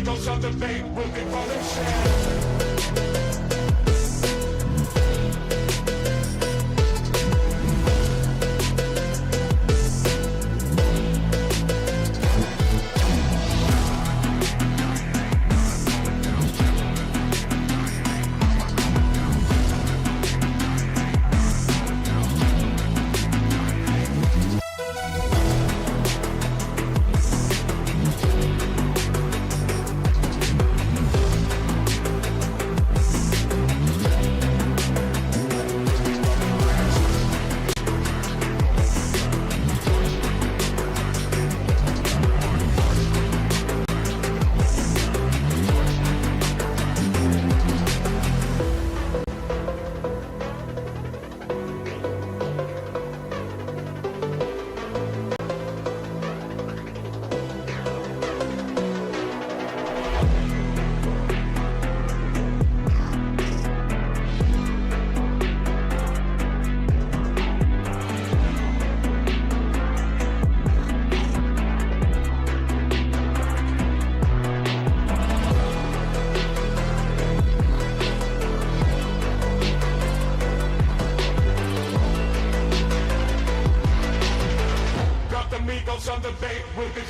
amigos on the beat, we'll be rolling shit. Amigos on the beat, we'll be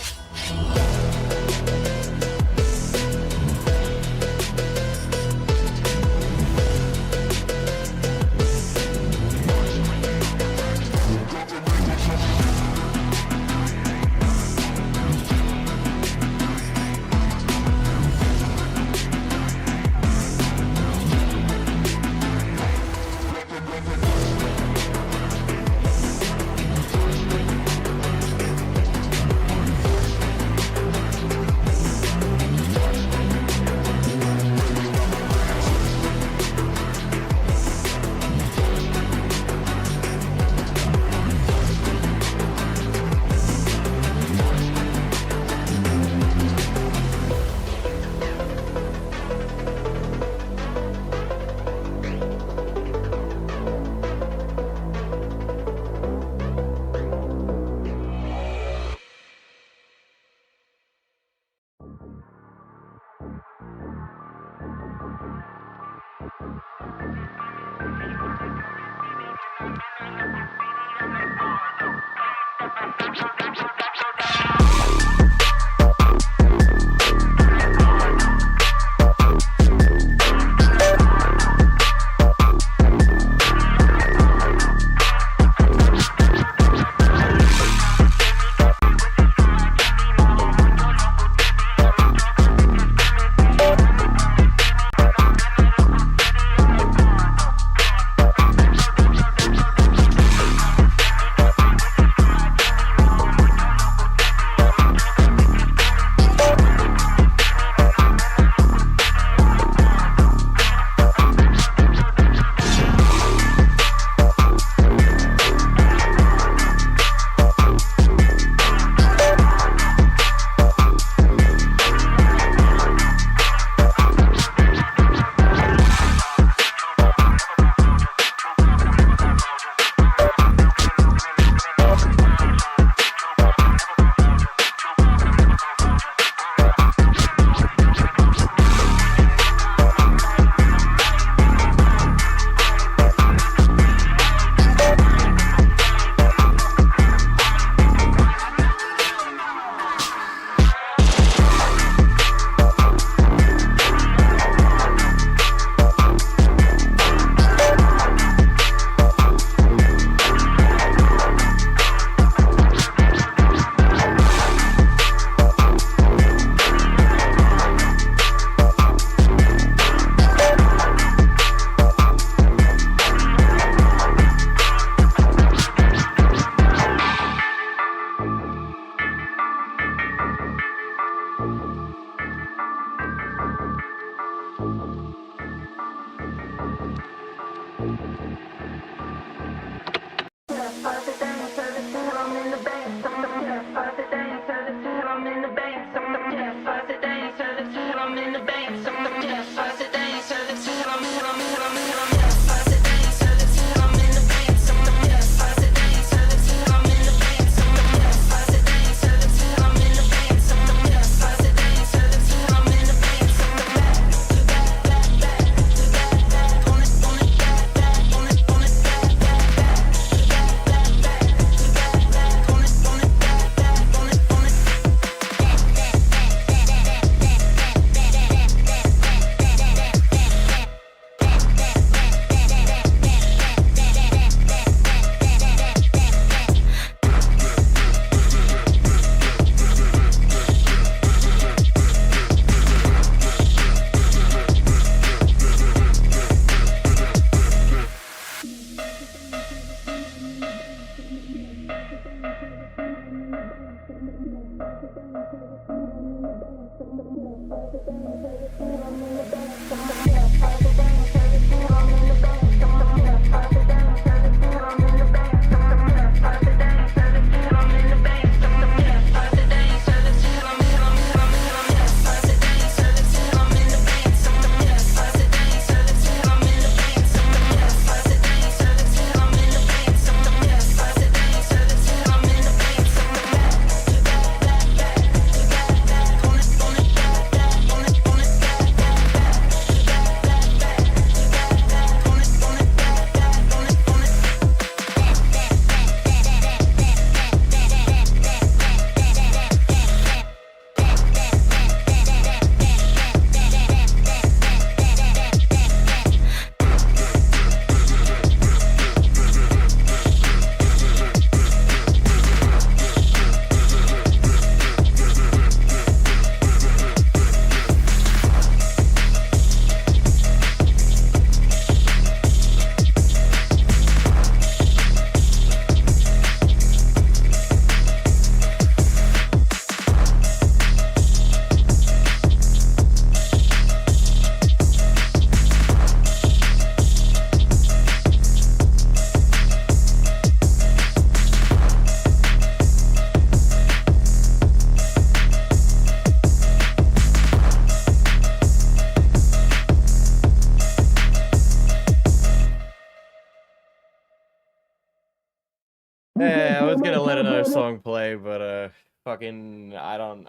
Yeah, I was gonna let another song play, but fucking, I don't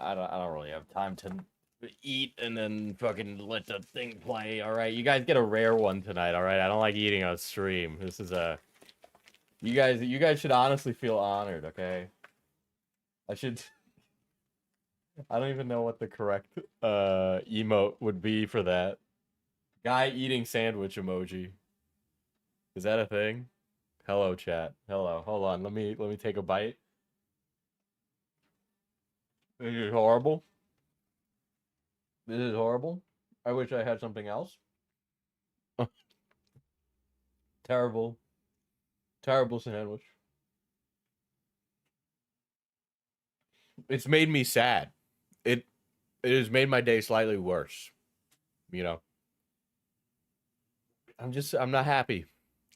really have time to eat and then fucking let the thing play. All right, you guys get a rare one tonight. All right, I don't like eating on stream. This is a, you guys should honestly feel honored. Okay, I should. I don't even know what the correct emote would be for that. Guy eating sandwich emoji. Is that a thing? Hello, chat. Hello. Hold on. Let me take a bite. This is horrible. This is horrible. I wish I had something else. Terrible. Terrible sandwich. It's made me sad. It has made my day slightly worse. You know. I'm not happy.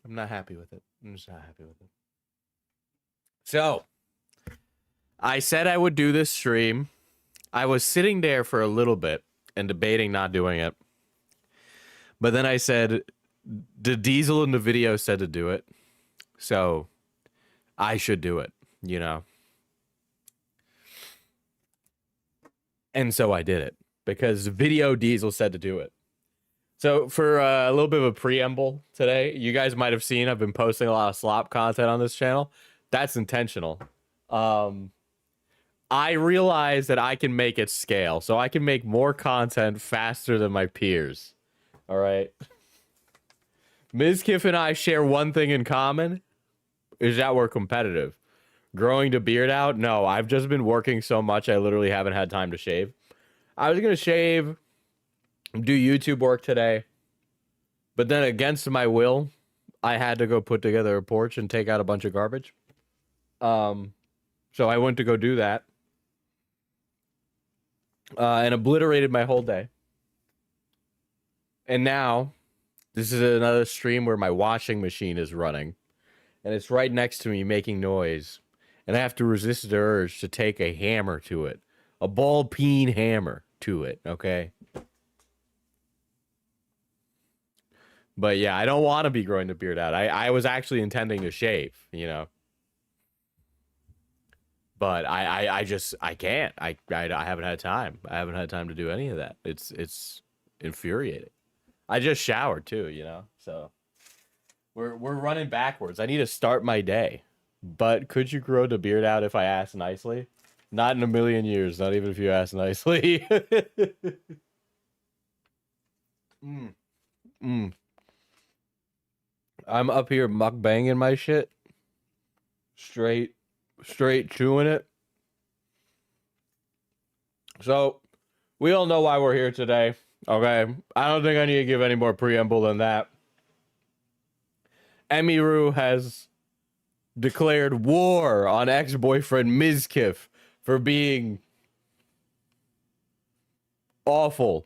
I'm not happy with it. I'm just not happy with it. So, I said I would do this stream. I was sitting there for a little bit and debating not doing it. But then I said, the Diesel in the video said to do it. So, I should do it, you know. And so I did it. Because Video Diesel said to do it. So, for a little bit of a preamble today, you guys might have seen I've been posting a lot of slop content on this channel. That's intentional. I realize that I can make it scale, so I can make more content faster than my peers. All right. Mizkif and I share one thing in common, is that we're competitive. Growing the beard out? No, I've just been working so much I literally haven't had time to shave. I was going to shave, do YouTube work today, but then against my will, I had to go put together a porch and take out a bunch of garbage. So I went to go do that. And obliterated my whole day. And now, this is another stream where my washing machine is running. And it's right next to me making noise. And I have to resist the urge to take a hammer to it. A ball peen hammer to it, okay? But yeah, I don't want to be growing the beard out. I was actually intending to shave, you know? But I can't. I haven't had time. I haven't had time to do any of that. It's infuriating. I just showered too, you know. So we're running backwards. I need to start my day. But could you grow the beard out if I asked nicely? Not in a million years. Not even if you ask nicely. I'm up here mukbanging my shit. Straight chewing it. So, we all know why we're here today, okay? I don't think I need to give any more preamble than that. Emiru has declared war on ex-boyfriend Mizkif for being awful,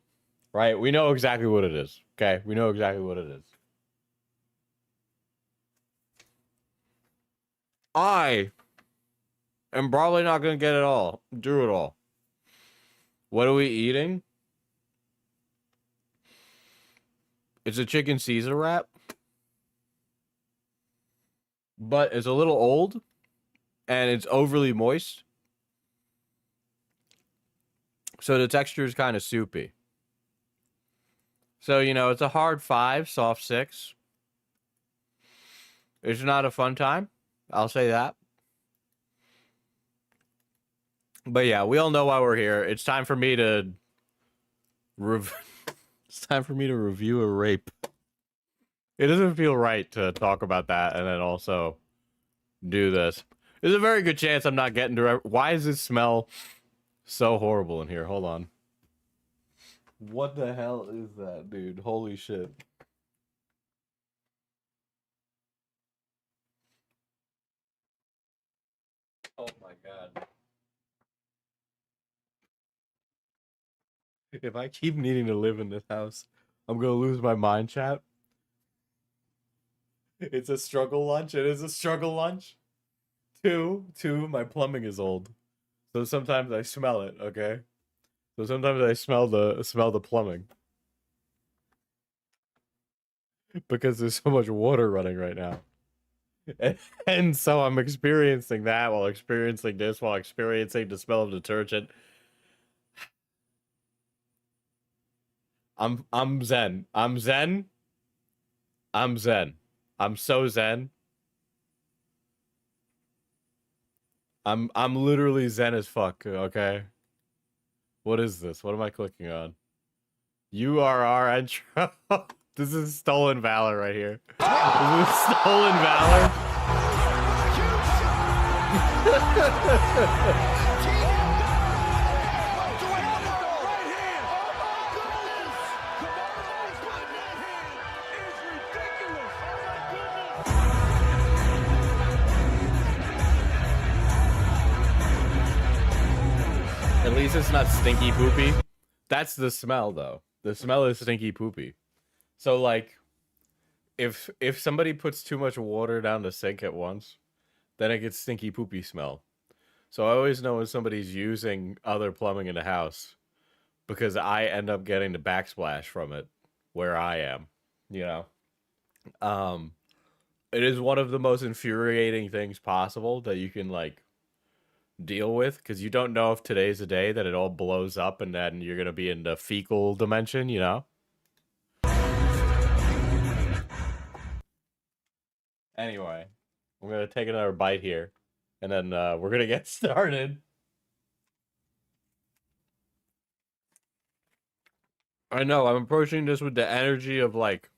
right? We know exactly what it is. Okay, we know exactly what it is. I am probably not gonna get it all, do it all. What are we eating? It's a chicken Caesar wrap, but it's a little old and it's overly moist. So the texture is kind of soupy. So, you know, it's a hard 5, soft 6. It's not a fun time. I'll say that. But yeah, we all know why we're here. It's time for me to it's time for me to review a rape. It doesn't feel right to talk about that and then also do this. There's a very good chance I'm not getting to. Why does it smell so horrible in here? Hold on. What the hell is that, dude? Holy shit. Oh my god. If I keep needing to live in this house, I'm gonna lose my mind, chat. It's a struggle lunch. It is a struggle lunch. Two, my plumbing is old. So sometimes I smell it, okay? So sometimes I smell the plumbing. Because there's so much water running right now. And so I'm experiencing that while experiencing this, while experiencing the smell of detergent. I'm zen. I'm zen. I'm zen. I'm so zen. I'm literally zen as fuck, okay? What is this? What am I clicking on? You are our intro. This is stolen valor right here. This is stolen valor. At least it's not stinky poopy. That's the smell, though. The smell is stinky poopy. So, like, if somebody puts too much water down the sink at once, then it gets stinky poopy smell. So I always know when somebody's using other plumbing in the house because I end up getting the backsplash from it where I am, you know. It is one of the most infuriating things possible that you can like deal with because you don't know if today's the day that it all blows up and then you're gonna be in the fecal dimension, you know. Anyway, I'm gonna take another bite here, and then we're gonna get started. I know I'm approaching this with the energy of like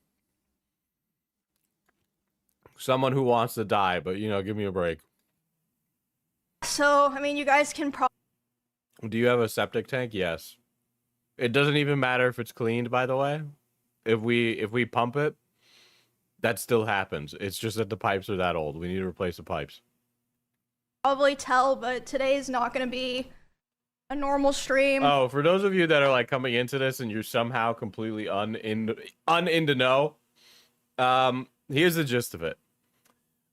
someone who wants to die, but you know, give me a break. So, I mean, you guys can probably... Do you have a septic tank? Yes. It doesn't even matter if it's cleaned, by the way. If we pump it, that still happens. It's just that the pipes are that old. We need to replace the pipes. Probably tell, but today is not going to be a normal stream. Oh, for those of you that are like coming into this and you're somehow completely in the know, here's the gist of it.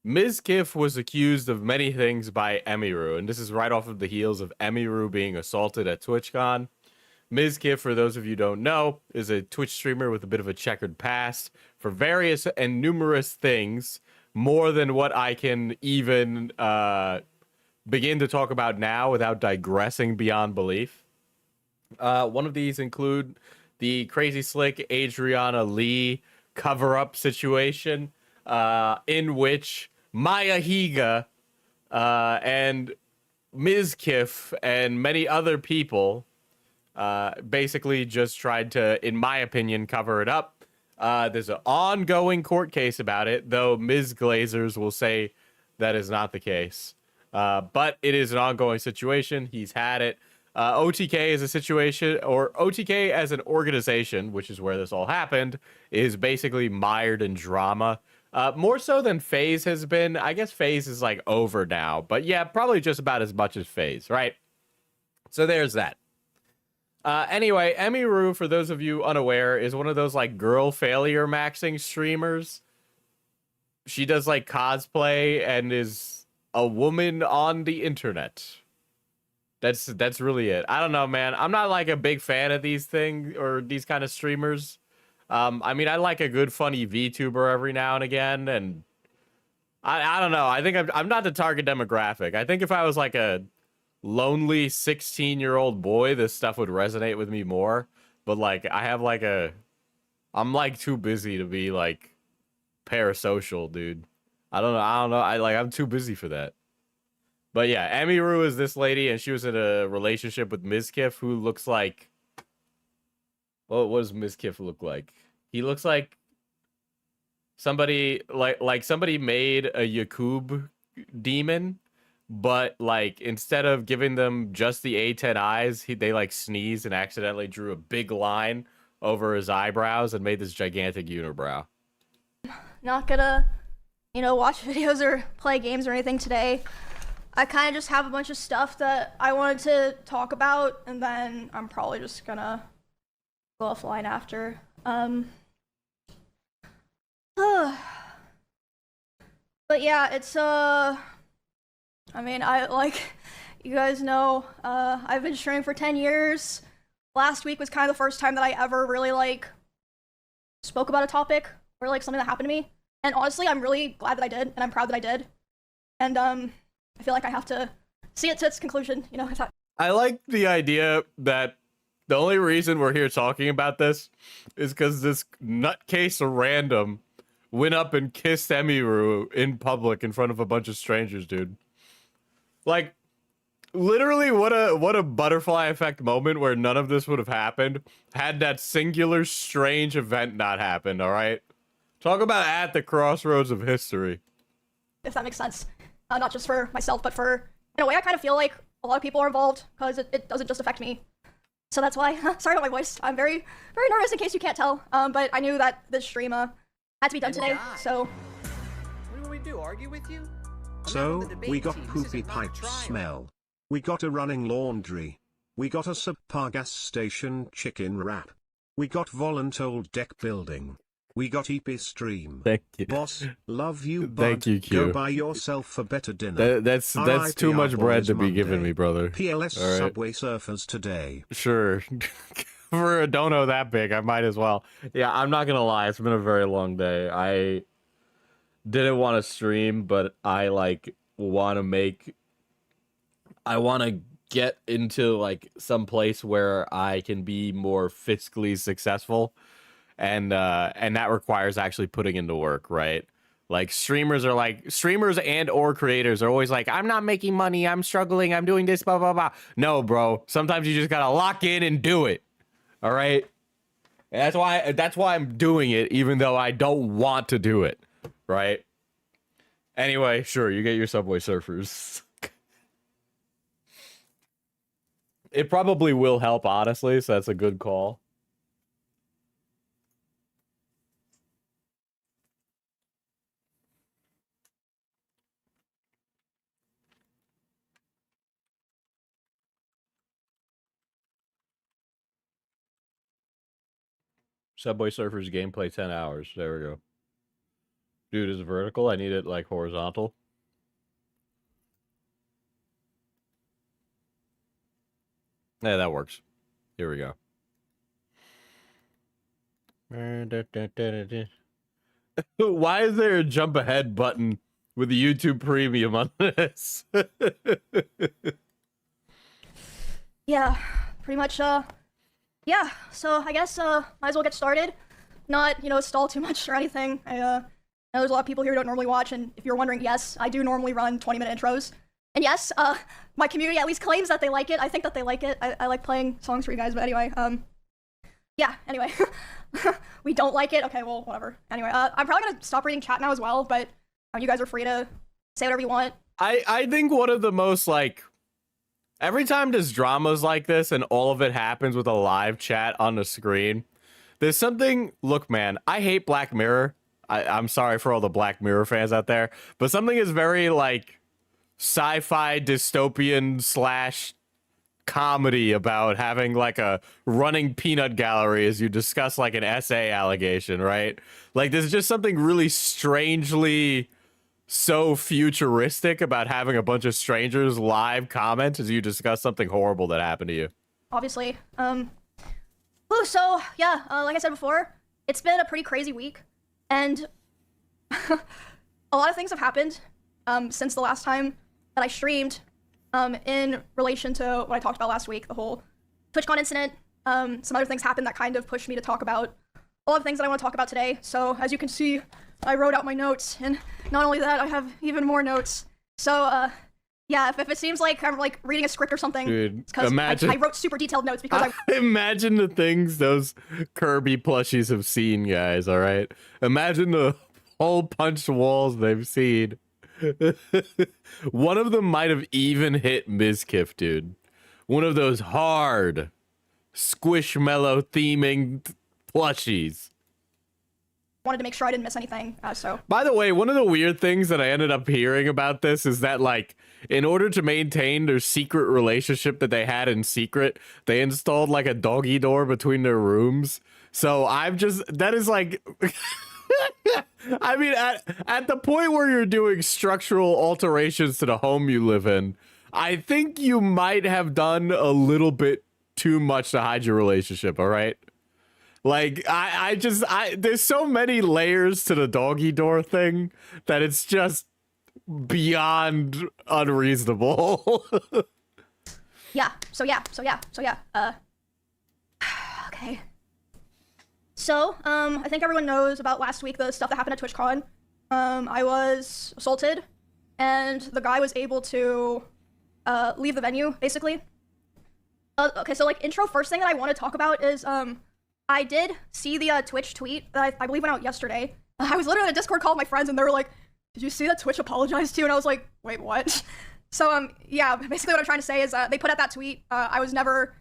Mizkif was accused of many things by Emiru, and this is right off of the heels of Emiru being assaulted at TwitchCon. Mizkif, for those of you who don't know, is a Twitch streamer with a bit of a checkered past for various and numerous things, more than what I can even begin to talk about now without digressing beyond belief. One of these include the crazy slick Adriana Lee cover-up situation, in which Maya Higa and Mizkif and many other people basically just tried to, in my opinion, cover it up. There's an ongoing court case about it, though Ms. Glazers will say that is not the case. But it is an ongoing situation. He's had it. OTK is a situation, or OTK as an organization, which is where this all happened, is basically mired in drama. More so than FaZe has been. I guess FaZe is like over now, but yeah, probably just about as much as FaZe, right? So there's that. Anyway, Emiru, for those of you unaware, is one of those like girl failure maxing streamers. She does like cosplay and is a woman on the internet. That's really it. I don't know, man. I'm not like a big fan of these things or these kind of streamers. I mean, I like a good funny VTuber every now and again, and I don't know. I think I'm not the target demographic. I think if I was like a lonely 16-year-old boy, this stuff would resonate with me more. But like, I'm like too busy to be like parasocial, dude. I don't know. I'm too busy for that. But yeah, Emiru is this lady, and she was in a relationship with Mizkif, who looks like. What does Mizkif look like? He looks like somebody like somebody made a Yakub demon, but like instead of giving them just the A10 eyes, they like sneezed and accidentally drew a big line over his eyebrows and made this gigantic unibrow. Not gonna, watch videos or play games or anything today. I kind of just have a bunch of stuff that I wanted to talk about, and then I'm probably just gonna go offline after. But yeah, it's I mean, you guys know, I've been streaming for 10 years. Last week was kind of the first time that I ever really like spoke about a topic or like something that happened to me. And honestly, I'm really glad that I did, and I'm proud that I did. And I feel like I have to see it to its conclusion, I like the idea that the only reason we're here talking about this is because this nutcase random went up and kissed Emiru in public in front of a bunch of strangers, dude. Like, literally, what a butterfly effect moment where none of this would have happened had that singular strange event not happened, all right? Talk about at the crossroads of history. If that makes sense. Not just for myself, but in a way, I kind of feel like a lot of people are involved, because it doesn't just affect me. So that's why, sorry about my voice. I'm very, very nervous in case you can't tell. But I knew that this stream had to be done today, so. What do we do, argue with you? So, we got poopy pipe smell. We got a running laundry. We got a subpar gas station chicken wrap. We got voluntold deck building. We got EP stream. Thank you. Boss, love you, bud. Thank you, Q. Go buy yourself a better dinner. That's too much bread to be giving me, brother. PLS right. Subway Surfers today. Sure. For a dono that big, I might as well. Yeah, I'm not gonna lie. It's been a very long day. I didn't want to stream, but I want to get into like some place where I can be more fiscally successful. And that requires actually putting into work, right? Like streamers and or creators are always like, I'm not making money, I'm struggling, I'm doing this, blah, blah, blah. No, bro. Sometimes you just gotta lock in and do it. All right? And that's why I'm doing it, even though I don't want to do it. Right? Anyway, sure, you get your Subway Surfers. It probably will help, honestly, so that's a good call. Subway Surfers gameplay 10 hours. There we go. Dude, is it vertical? I need it like horizontal. Yeah, that works. Here we go. Why is there a jump ahead button with the YouTube Premium on this? Yeah, pretty much, yeah, so I guess, might as well get started. Not, stall too much or anything. I know there's a lot of people here who don't normally watch, and if you're wondering, yes, I do normally run 20-minute intros. And yes, my community at least claims that they like it. I think that they like it. I like playing songs for you guys, but anyway, yeah, anyway. We don't like it? Okay, well, whatever. Anyway, I'm probably gonna stop reading chat now as well, but you guys are free to say whatever you want. I think one of the most, like, every time there's dramas like this and all of it happens with a live chat on the screen, there's something, look, man, I hate Black Mirror. I'm sorry for all the Black Mirror fans out there, but something is very, like, sci-fi dystopian / comedy about having like a running peanut gallery as you discuss like an essay allegation, right? Like there's just something really strangely so futuristic about having a bunch of strangers live comment as you discuss something horrible that happened to you. Obviously. Ooh, so yeah, like I said before, it's been a pretty crazy week, and a lot of things have happened since the last time that I streamed in relation to what I talked about last week, the whole TwitchCon incident. Some other things happened that kind of pushed me to talk about a lot of things that I want to talk about today. So as you can see, I wrote out my notes, and not only that, I have even more notes. So yeah, if it seems like I'm like reading a script or something, dude, it's because I wrote super detailed notes because I imagine the things those Kirby plushies have seen, guys. All right, imagine the whole punched walls they've seen. One of them might have even hit Mizkif, dude. One of those hard squishmallow theming plushies. wanted to make sure I didn't miss anything. So by the way, one of the weird things that I ended up hearing about this is that, like, in order to maintain their secret relationship that they had in secret, they installed like a doggy door between their rooms. So that is like I mean, at the point where you're doing structural alterations to the home you live in, I think you might have done a little bit too much to hide your relationship, all right? Like, there's so many layers to the doggy door thing that it's just beyond unreasonable. yeah. Okay. So, I think everyone knows about last week, the stuff that happened at TwitchCon. I was assaulted, and the guy was able to leave the venue, basically. Okay, so like intro, first thing that I want to talk about is I did see the Twitch tweet that I believe went out yesterday. I was literally in a Discord call with my friends, and they were like, "Did you see that Twitch apologized to you?" And I was like, "Wait, what?" So yeah, basically what I'm trying to say is they put out that tweet. I was never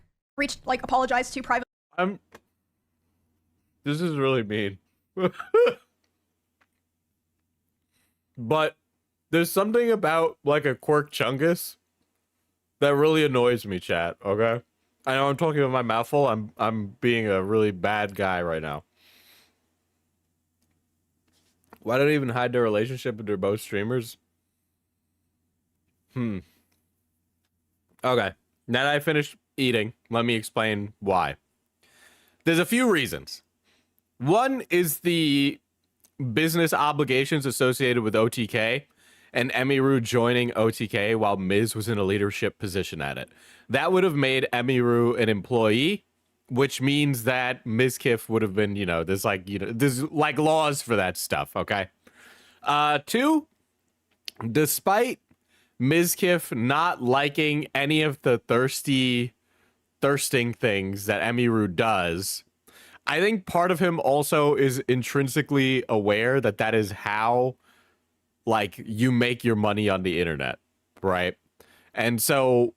apologized to privately. This is really mean. But there's something about like a Quirk Chungus that really annoys me, chat, okay? I know I'm talking with my mouth full. I'm being a really bad guy right now. Why did they even hide their relationship if they're both streamers? Okay. Now that I finished eating, let me explain why. There's a few reasons. One is the business obligations associated with OTK and Emiru joining OTK while Miz was in a leadership position at it. That would have made Emiru an employee, which means that Mizkif would have been, there's laws for that stuff, okay? Two, despite Mizkif not liking any of the thirsting things that Emiru does, I think part of him also is intrinsically aware that that is how, like, you make your money on the internet, right? And so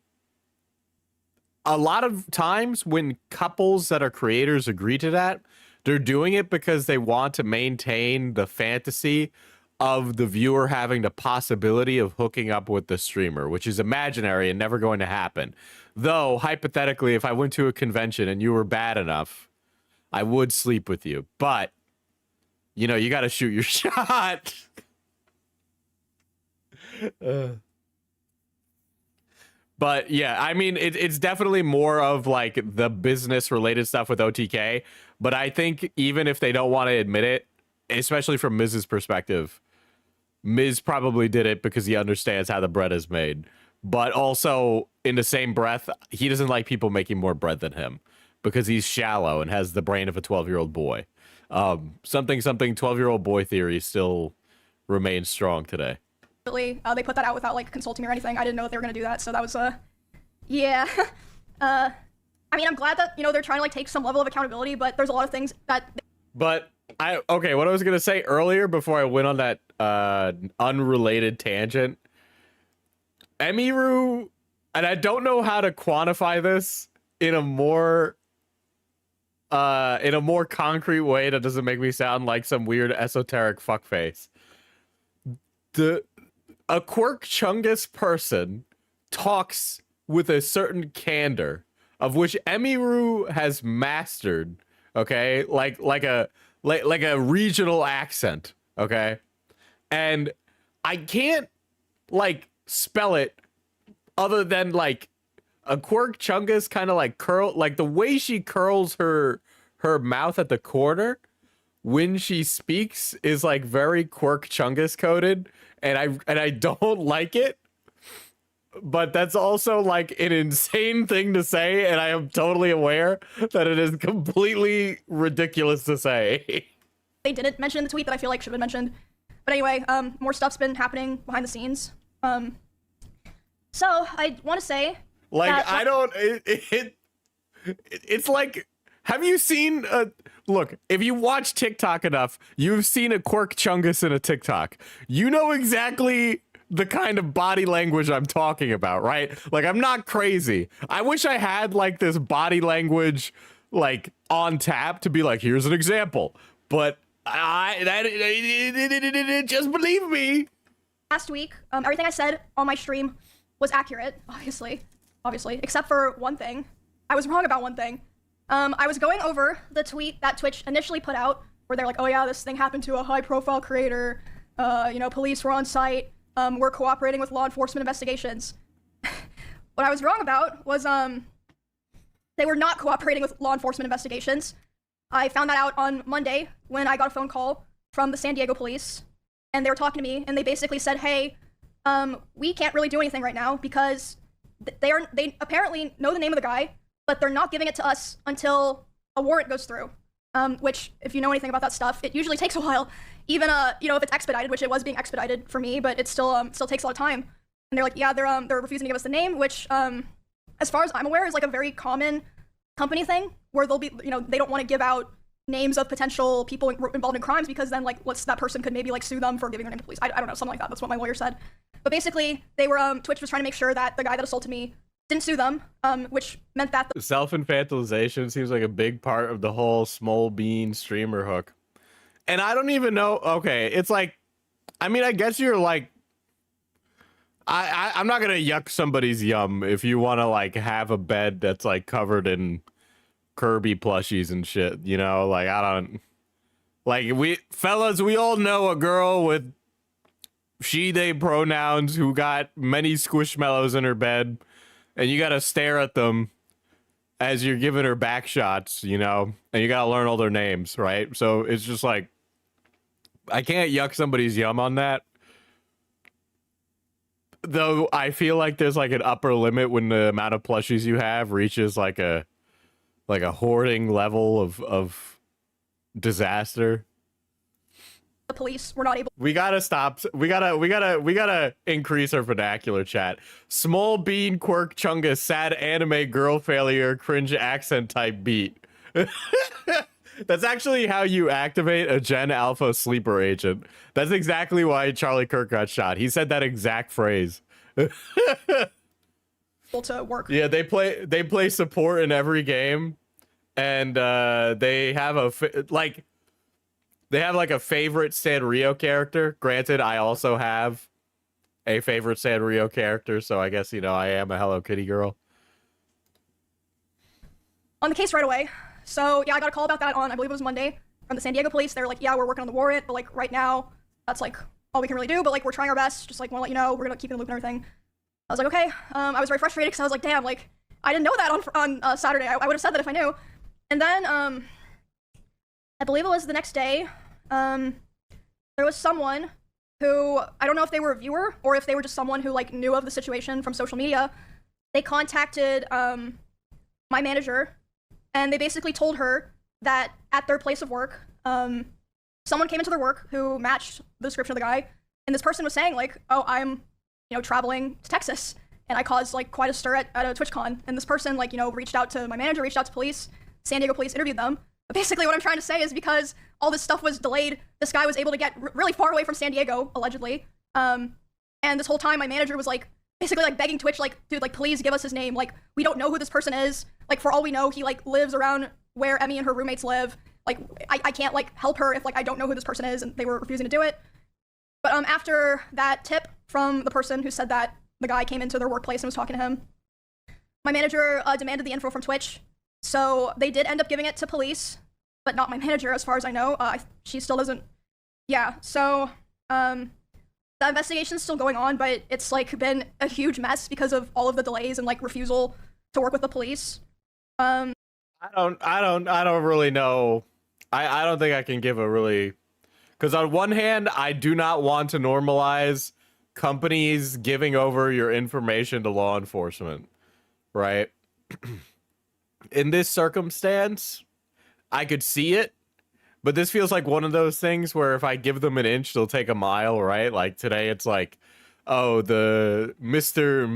a lot of times when couples that are creators agree to that, they're doing it because they want to maintain the fantasy of the viewer having the possibility of hooking up with the streamer, which is imaginary and never going to happen. Though, hypothetically, if I went to a convention and you were bad enough, I would sleep with you. But, you got to shoot your shot. But yeah, I mean, it's definitely more of like the business related stuff with OTK. But I think even if they don't want to admit it, especially from Miz's perspective, Miz probably did it because he understands how the bread is made. But also, in the same breath, he doesn't like people making more bread than him because he's shallow and has the brain of a 12-year-old boy. Something 12-year-old boy theory still remains strong today. They put that out without consulting me or anything. I didn't know that they were gonna do that, so that was yeah. I mean, I'm glad that they're trying to take some level of accountability, but there's a lot of things that. But what I was gonna say earlier before I went on that unrelated tangent, Emiru, and I don't know how to quantify this in a more concrete way that doesn't make me sound like some weird esoteric fuckface. A Quirk Chungus person talks with a certain candor, of which Emiru has mastered, okay, like a regional accent, okay, and I can't like spell it other than like a Quirk Chungus kind of like curl, like the way she curls her mouth at the corner when she speaks is like very Quirk Chungus coded, and I don't like it. But that's also like an insane thing to say, and I am totally aware that it is completely ridiculous to say. They didn't mention in the tweet that I feel like should have been mentioned. But anyway, more stuff's been happening behind the scenes. So I want to say, like, that, I don't. It's like, have you seen? Look, if you watch TikTok enough, you've seen a Quirk Chungus in a TikTok. You know exactly the kind of body language I'm talking about, right? Like, I'm not crazy. I wish I had like this body language like on tap to be like, here's an example. But just believe me. last week, everything I said on my stream was accurate, obviously, except for one thing. I was wrong about one thing. I was going over the tweet that Twitch initially put out, where they're like, oh yeah, this thing happened to a high-profile creator. You know, police were on site. We're cooperating with law enforcement investigations. What I was wrong about was, they were not cooperating with law enforcement investigations. I found that out on Monday when I got a phone call from the San Diego police, and they were talking to me, and they basically said, hey, we can't really do anything right now because they apparently know the name of the guy, but they're not giving it to us until a warrant goes through. Which, if you know anything about that stuff, it usually takes a while. Even, you know, if it's expedited, which it was being expedited for me, but it still takes a lot of time. And they're like, yeah, they're refusing to give us the name, which, as far as I'm aware, is like a very common company thing, where they'll be, you know, they don't want to give out names of potential people involved in crimes because then, like, that person could maybe, like, sue them for giving their name to police. I don't know, something like that. That's what my lawyer said. But basically, they were, Twitch was trying to make sure that the guy that assaulted me didn't sue them, which meant that Self-infantilization seems like a big part of the whole small bean streamer hook. And I don't even know, okay, it's like, I mean, I guess you're like, I'm not gonna yuck somebody's yum if you want to like have a bed that's like covered in Kirby plushies and shit, you know, like I don't, like we all know a girl with she, they pronouns who got many squishmallows in her bed, and you gotta stare at them as you're giving her back shots, you know, and you gotta learn all their names, right? So it's just like, I can't yuck somebody's yum on that. Though I feel like there's like an upper limit when the amount of plushies you have reaches like a hoarding level of disaster. the police were not able We gotta stop. We gotta increase our vernacular chat. Small bean Quirk Chungus sad anime girl failure cringe accent type beat. That's actually how you activate a Gen Alpha sleeper agent. That's exactly why Charlie Kirk got shot. He said that exact phrase. to work. Yeah, they play support in every game, and they have a like a favorite Sanrio character. Granted, I also have a favorite Sanrio character, so I guess, you know, I am a Hello Kitty girl. On the case right away. So yeah, I got a call about that on, I believe it was Monday, from the San Diego police. They were like, yeah, we're working on the warrant, but like right now, that's like all we can really do, but like we're trying our best. Just like want to let you know, we're gonna keep you in the loop and everything. I was like, okay. I was very frustrated because I was like, damn, like I didn't know that on Saturday. I would have said that if I knew. And then I believe it was the next day. There was someone who, I don't know if they were a viewer or if they were just someone who like knew of the situation from social media. They contacted my manager, and they basically told her that at their place of work, someone came into their work who matched the description of the guy, and this person was saying like, oh, I'm, you know, traveling to Texas, and I caused like quite a stir at a TwitchCon, and this person like, you know, reached out to my manager, reached out to police, San Diego police interviewed them. But basically what I'm trying to say is because all this stuff was delayed, this guy was able to get really far away from San Diego, allegedly, and this whole time my manager was like, basically like begging Twitch, like, dude, like please give us his name, like we don't know who this person is, like for all we know he like lives around where Emmy and her roommates live, like I can't like help her if like I don't know who this person is, and they were refusing to do it. But after that tip from the person who said that the guy came into their workplace and was talking to him, my manager demanded the info from Twitch, so they did end up giving it to police, but not my manager, as far as I know. She still doesn't. Yeah, so the investigation's still going on, but it's like been a huge mess because of all of the delays and like refusal to work with the police. I don't really know. I don't think I can give a really, because on one hand, I do not want to normalize companies giving over your information to law enforcement, right? In this circumstance, I could see it, but this feels like one of those things where if I give them an inch, they'll take a mile, right? Like today, it's like, oh, the Mr.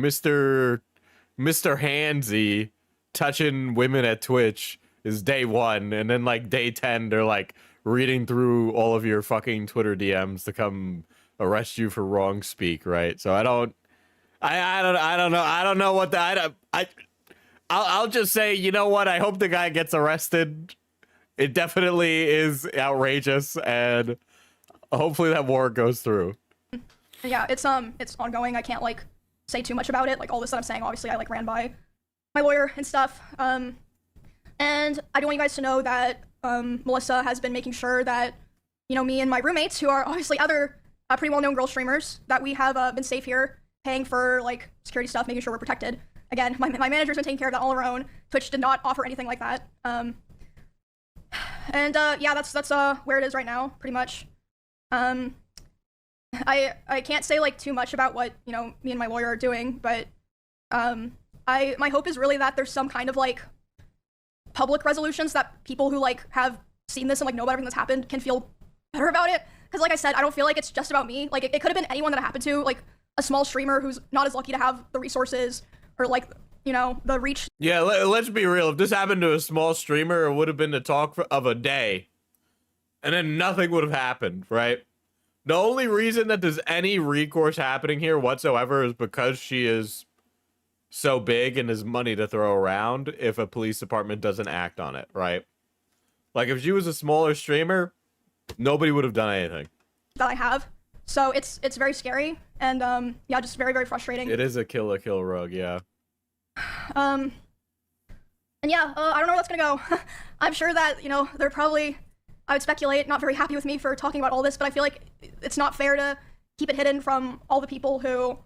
Handsy touching women at Twitch is day 1, and then like day 10, they're like reading through all of your fucking Twitter DMs to come arrest you for wrong speak, right? So I don't know what I'll just say, you know what? I hope the guy gets arrested. It definitely is outrageous, and hopefully that war goes through. Yeah, it's ongoing. I can't like say too much about it. Like all this that I'm saying, obviously I like ran by my lawyer and stuff. And I do want you guys to know that Melissa has been making sure that, you know, me and my roommates, who are obviously other pretty well-known girl streamers, that we have been safe here, paying for like security stuff, making sure we're protected. Again, my manager's been taking care of that all her own. Twitch did not offer anything like that. Yeah, that's where it is right now, pretty much. I can't say like too much about what, you know, me and my lawyer are doing, but my hope is really that there's some kind of like public resolutions that people who like have seen this and like know about everything that's happened can feel better about it. Because like I said, I don't feel like it's just about me. Like it could have been anyone that it happened to, like a small streamer who's not as lucky to have the resources or like, you know, the reach. Yeah, let's be real. If this happened to a small streamer, it would have been the talk of a day, and then nothing would have happened, right? The only reason that there's any recourse happening here whatsoever is because she is so big and has money to throw around if a police department doesn't act on it, right? Like if she was a smaller streamer, nobody would have done anything. That I have. So it's very scary and yeah, just very, very frustrating. It is a kill rug, yeah. And yeah, I don't know where that's gonna go. I'm sure that, you know, they're probably, I would speculate, not very happy with me for talking about all this, but I feel like it's not fair to keep it hidden from all the people who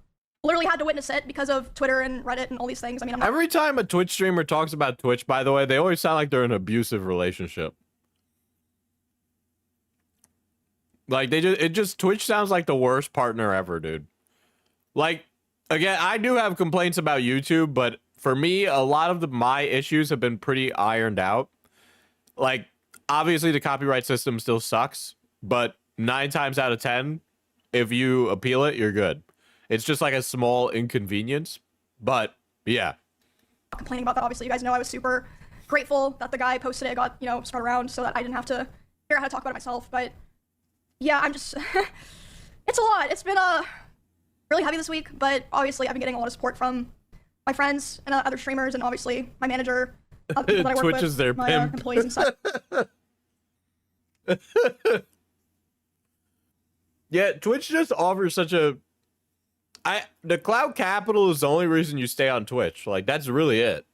literally had to witness it because of Twitter and Reddit and all these things. I mean, Every time a Twitch streamer talks about Twitch, by the way, they always sound like they're in an abusive relationship. Like Twitch sounds like the worst partner ever, dude. Like, again, I do have complaints about YouTube, but for me, a lot of my issues have been pretty ironed out. Like, obviously the copyright system still sucks, but 9 times out of 10, if you appeal it, you're good. It's just like a small inconvenience, but yeah. Complaining about that, obviously, you guys know I was super grateful that the guy posted it, got, you know, spread around so that I didn't have to figure out how to talk about it myself, but yeah, I'm just, it's a lot. It's been really heavy this week, but obviously I've been getting a lot of support from my friends and other streamers, and obviously my manager, other people that I work Twitch with, is their my pimp. employees and stuff. Yeah, Twitch just offers such a... the cloud capital is the only reason you stay on Twitch. Like, that's really it.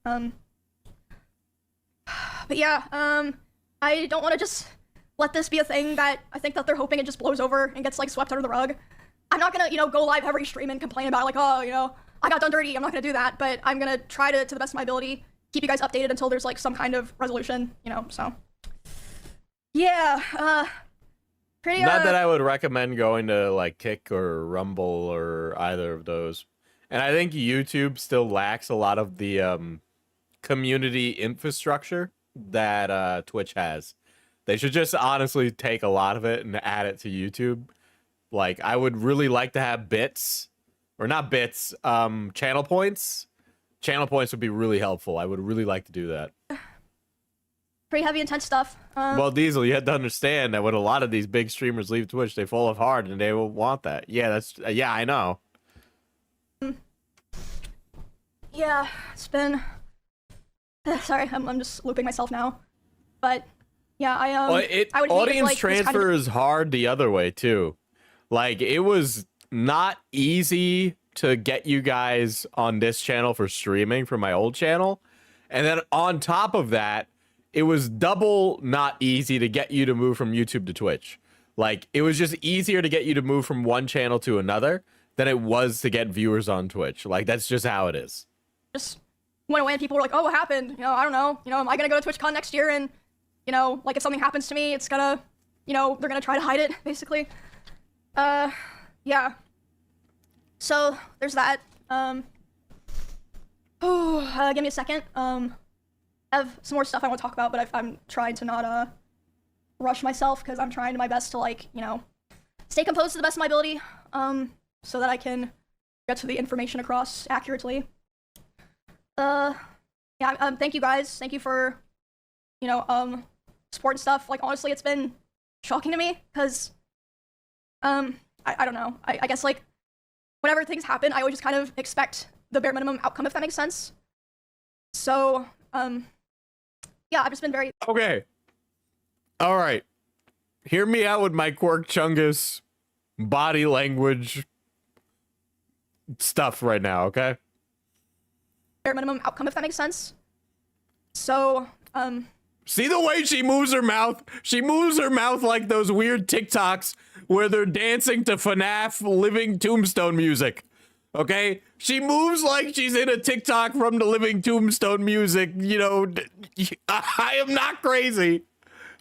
But yeah, I don't want to just let this be a thing that I think that they're hoping it just blows over and gets like swept under the rug. I'm not gonna, you know, go live every stream and complain about like, oh, you know, I got done dirty. I'm not gonna do that, but I'm gonna try to the best of my ability, keep you guys updated until there's like some kind of resolution, you know, so. Yeah, pretty, Not that I would recommend going to like Kick or Rumble or either of those. And I think YouTube still lacks a lot of the community infrastructure that Twitch has. They should just honestly take a lot of it and add it to YouTube. Like, I would really like to have bits, or not bits, channel points. Channel points would be really helpful. I would really like to do that. pretty heavy, intense stuff. Well, Diesel, you had to understand that when a lot of these big streamers leave Twitch, they fall off hard, and they will want that. Yeah, that's yeah, I know. Yeah, it's been. Sorry, I'm just looping myself now, but yeah, I would hate audience if, like, transfer is hard the other way too. Like, it was not easy to get you guys on this channel for streaming from my old channel. And then on top of that, it was double not easy to get you to move from YouTube to Twitch. Like, it was just easier to get you to move from one channel to another than it was to get viewers on Twitch. Like, that's just how it is. Just went away and people were like, oh, what happened? You know, I don't know. You know, am I gonna go to TwitchCon next year? And, you know, like if something happens to me, it's gonna, you know, they're gonna try to hide it, basically. Yeah. So, there's that. Give me a second. I have some more stuff I want to talk about, but I'm trying to not, rush myself, because I'm trying my best to, like, you know, stay composed to the best of my ability, so that I can get to the information across accurately. Yeah, thank you guys. Thank you for, you know, support and stuff. Like, honestly, it's been shocking to me, because, I don't know. I guess, like, whenever things happen, I always just kind of expect the bare minimum outcome, if that makes sense. So, yeah, I've just been very... Okay. All right. Hear me out with my Quirk Chungus body language stuff right now, okay? bare minimum outcome, if that makes sense. So, See the way she moves her mouth? She moves her mouth like those weird TikToks where they're dancing to FNAF Living Tombstone music. Okay? She moves like she's in a TikTok from the Living Tombstone music. You know, I am not crazy.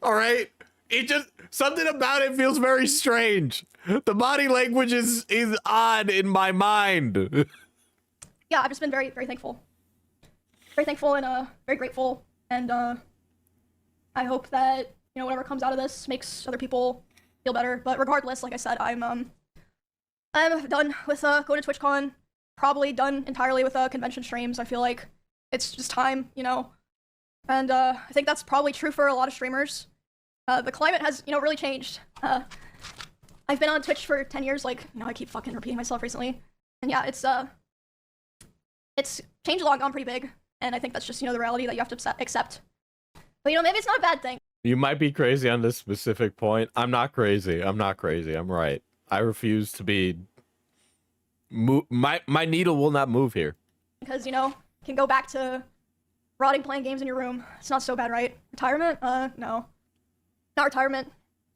All right? It just, something about it feels very strange. The body language is odd in my mind. Yeah, I've just been very, very thankful. Very thankful and, very grateful. And, I hope that, you know, whatever comes out of this makes other people feel better. But regardless, like I said, I'm done with, going to TwitchCon. Probably done entirely with, convention streams. I feel like it's just time, you know. And, I think that's probably true for a lot of streamers. The climate has, you know, really changed. I've been on Twitch for 10 years, like, you know, I keep fucking repeating myself recently. And yeah, it's changed a lot, gone pretty big. And I think that's just, you know, the reality that you have to accept. But, you know, maybe it's not a bad thing. You might be crazy on this specific point. I'm not crazy. I'm not crazy. I'm right. I refuse to be... My needle will not move here. Because, you know, can go back to rotting playing games in your room. It's not so bad, right? Retirement? No. Not retirement.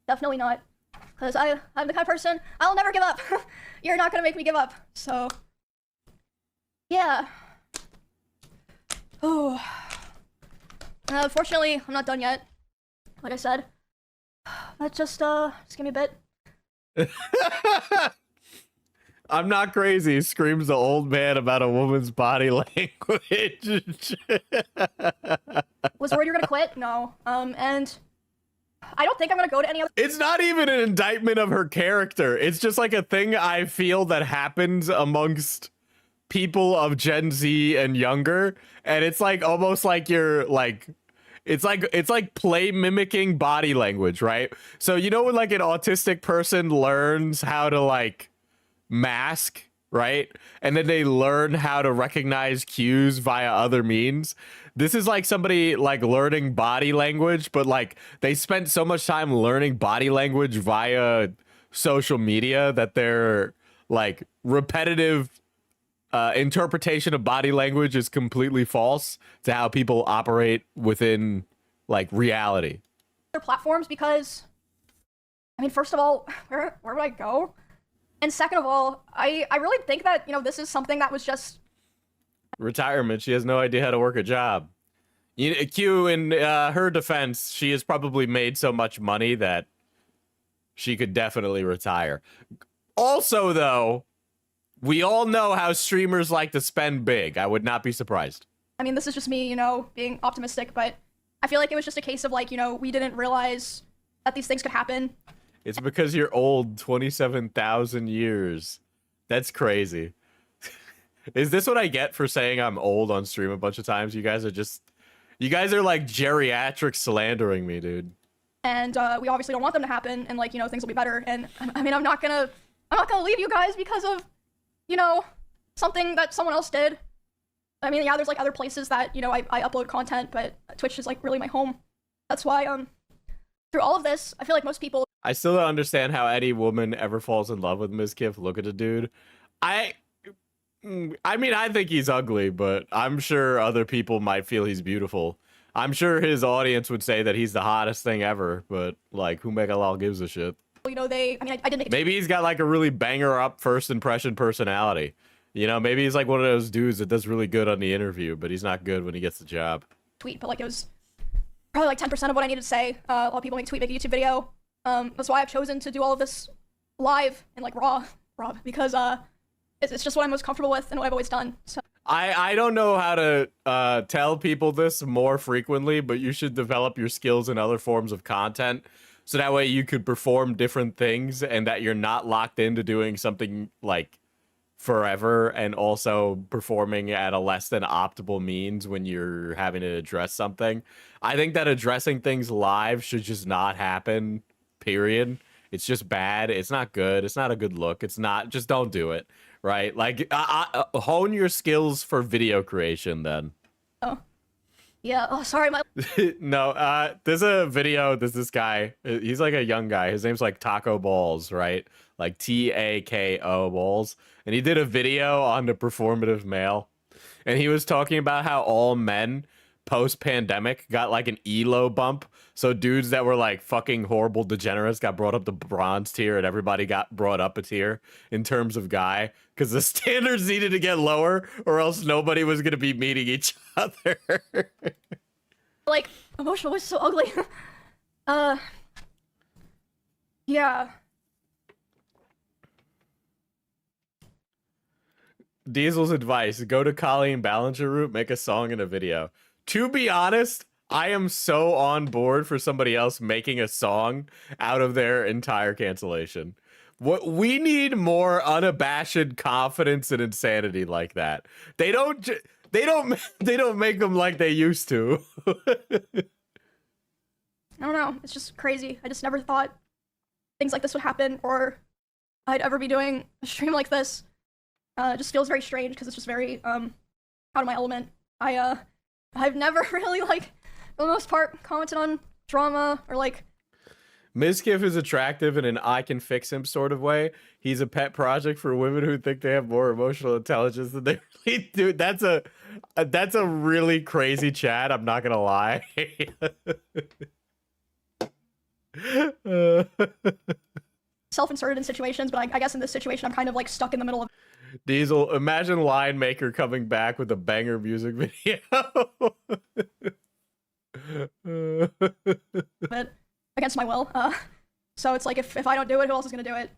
Definitely not. Because I'm the kind of person, I'll never give up. You're not gonna make me give up. So, yeah. Oh. Fortunately, I'm not done yet. Like I said. But just give me a bit. I'm not crazy, screams the old man about a woman's body language. Was worried you're gonna quit? No. And I don't think I'm gonna go to any other— It's not even an indictment of her character. It's just like a thing I feel that happens amongst people of Gen Z and younger. And it's like almost like you're like, it's like play mimicking body language, right? So you know when like an autistic person learns how to like mask, right? And then they learn how to recognize cues via other means. This is like somebody like learning body language, but like they spent so much time learning body language via social media that their like repetitive interpretation of body language is completely false to how people operate within like reality. platforms, because I mean, first of all, where would I go? And second of all, I really think that, you know, this is something that was just retirement. She has no idea how to work a job. Q, in her defense, she has probably made so much money that she could definitely retire. Also, though, we all know how streamers like to spend big. I would not be surprised. I mean, this is just me, you know, being optimistic, but I feel like it was just a case of like, you know, we didn't realize that these things could happen. It's because you're old, 27,000 years. That's crazy. Is this what I get for saying I'm old on stream a bunch of times? You guys are like geriatric slandering me, dude. And we obviously don't want them to happen, and like, you know, things will be better. And I mean, I'm not gonna leave you guys because of, you know, something that someone else did. I mean, yeah, there's like other places that, you know, I upload content, but Twitch is like really my home. That's why through all of this, I feel like most people— I still don't understand how any woman ever falls in love with Mizkif. Look at the dude. I mean, I think he's ugly, but I'm sure other people might feel he's beautiful. I'm sure his audience would say that he's the hottest thing ever, but like, who Megalol gives a shit? You know, I didn't Maybe he's got like a really banger up first impression personality. You know, maybe he's like one of those dudes that does really good on the interview, but he's not good when he gets the job. tweet, but like it was probably like 10% of what I needed to say. A lot of people make a YouTube video. That's why I've chosen to do all of this live and like raw, because it's just what I'm most comfortable with and what I've always done. So I don't know how to tell people this more frequently, but you should develop your skills in other forms of content, so that way you could perform different things and that you're not locked into doing something like forever and also performing at a less than optimal means when you're having to address something. I think that addressing things live should just not happen, period. It's just bad. It's not good. It's not a good look. It's not, just don't do it, right? Like, hone your skills for video creation then. oh yeah, oh sorry, my No, there's a video, there's this guy, he's like a young guy, his name's like Taco Balls, right? Like Tako Balls. And he did a video on the performative male. And he was talking about how all men post-pandemic got like an elo bump. So dudes that were like fucking horrible degenerates got brought up to bronze tier, and everybody got brought up a tier in terms of guy, because the standards needed to get lower or else nobody was going to be meeting each other. like emotional was so ugly. Yeah. Diesel's advice: go to Colleen Ballinger route, make a song and a video. To be honest, I am so on board for somebody else making a song out of their entire cancellation. What we need more unabashed confidence and insanity like that. They don't make them like they used to. I don't know, it's just crazy. I just never thought things like this would happen, or I'd ever be doing a stream like this. It just feels very strange because it's just very out of my element. I've never really, like, for the most part, commented on drama or like. Mizkif is attractive in an I can fix him sort of way. He's a pet project for women who think they have more emotional intelligence than they really do. That's a really crazy chat, I'm not gonna lie. Self-inserted in situations, but I guess in this situation I'm kind of like stuck in the middle of. Diesel, imagine Line Maker coming back with a banger music video. But against my will. So it's like if I don't do it, who else is gonna do it?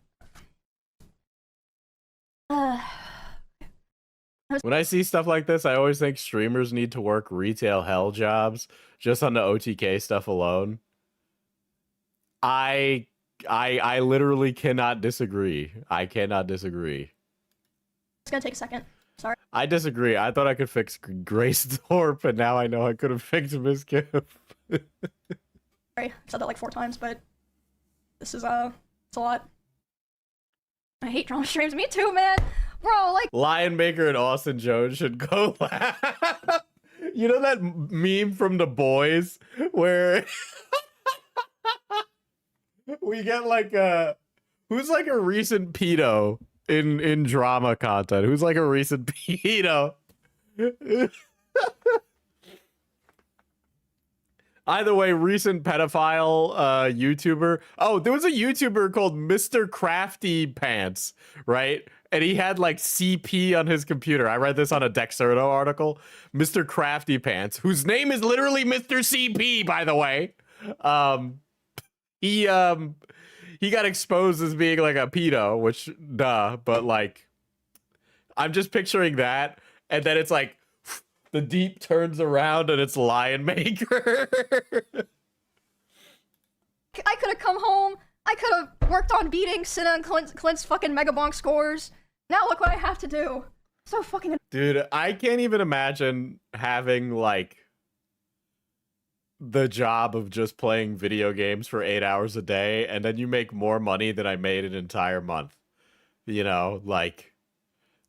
When I see stuff like this, I always think streamers need to work retail hell jobs just on the OTK stuff alone. I literally cannot disagree. I cannot disagree. It's gonna take a second. Sorry. I disagree. I thought I could fix Grace Thorpe, and now I know I could have fixed Mizkif. Sorry, I said that like 4 times, but this is it's a lot. I hate drama streams. Me too, man. Bro, like Lion Maker and Austin Jones should go laugh. You know that meme from The Boys where we get like who's like a recent pedo in drama content? Who's like a recent pedo? Either way, recent pedophile YouTuber. Oh, there was a YouTuber called Mr. Crafty Pants, right? And he had like CP on his computer. I read this on a Dexerto article. Mr. Crafty Pants, whose name is literally Mr. CP, by the way. He got exposed as being like a pedo, which duh, but like I'm just picturing that, and then it's like the deep turns around and it's Lion Maker. I could have come home. I could have worked on beating Cinna and Clint's fucking Megabonk scores. Now look what I have to do. So fucking. Dude, I can't even imagine having like the job of just playing video games for 8 hours a day, and then you make more money than I made an entire month. You know, like,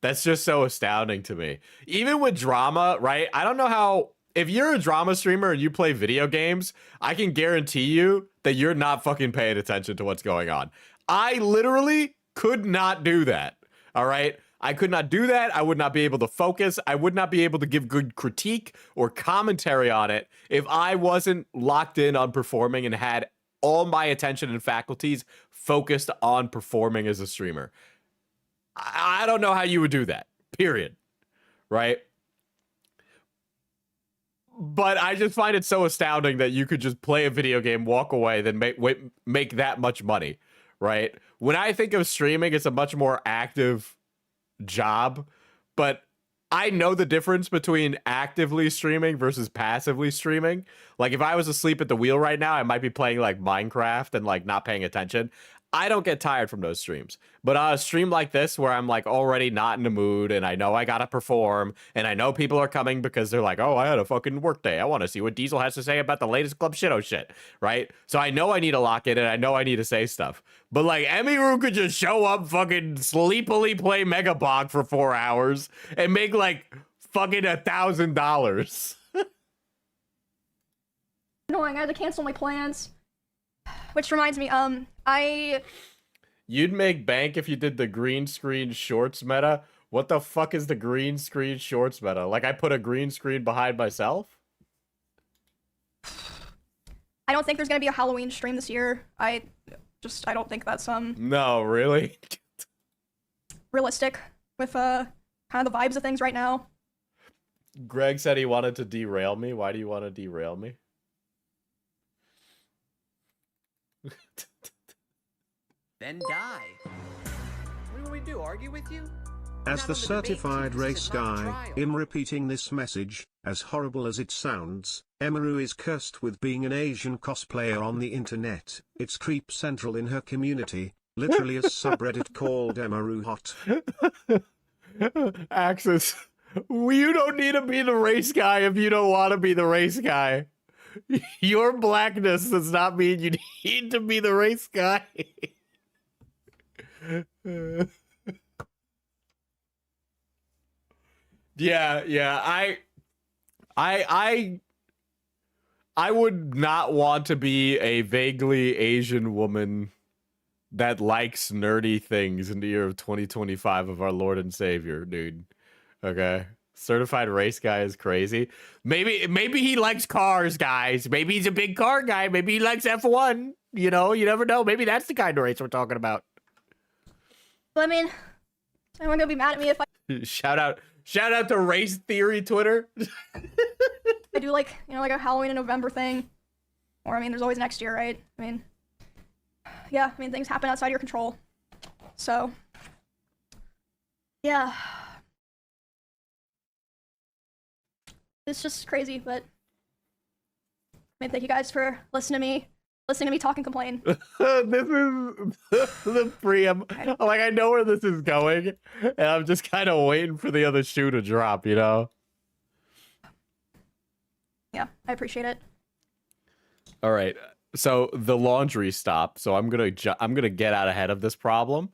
that's just so astounding to me. Even with drama, right? I don't know how, if you're a drama streamer and you play video games, I can guarantee you that you're not fucking paying attention to what's going on. I literally could not do that. All right. I could not do that. I would not be able to focus. I would not be able to give good critique or commentary on it if I wasn't locked in on performing and had all my attention and faculties focused on performing as a streamer. I don't know how you would do that, period. Right? But I just find it so astounding that you could just play a video game, walk away, then make that much money, right? When I think of streaming, it's a much more active job, but I know the difference between actively streaming versus passively streaming. Like, if I was asleep at the wheel right now, I might be playing, like, Minecraft and, like, not paying attention. I don't get tired from those streams. But on a stream like this, where I'm, like, already not in the mood, and I know I gotta perform, and I know people are coming because they're like, oh, I had a fucking work day. I want to see what Diesel has to say about the latest Club Shido shit, right? So I know I need to lock in, and I know I need to say stuff. But, like, Emiru could just show up, fucking sleepily play Megabog for 4 hours, and make, like, fucking $1,000. Annoying, I had to cancel my plans. Which reminds me, You'd make bank if you did the green screen shorts meta. What the fuck is the green screen shorts meta? Like, I put a green screen behind myself? I don't think there's gonna be a Halloween stream this year. I don't think that's, No, really? realistic with, kind of the vibes of things right now. Greg said he wanted to derail me. Why do you want to derail me? Then die. What do we do, argue with you? As Now the that debate certified seems race to not guy, trial. in repeating this message, as horrible as it sounds, Emiru is cursed with being an Asian cosplayer on the internet. It's creep central in her community, literally a subreddit called Emiru Hot. Axis, you don't need to be the race guy if you don't want to be the race guy. Your blackness does not mean you need to be the race guy. Yeah. I would not want to be a vaguely Asian woman that likes nerdy things in the year of 2025 of our Lord and Savior, dude. Okay. Certified race guy is crazy. Maybe he likes cars, guys. Maybe he's a big car guy. Maybe he likes F1. You know, you never know. Maybe that's the kind of race we're talking about. But I mean, everyone gonna be mad at me if Shout out to Race Theory Twitter. I do, like, you know, like a Halloween in November thing. Or, I mean, there's always next year, right? I mean, yeah, I mean, things happen outside your control. So, yeah. It's just crazy, but I mean, thank you guys for listening to me talk and complain. This is the preamble. Like, I know where this is going, and I'm just kind of waiting for the other shoe to drop, you know? Yeah, I appreciate it. All right. So the laundry stopped. So I'm gonna get out ahead of this problem,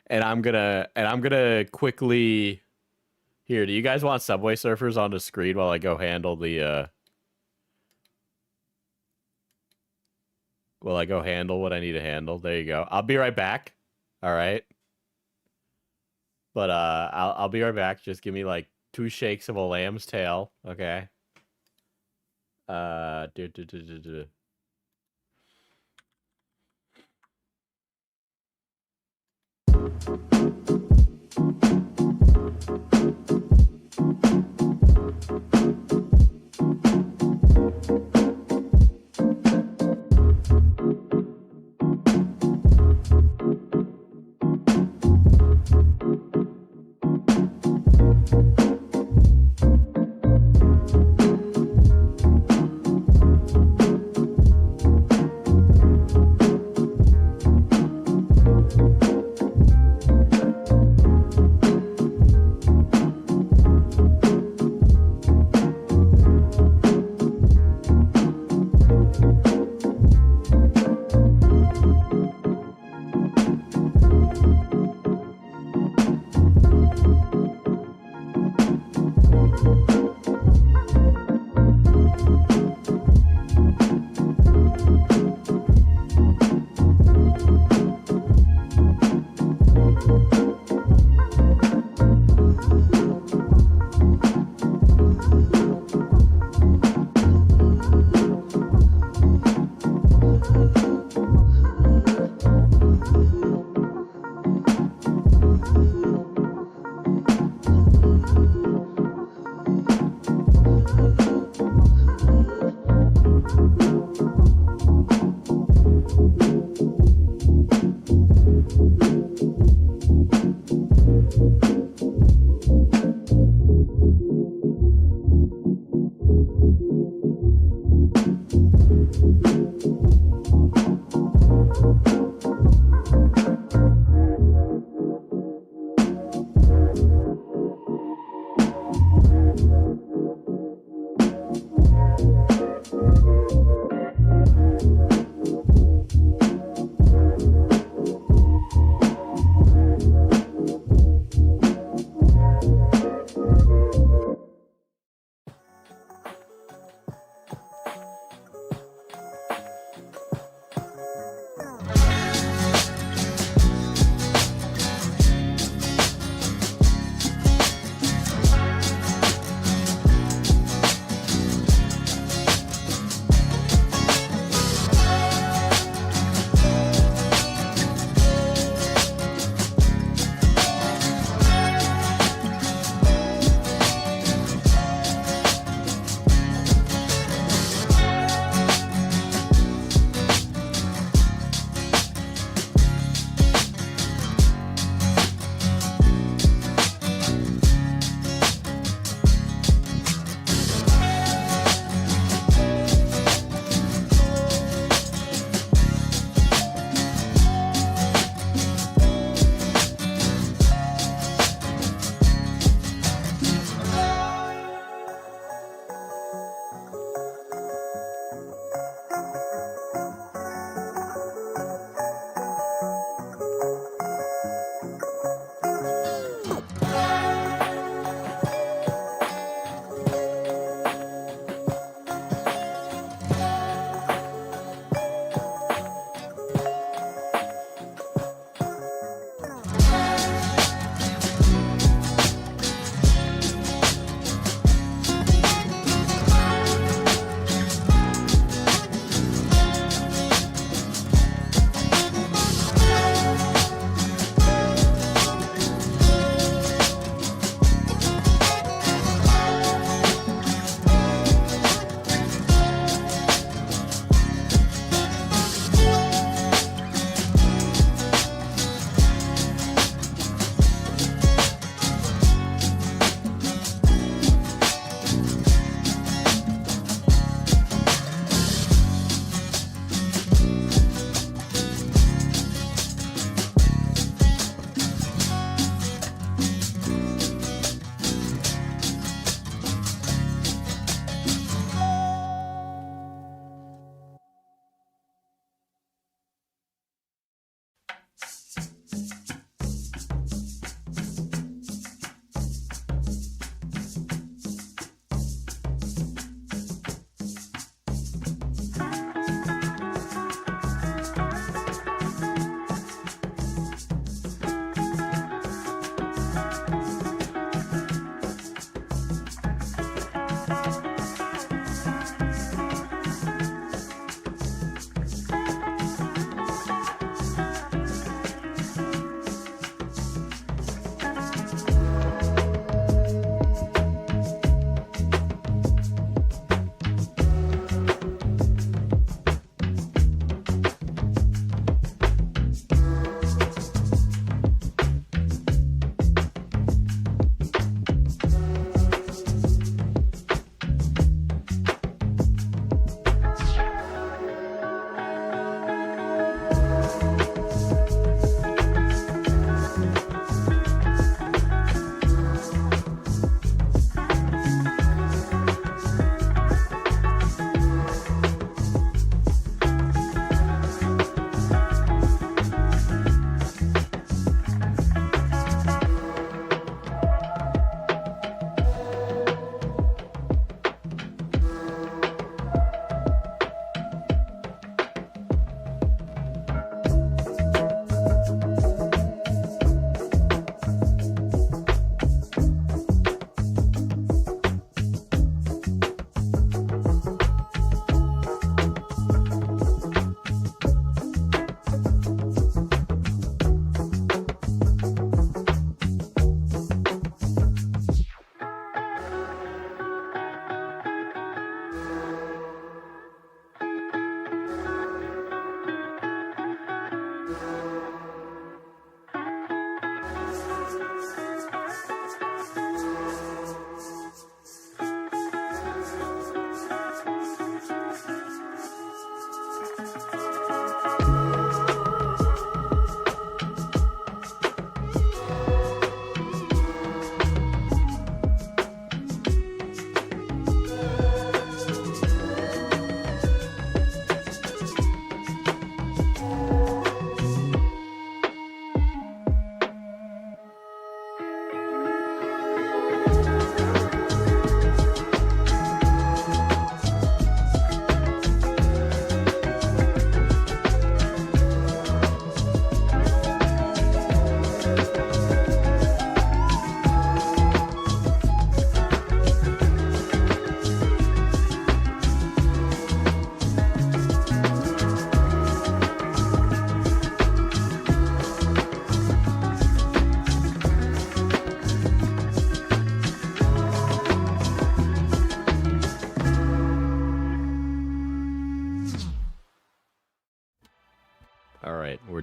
and I'm gonna quickly. Here, do you guys want Subway Surfers on the screen while I go handle the While I go handle what I need to handle? There you go. I'll be right back. All right. But I'll be right back. Just give me like 2 shakes of a lamb's tail. Okay.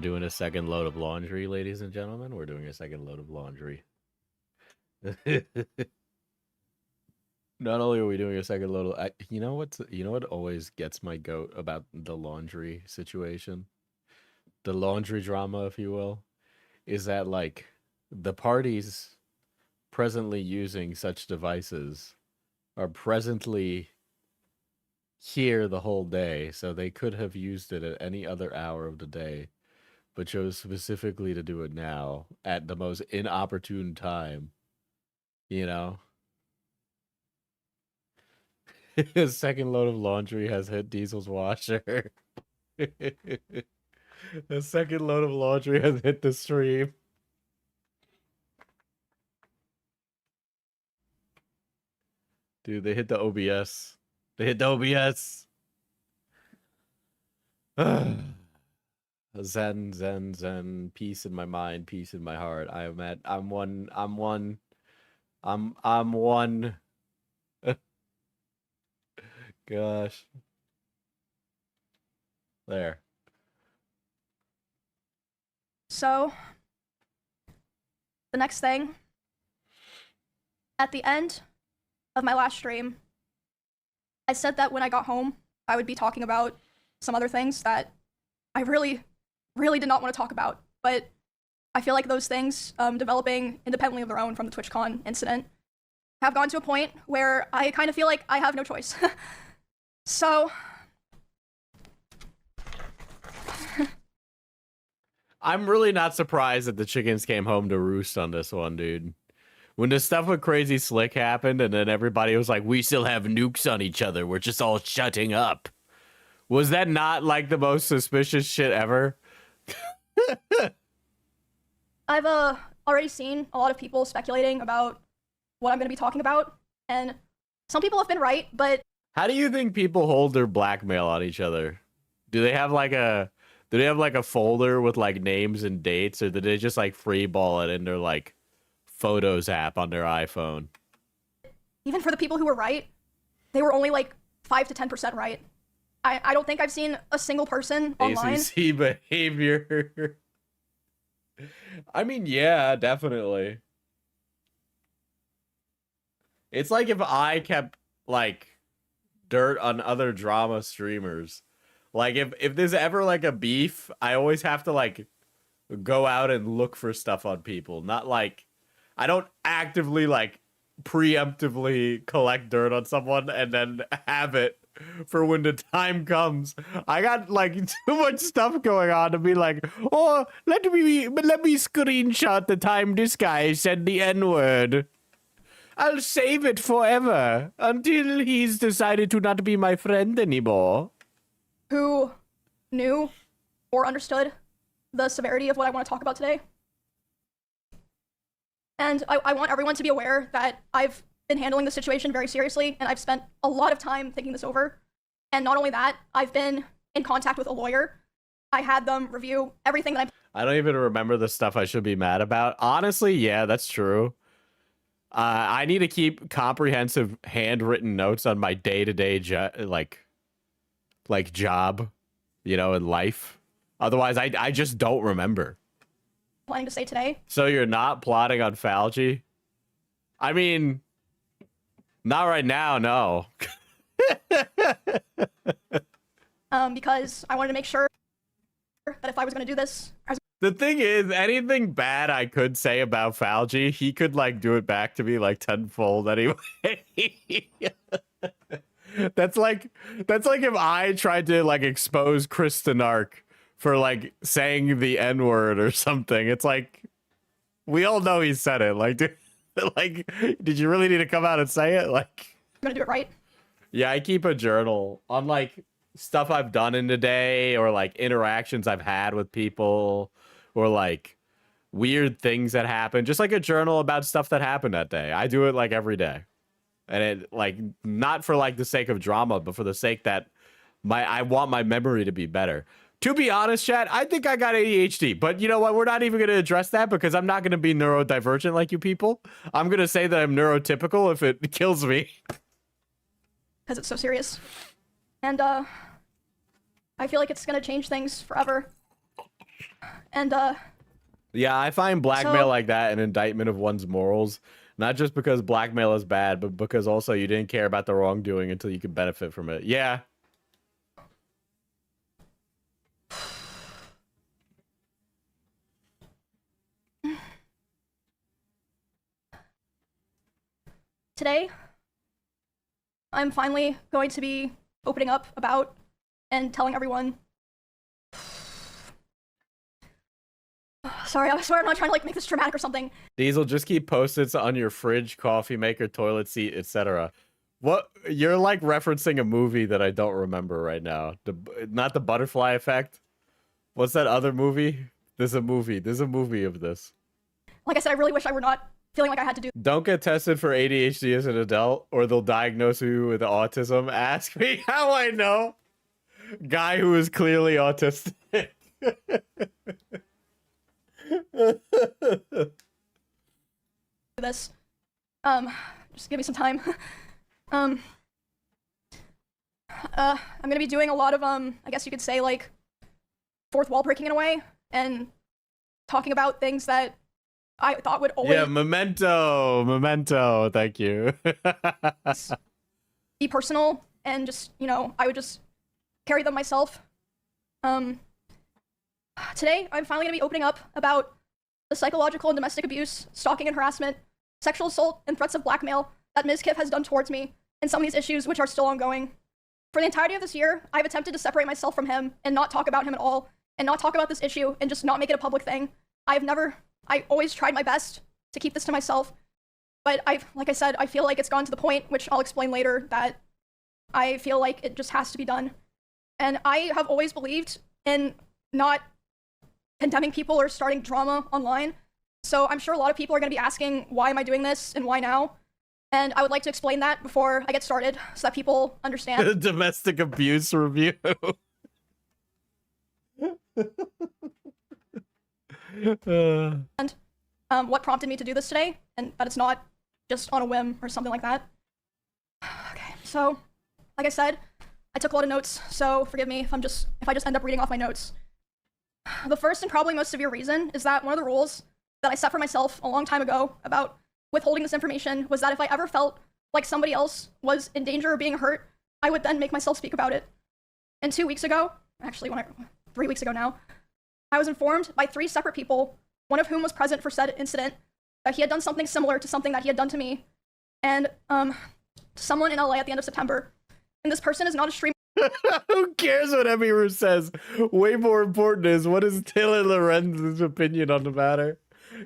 doing a second load of laundry, ladies and gentlemen. We're doing a second load of laundry. Not only are we doing a second load of, you know what always gets my goat about the laundry situation, the laundry drama, if you will, is that like the parties presently using such devices are presently here the whole day, so they could have used it at any other hour of the day, but chose specifically to do it now at the most inopportune time. You know? A second load of laundry has hit Diesel's washer. A second load of laundry has hit the stream. Dude, they hit the OBS. They hit the OBS. Zen, zen, zen. Peace in my mind, peace in my heart. I'm one. I'm one. Gosh. There. So, the next thing, at the end of my last stream, I said that when I got home, I would be talking about some other things that I really did not want to talk about. But I feel like those things, developing independently of their own from the TwitchCon incident, have gone to a point where I kind of feel like I have no choice. So... I'm really not surprised that the chickens came home to roost on this one, dude. When the stuff with Crazy Slick happened and then everybody was like, we still have nukes on each other, we're just all shutting up. Was that not like the most suspicious shit ever? I've already seen a lot of people speculating about what I'm going to be talking about, and some people have been right, but... How do you think people hold their blackmail on each other? Do they have like a folder with like names and dates, or do they just like freeball it in their like Photos app on their iPhone? Even for the people who were right, they were only like 5 to 10% right. I don't think I've seen a single person online. ACC behavior. I mean, yeah, definitely. It's like if I kept like dirt on other drama streamers. Like if there's ever like a beef, I always have to like go out and look for stuff on people. Not like I don't actively like preemptively collect dirt on someone and then have it for when the time comes. I got like too much stuff going on to be like, oh, let me screenshot the time this guy said the N-word. I'll save it forever until he's decided to not be my friend anymore. Who knew or understood the severity of what I want to talk about today. And I want everyone to be aware that I've been handling the situation very seriously, and I've spent a lot of time thinking this over. And not only that, I've been in contact with a lawyer. I had them review everything that I don't even remember the stuff I should be mad about. Honestly, yeah, that's true. I need to keep comprehensive handwritten notes on my day-to-day job, you know, in life. Otherwise, I just don't remember. planning to say today. So you're not plotting on Falgi? I mean, not right now, no. Because I wanted to make sure that if I was going to do this, The thing is, anything bad I could say about Falgi, he could like do it back to me like tenfold anyway. That's like if I tried to like expose Kristen Ark for like saying the N-word or something. It's like we all know he said it. Like, did you really need to come out and say it? Like, I'm going to do it right. Yeah, I keep a journal on like stuff I've done in the day or like interactions I've had with people or like weird things that happen. Just like a journal about stuff that happened that day. I do it like every day. And it like not for like the sake of drama, but for the sake that I want my memory to be better. To be honest, chat, I think I got ADHD, but you know what? We're not even going to address that because I'm not going to be neurodivergent like you people. I'm going to say that I'm neurotypical if it kills me. Because it's so serious. And, I feel like it's gonna change things forever. And Yeah, I find blackmail So- like that an indictment of one's morals. Not just because blackmail is bad, but because also you didn't care about the wrongdoing until you could benefit from it. Yeah. today, I'm finally going to be opening up about and telling everyone. Sorry, I swear I'm not trying to like make this dramatic or something. Diesel, just keep post-its on your fridge, coffee maker, toilet seat, etc. What? You're like referencing a movie that I don't remember right now. Not the butterfly effect. What's that other movie? There's a movie of this. Like I said, I really wish I were not feeling like I had to do. Don't get tested for ADHD as an adult, or they'll diagnose you with autism. Ask me how I know. Guy who is clearly autistic. This. Just give me some time. I'm gonna be doing a lot of I guess you could say like fourth wall breaking in a way, and talking about things that I thought would always Yeah, memento. Thank you. be personal, and just, you know, I would just carry them myself. Today, I'm finally gonna be opening up about the psychological and domestic abuse, stalking and harassment, sexual assault, and threats of blackmail that Mizkif has done towards me, and some of these issues which are still ongoing. For the entirety of this year, I've attempted to separate myself from him and not talk about him at all, and not talk about this issue, and just not make it a public thing. I always tried my best to keep this to myself, but like I said, I feel like it's gone to the point, which I'll explain later, that I feel like it just has to be done. And I have always believed in not condemning people or starting drama online. So I'm sure a lot of people are going to be asking, why am I doing this and why now? And I would like to explain that before I get started so that people understand. Domestic abuse review. What prompted me to do this today, and that it's not just on a whim or something like that. Okay, so like I said, I took a lot of notes, so forgive me if I just end up reading off my notes. The first and probably most severe reason is that one of the rules that I set for myself a long time ago about withholding this information was that if I ever felt like somebody else was in danger or being hurt, I would then make myself speak about it. And 2 weeks ago, actually 3 weeks ago now, I was informed by 3 separate people, one of whom was present for said incident, that he had done something similar to something that he had done to me, and someone in LA at the end of September. And this person is not a streamer. Who cares what Emiru says? Way more important is what is Taylor Lorenz's opinion on the matter.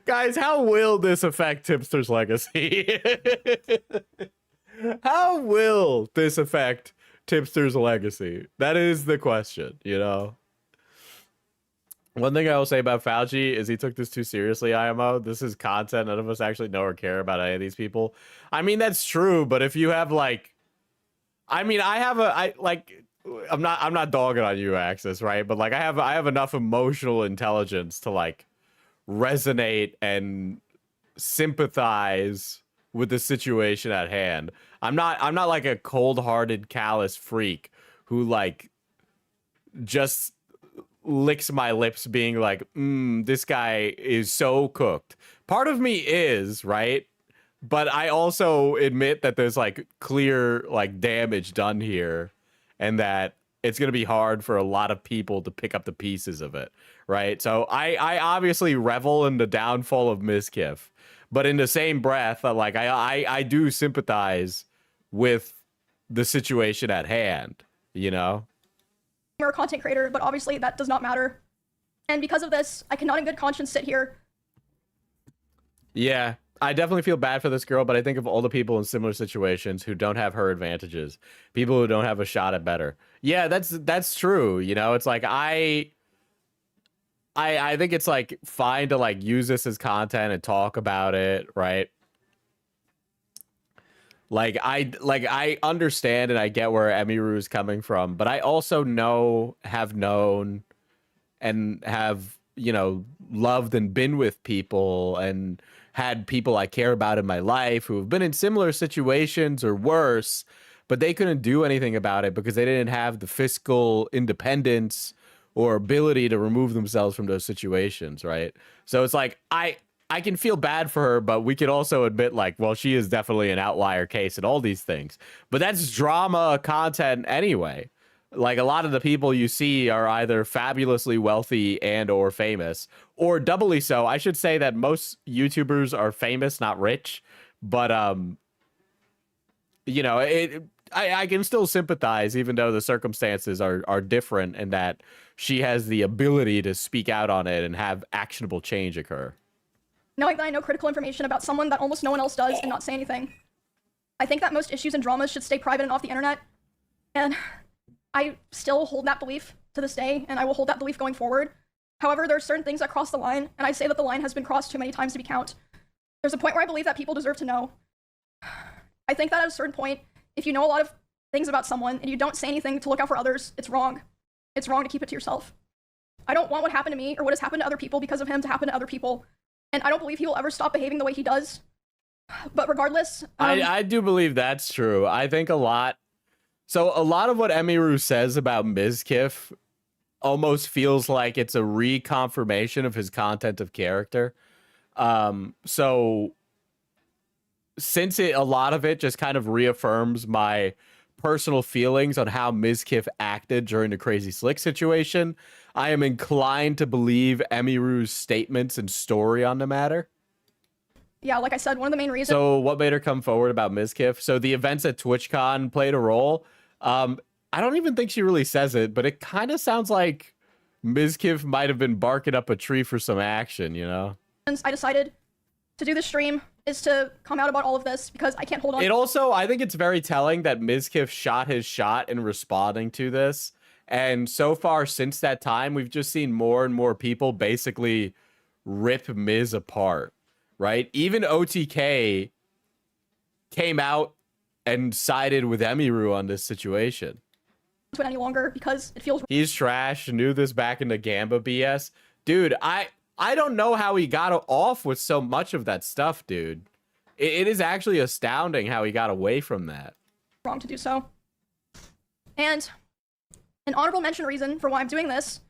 Guys, how will this affect Tipster's legacy? How will this affect Tipster's legacy? That is the question, you know? One thing I will say about Fauci is he took this too seriously, IMO. This is content. None of us actually know or care about any of these people. I mean, that's true, but if you have like... I mean, I'm not dogging on you, Axis, right? But like I have enough emotional intelligence to like resonate and sympathize with the situation at hand. I'm not like a cold-hearted, callous freak who like just licks my lips being like, this guy is so cooked. Part of me is, right? But I also admit that there's like clear like damage done here, and that it's going to be hard for a lot of people to pick up the pieces of it, right? So I obviously revel in the downfall of Mizkif, but in the same breath, like I do sympathize with the situation at hand, you know? Or a content creator, but obviously that does not matter. And because of this, I cannot in good conscience sit here. Yeah, I definitely feel bad for this girl, but I think of all the people in similar situations who don't have her advantages, people who don't have a shot at better. Yeah, that's true. You know, it's like I think it's like fine to like use this as content and talk about it, right? Like I understand and I get where Emiru is coming from, but I also have known and have, you know, loved and been with people and had people I care about in my life who have been in similar situations or worse, but they couldn't do anything about it because they didn't have the fiscal independence or ability to remove themselves from those situations, right? So it's like I can feel bad for her, but we could also admit, like, well, she is definitely an outlier case in all these things. But that's drama content anyway. Like, a lot of the people you see are either fabulously wealthy and or famous, or doubly so. I should say that most YouTubers are famous, not rich. But you know, I can still sympathize, even though the circumstances are different, and that she has the ability to speak out on it and have actionable change occur. Knowing that I know critical information about someone that almost no one else does and not say anything. I think that most issues and dramas should stay private and off the internet. And I still hold that belief to this day, and I will hold that belief going forward. However, there are certain things that cross the line, and I say that the line has been crossed too many times to be count. There's a point where I believe that people deserve to know. I think that at a certain point, if you know a lot of things about someone and you don't say anything to look out for others, it's wrong. It's wrong to keep it to yourself. I don't want what happened to me or what has happened to other people because of him to happen to other people. And I don't believe he will ever stop behaving the way he does. But regardless... I do believe that's true. I think a lot... So a lot of what Emiru says about Mizkif almost feels like it's a reconfirmation of his content of character. So since a lot of it just kind of reaffirms my personal feelings on how Mizkif acted during the Crazy Slick situation, I am inclined to believe Emiru's statements and story on the matter. Yeah, like I said, one of the main reasons... So what made her come forward about Mizkif? So the events at TwitchCon played a role. I don't even think she really says it, but it kind of sounds like Mizkif might have been barking up a tree for some action, you know? I decided to do the stream is to come out about all of this because I can't hold on. It also, I think it's very telling that Mizkif shot his shot in responding to this. And so far since that time, we've just seen more and more people basically rip Miz apart, right? Even OTK came out and sided with Emiru on this situation. To it any longer because it feels... He's trash. Knew this back in the Gamba BS. Dude, I don't know how he got off with so much of that stuff, dude. It is actually astounding how he got away from that. Wrong to do so. And an honorable mention reason for why I'm doing this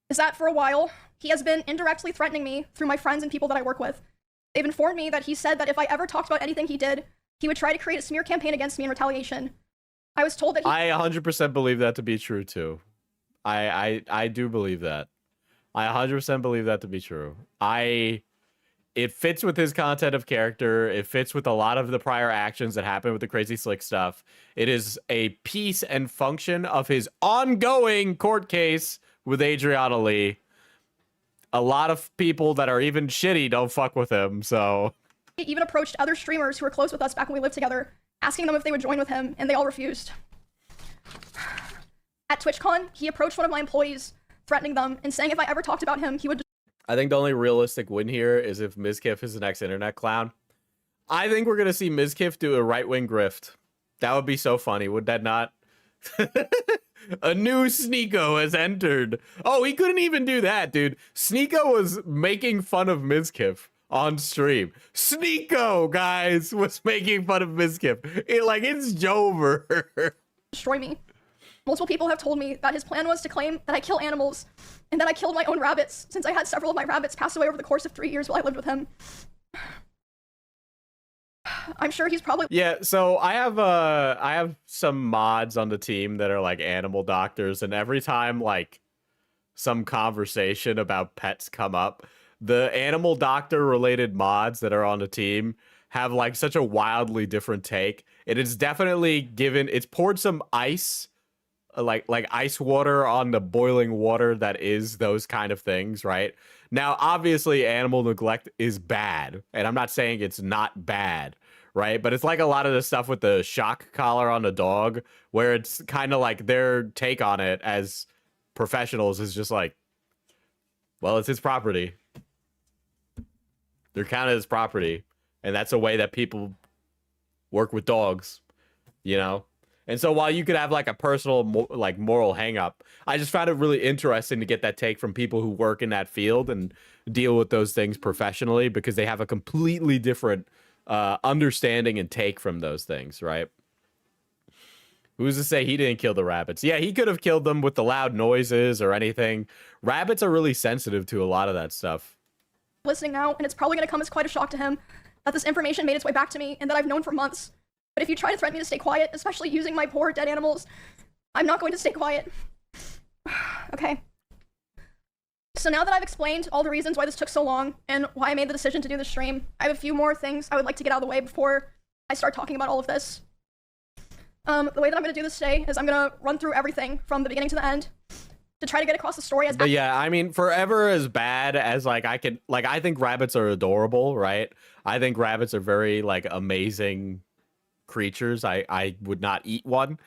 is that for a while, he has been indirectly threatening me through my friends and people that I work with. They've informed me that he said that if I ever talked about anything he did, he would try to create a smear campaign against me in retaliation. I was told that he... I 100% believe that to be true, too. I do believe that. I 100% believe that to be true. It fits with his content of character. It fits with a lot of the prior actions that happened with the Crazy Slick stuff. It is a piece and function of his ongoing court case with Adriana Lee. A lot of people that are even shitty don't fuck with him, so... He even approached other streamers who were close with us back when we lived together, asking them if they would join with him, and they all refused. At TwitchCon, he approached one of my employees, threatening them, and saying if I ever talked about him, he would... I think the only realistic win here is if Mizkif is the next internet clown. I think we're going to see Mizkif do a right-wing grift. That would be so funny, would that not? A new Sneeko has entered. Oh, he couldn't even do that, dude. Sneeko was making fun of Mizkif on stream. Sneeko, guys, was making fun of Mizkif. It's Jover. Destroy me. Multiple people have told me that his plan was to claim that I kill animals, and that I killed my own rabbits, since I had several of my rabbits pass away over the course of 3 years while I lived with him. I'm sure he's probably... Yeah, so I have some mods on the team that are like animal doctors, and every time like some conversation about pets come up, the animal doctor related mods that are on the team have like such a wildly different take. It is definitely it's poured some ice, like ice water on the boiling water that is those kind of things, right? Now, obviously, animal neglect is bad, and I'm not saying it's not bad, right? But it's like a lot of the stuff with the shock collar on the dog, where it's kind of like their take on it as professionals is just like, well, it's his property. They're kind of his property, and that's a way that people work with dogs, you know? And so while you could have like a personal like moral hang up, I just found it really interesting to get that take from people who work in that field and deal with those things professionally, because they have a completely different understanding and take from those things, right? Who's to say he didn't kill the rabbits? Yeah, he could have killed them with the loud noises or anything. Rabbits are really sensitive to a lot of that stuff. Listening now, and it's probably going to come as quite a shock to him that this information made its way back to me and that I've known for months. But if you try to threaten me to stay quiet, especially using my poor dead animals, I'm not going to stay quiet. Okay. So now that I've explained all the reasons why this took so long and why I made the decision to do this stream, I have a few more things I would like to get out of the way before I start talking about all of this. The way that I'm going to do this today is I'm going to run through everything from the beginning to the end to try to get across the story as. But yeah, I mean, forever as bad as like I think rabbits are adorable, right? I think rabbits are very like amazing creatures. I would not eat one.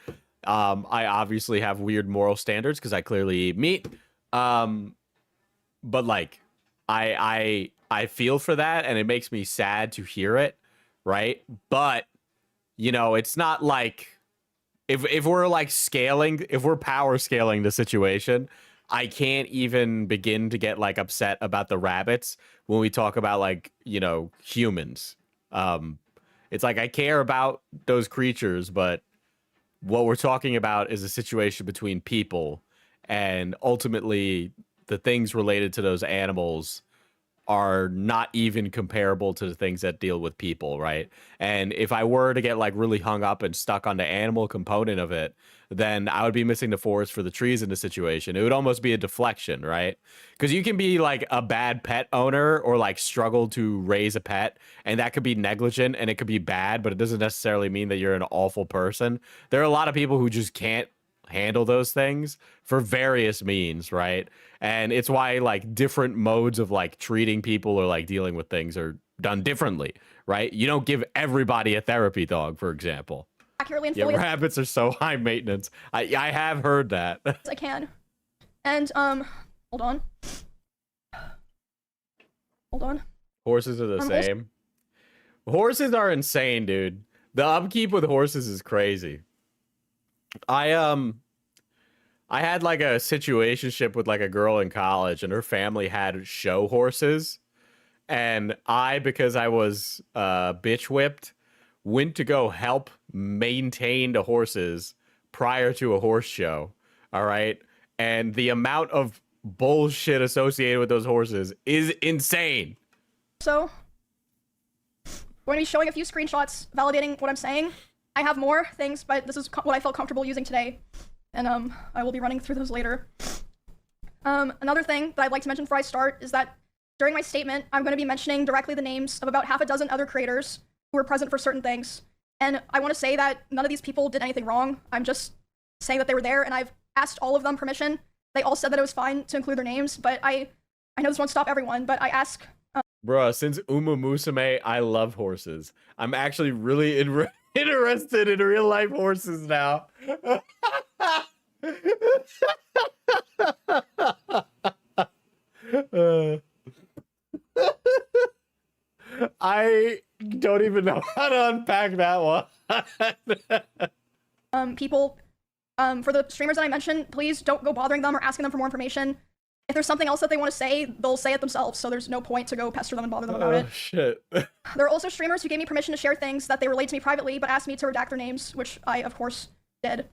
I obviously have weird moral standards because I clearly eat meat. But like I feel for that, and it makes me sad to hear it, right? But you know, it's not like if we're like scaling, if we're power scaling the situation, I can't even begin to get like upset about the rabbits when we talk about like, you know, humans. It's like I care about those creatures, but what we're talking about is a situation between people, and ultimately the things related to those animals are not even comparable to the things that deal with people, right? And if I were to get like really hung up and stuck on the animal component of it, then I would be missing the forest for the trees in the situation. It would almost be a deflection, right? Because you can be like a bad pet owner or like struggle to raise a pet, and that could be negligent and it could be bad, but it doesn't necessarily mean that you're an awful person. There are a lot of people who just can't handle those things for various means, right? And it's why like different modes of like treating people or like dealing with things are done differently, right? You don't give everybody a therapy dog, for example. Accurately and Yeah, fully rabbits are so high maintenance. I have heard that. as I can. And hold on. Hold on. Horses are the same. Horses are insane, dude. The upkeep with horses is crazy. I had like a situationship with like a girl in college, and her family had show horses, and because I was bitch whipped, went to go help maintain the horses prior to a horse show. All right, and the amount of bullshit associated with those horses is insane. So, I'm going to be showing a few screenshots validating what I'm saying. I have more things, but this is what I felt comfortable using today. And I will be running through those later. Another thing that I'd like to mention before I start is that during my statement, I'm going to be mentioning directly the names of about half a dozen other creators who were present for certain things. And I want to say that none of these people did anything wrong. I'm just saying that they were there, and I've asked all of them permission. They all said that it was fine to include their names, but I know this won't stop everyone, but I ask... Bruh, since Uma Musume, I love horses. I'm actually really interested in real life horses now. I don't even know how to unpack that one. People, for the streamers that I mentioned, please don't go bothering them or asking them for more information. If there's something else that they want to say, they'll say it themselves, so there's no point to go pester them and bother them about it. Shit. There are also streamers who gave me permission to share things that they relate to me privately, but asked me to redact their names, which I, of course, did.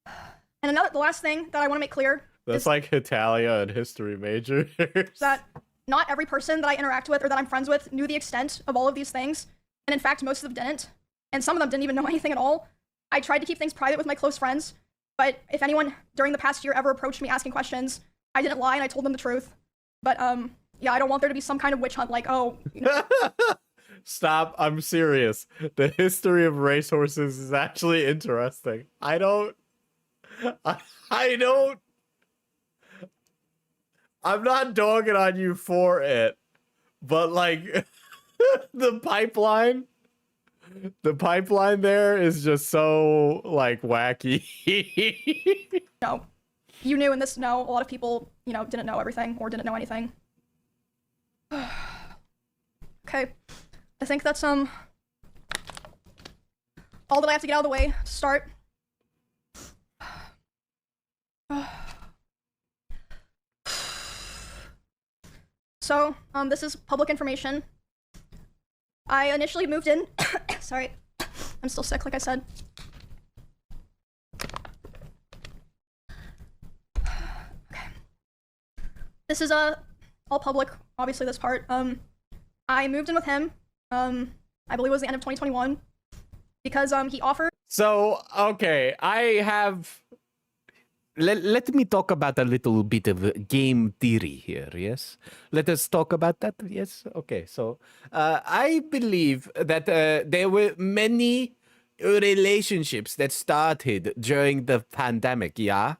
And the last thing that I want to make clear That's like Italia and history majors. that not every person that I interact with or that I'm friends with knew the extent of all of these things, and in fact, most of them didn't, and some of them didn't even know anything at all. I tried to keep things private with my close friends, but if anyone during the past year ever approached me asking questions, I didn't lie and I told them the truth. But yeah, I don't want there to be some kind of witch hunt like, oh, you know. Stop, I'm serious. The history of racehorses is actually interesting. I'm not dogging on you for it, but like the pipeline there is just so like wacky. No. You knew, and a lot of people, didn't know everything or didn't know anything. Okay. I think that's all that I have to get out of the way to start. So, this is public information. I initially moved in. Sorry. I'm still sick, like I said. this is all public, obviously this part. I moved in with him, I believe it was the end of 2021, because he offered. So, okay, I have. Let me talk about a little bit of game theory here, yes? Let us talk about that, yes? Okay, so I believe that there were many relationships that started during the pandemic, yeah?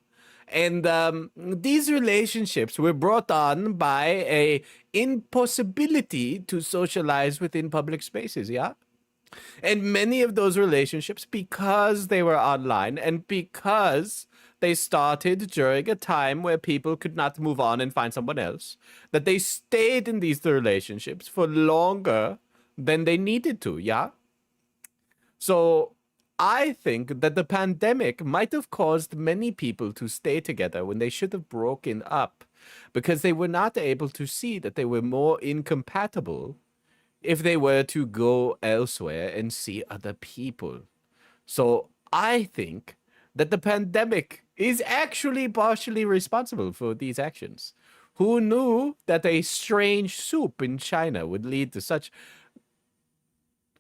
And these relationships were brought on by a impossibility to socialize within public spaces, yeah? And many of those relationships, because they were online and because they started during a time where people could not move on and find someone else, that they stayed in these relationships for longer than they needed to, yeah? So I think that the pandemic might have caused many people to stay together when they should have broken up because they were not able to see that they were more incompatible if they were to go elsewhere and see other people. So I think that the pandemic is actually partially responsible for these actions. Who knew that a strange soup in China would lead to such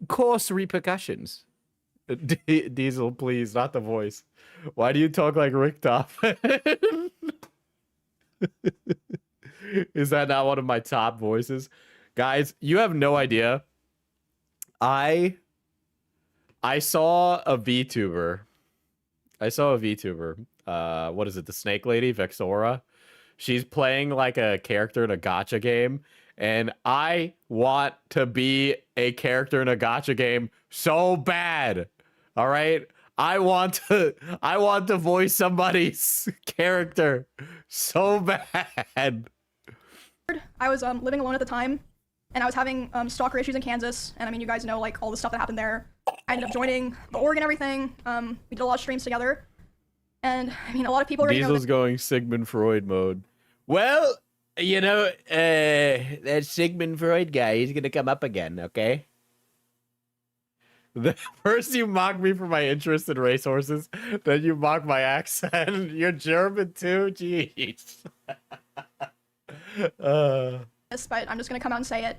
coarse repercussions? Diesel, please, not the voice. Why do you talk like Rick Toppin? Is that not one of my top voices? Guys, you have no idea. I saw a VTuber. What is it? The snake lady, Vexora. She's playing like a character in a gacha game. And I want to be a character in a gacha game so bad. All right? I want to voice somebody's character so bad. I was living alone at the time, and I was having stalker issues in Kansas, and I mean, you guys know like all the stuff that happened there. I ended up joining the org and everything. We did a lot of streams together, and I mean, a lot of people already know Diesel's going Sigmund Freud mode. Well, you know, that Sigmund Freud guy, he's gonna come up again, okay? First you mock me for my interest in racehorses, then you mock my accent. You're German too? Jeez. this, but I'm just gonna come out and say it.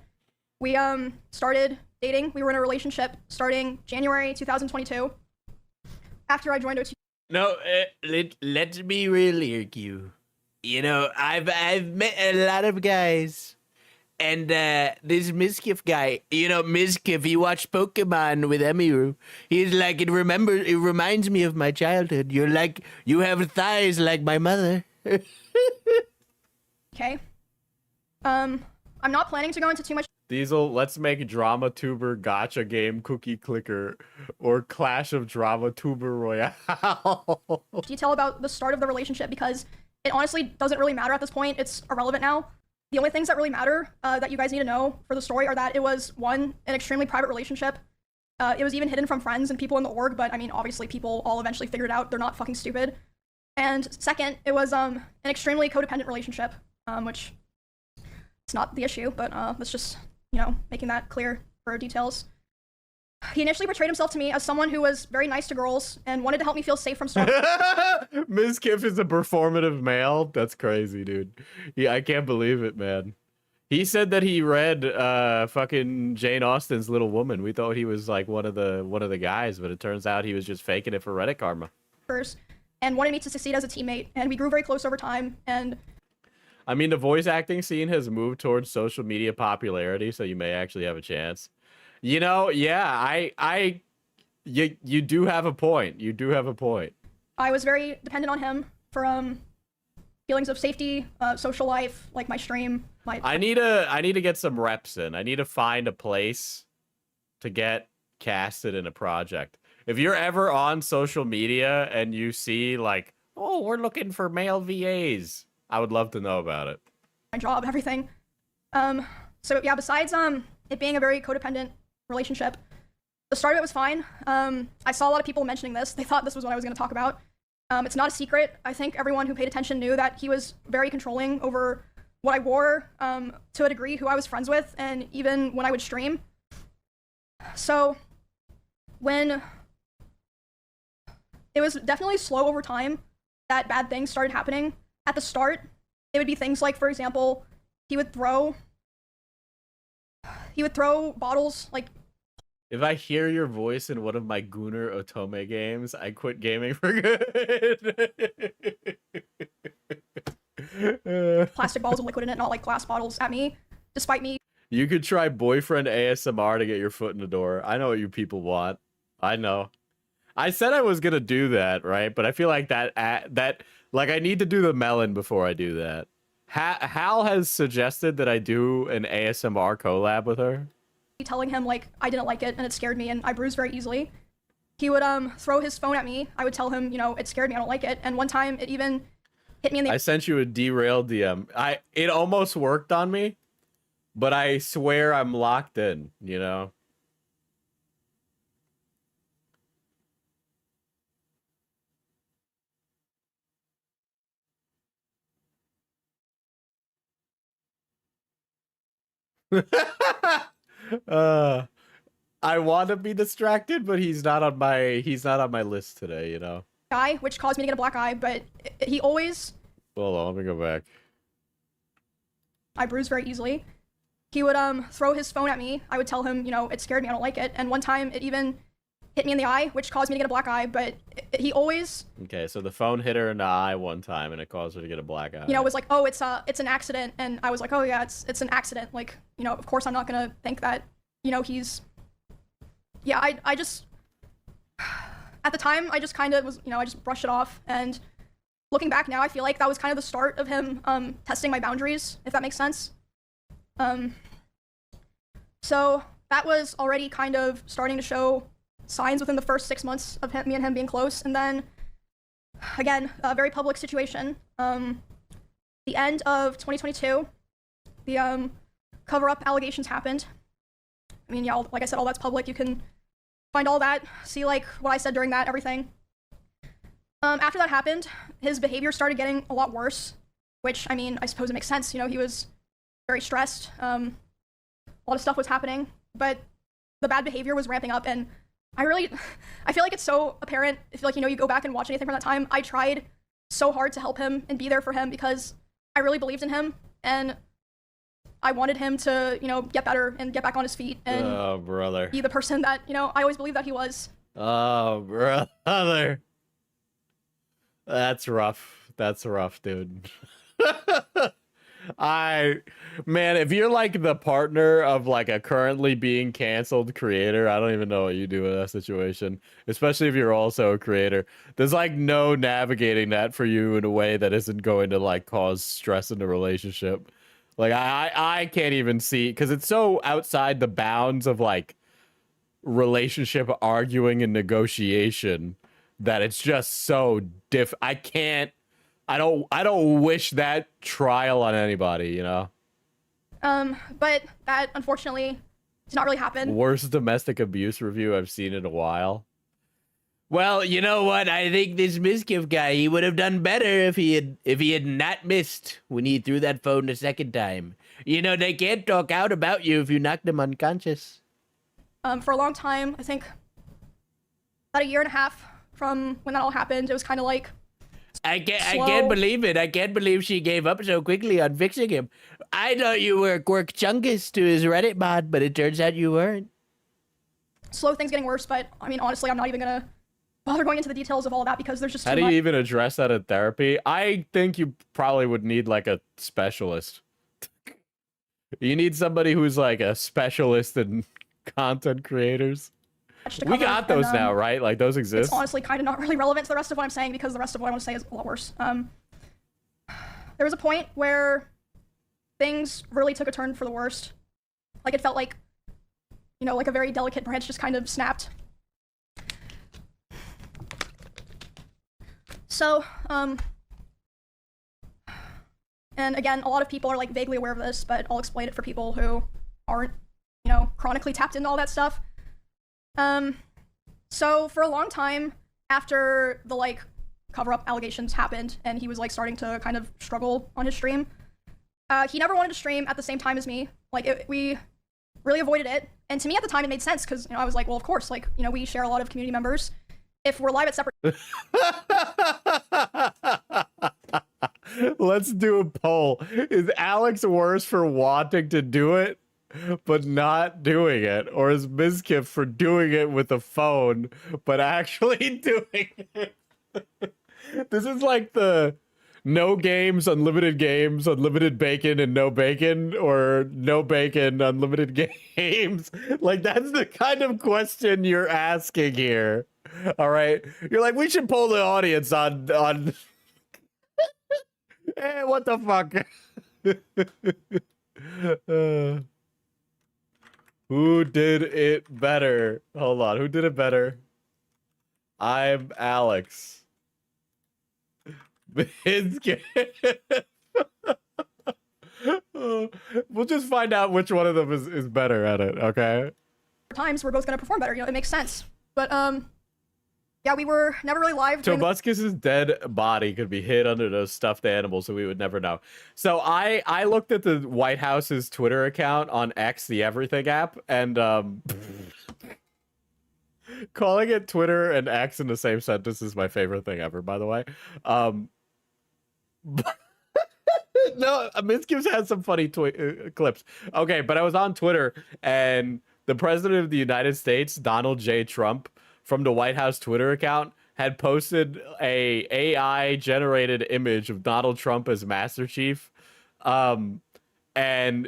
We started dating. We were in a relationship starting January 2022. After I joined OT. No, let me really you. You know, I've met a lot of guys, and this Mizkif guy, you know, Mizkif, he watched Pokemon with Emiru. He's like, it reminds me of my childhood. You have thighs like my mother. Okay. I'm not planning to go into too much Diesel, let's make Drama Tuber Gacha Game Cookie Clicker or Clash of Drama Tuber Royale. detail about the start of the relationship because it honestly doesn't really matter at this point. It's irrelevant now. The only things that really matter that you guys need to know for the story are that it was, one, an extremely private relationship. It was even hidden from friends and people in the org, but I mean, obviously people all eventually figured it out. They're not fucking stupid. And second, it was an extremely codependent relationship, which it's not the issue, but let's just, you know, making that clear for details. He initially portrayed himself to me as someone who was very nice to girls and wanted to help me feel safe from stalking. Mizkif is a performative male? That's crazy, dude. Yeah, I can't believe it, man. He said that he read fucking Jane Austen's Little Woman. We thought he was like one of the guys, but it turns out he was just faking it for Reddit karma. And wanted me to succeed as a teammate, and we grew very close over time, and I mean, the voice acting scene has moved towards social media popularity, so you may actually have a chance. You know, yeah, you do have a point. You do have a point. I was very dependent on him for feelings of safety, social life, like my stream. I need to get some reps in. I need to find a place to get casted in a project. If you're ever on social media and you see like, oh, we're looking for male VAs, I would love to know about it. My job, everything. So yeah, besides it being a very codependent relationship, the start of it was fine. I saw a lot of people mentioning this. They thought this was what I was going to talk about. It's not a secret. I think everyone who paid attention knew that he was very controlling over what I wore, to a degree, who I was friends with, and even when I would stream. So when it was definitely slow over time that bad things started happening. At the start, it would be things like, for example, he would throw bottles like. If I hear your voice in one of my Gunnar Otome games, I quit gaming for good. Plastic bottles with liquid in it, not like glass bottles, at me, despite me. You could try boyfriend ASMR to get your foot in the door. I know what you people want. I know. I said I was gonna do that, right? But I feel like that like I need to do the melon before I do that. Hal has suggested that I do an ASMR collab with her. Telling him like I didn't like it and it scared me and I bruise very easily. He would throw his phone at me. I would tell him, you know, it scared me, I don't like it. And one time it even hit me in the. I sent you a derailed DM. It almost worked on me, but I swear I'm locked in, you know. I want to be distracted, but he's not on my list today, you know. Eye, which caused me to get a black eye, but he always. Hold on, let me go back. I bruise very easily. He would throw his phone at me. I would tell him, you know, it scared me, I don't like it. And one time it even hit me in the eye, which caused me to get a black eye, but he always. Okay, so the phone hit her in the eye one time and it caused her to get a black eye. You know, was like, oh, it's an accident, and I was like, oh yeah, it's an accident. Like, you know, of course I'm not gonna think that, you know, he's. Yeah, I just. At the time, I just kind of was, you know, I just brushed it off, and looking back now, I feel like that was kind of the start of him testing my boundaries, if that makes sense. So that was already kind of starting to show signs within the first 6 months of me and him being close, and then again, a very public situation. The end of 2022, the cover-up allegations happened. I mean, yeah, like I said, all that's public. You can find all that, see like what I said during that, everything. After that happened, his behavior started getting a lot worse, which, I mean, I suppose it makes sense. You know, he was very stressed. A lot of stuff was happening, but the bad behavior was ramping up, and I feel like it's so apparent if, like, you know, you go back and watch anything from that time. I tried so hard to help him and be there for him because I really believed in him, and I wanted him to, you know, get better and get back on his feet and oh, brother. Be the person that, you know, I always believed that he was. Oh, brother. That's rough. That's rough, dude. Man, if you're like the partner of like a currently being canceled creator, I don't even know what you do in that situation, especially if you're also a creator. There's like no navigating that for you in a way that isn't going to like cause stress in the relationship. Like I can't even see, because it's so outside the bounds of like relationship arguing and negotiation that it's just so I don't wish that trial on anybody, you know? But that unfortunately did not really happen. Worst domestic abuse review I've seen in a while. Well, you know what? I think this Mizkif guy, he would have done better if he had not missed when he threw that phone the second time. You know, they can't talk out about you if you knock them unconscious. For a long time, I think about a year and a half from when that all happened, it was kind of like I can't believe it. I can't believe she gave up so quickly on fixing him. I thought you were Quirk Chungus to his Reddit mod, but it turns out you weren't. Slow things getting worse, but I mean, honestly, I'm not even gonna bother going into the details of all of that because there's just too much. How do you even address that in therapy? I think you probably would need like a specialist. You need somebody who's like a specialist in content creaters. We got those now, right? Like those exist. It's honestly kind of not really relevant to the rest of what I'm saying because the rest of what I want to say is a lot worse. There was a point where things really took a turn for the worst. Like it felt like, you know, like a very delicate branch just kind of snapped. So, and again, a lot of people are like vaguely aware of this, but I'll explain it for people who aren't, you know, chronically tapped into all that stuff. So for a long time after the like cover-up allegations happened and he was like starting to kind of struggle on his stream, he never wanted to stream at the same time as me. Like we really avoided it. And to me at the time it made sense because, you know, I was like, well, of course, like, you know, we share a lot of community members. If we're live at separate Let's do a poll. Is Alex worse for wanting to do it but not doing it, or is Mizkif for doing it with a phone but actually doing it? This is like the no games, unlimited bacon, and no bacon, or no bacon, unlimited games. Like, that's the kind of question you're asking here. All right, you're like, we should poll the audience on hey, what the fuck? Who did it better? Hold on, who did it better? I'm Alex. We'll just find out which one of them is better at it, okay? Times we're both gonna perform better. You know, it makes sense. But yeah, we were never really live. Tobuscus's dead body could be hid under those stuffed animals, so we would never know. So I looked at the White House's Twitter account on X, the Everything app, and calling it Twitter and X in the same sentence is my favorite thing ever, by the way. No, Mizkif's had some funny clips. Okay, but I was on Twitter, and the president of the United States, Donald J. Trump, from the White House Twitter account, had posted a AI-generated image of Donald Trump as Master Chief. And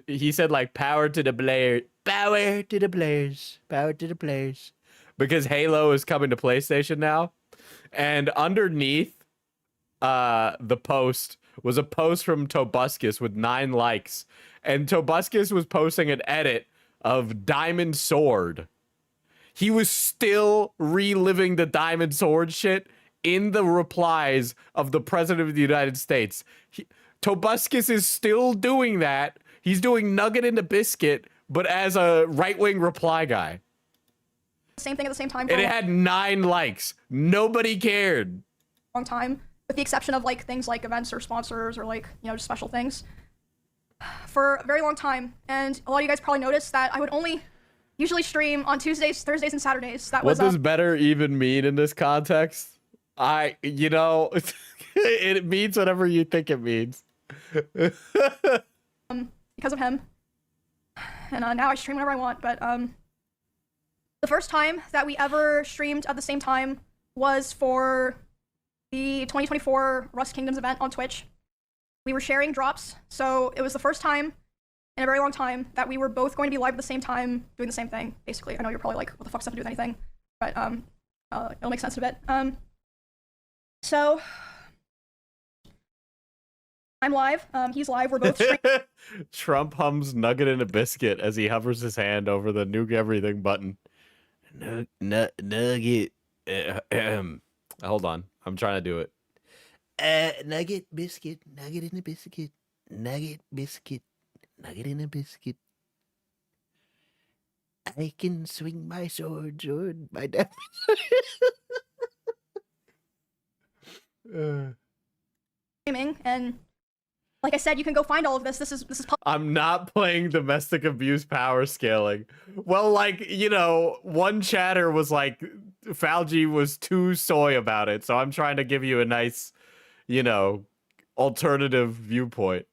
he said, like, power to the Blair, power to the Blairs, power to the Blairs. Because Halo is coming to PlayStation now. And underneath the post was a post from Tobuscus with 9 likes. And Tobuscus was posting an edit of Diamond Sword. He was still reliving the Diamond Sword shit in the replies of the President of the United States. Tobuscus is still doing that. He's doing Nugget in the Biscuit, but as a right-wing reply guy. Same thing at the same time. And it had 9 likes. Nobody cared. Long time, with the exception of like things like events or sponsors or like, you know, just special things. For a very long time. And a lot of you guys probably noticed that I would only usually stream on Tuesdays, Thursdays, and Saturdays. That was what does better even mean in this context? You know, it means whatever you think it means. Because of him. And now I stream whenever I want, but the first time that we ever streamed at the same time was for the 2024 Rust Kingdoms event on Twitch. We were sharing drops, so it was the first time in a very long time that we were both going to be live at the same time doing the same thing, basically. I know you're probably like, what the fuck's that to do with anything? But it'll make sense in a bit. So I'm live, he's live, we're both streaming. Trump hums Nugget in a Biscuit as he hovers his hand over the nuke everything button. Nugget. Hold on, I'm trying to do it. Nugget, biscuit, nugget in a biscuit, nugget, biscuit, nugget in a biscuit. I can swing my sword, my dad. Streaming, and like I said, you can go find all of this. This is I'm not playing domestic abuse power scaling. Well, like, you know, one chatter was like, Fauci was too soy about it, so I'm trying to give you a nice, you know, alternative viewpoint.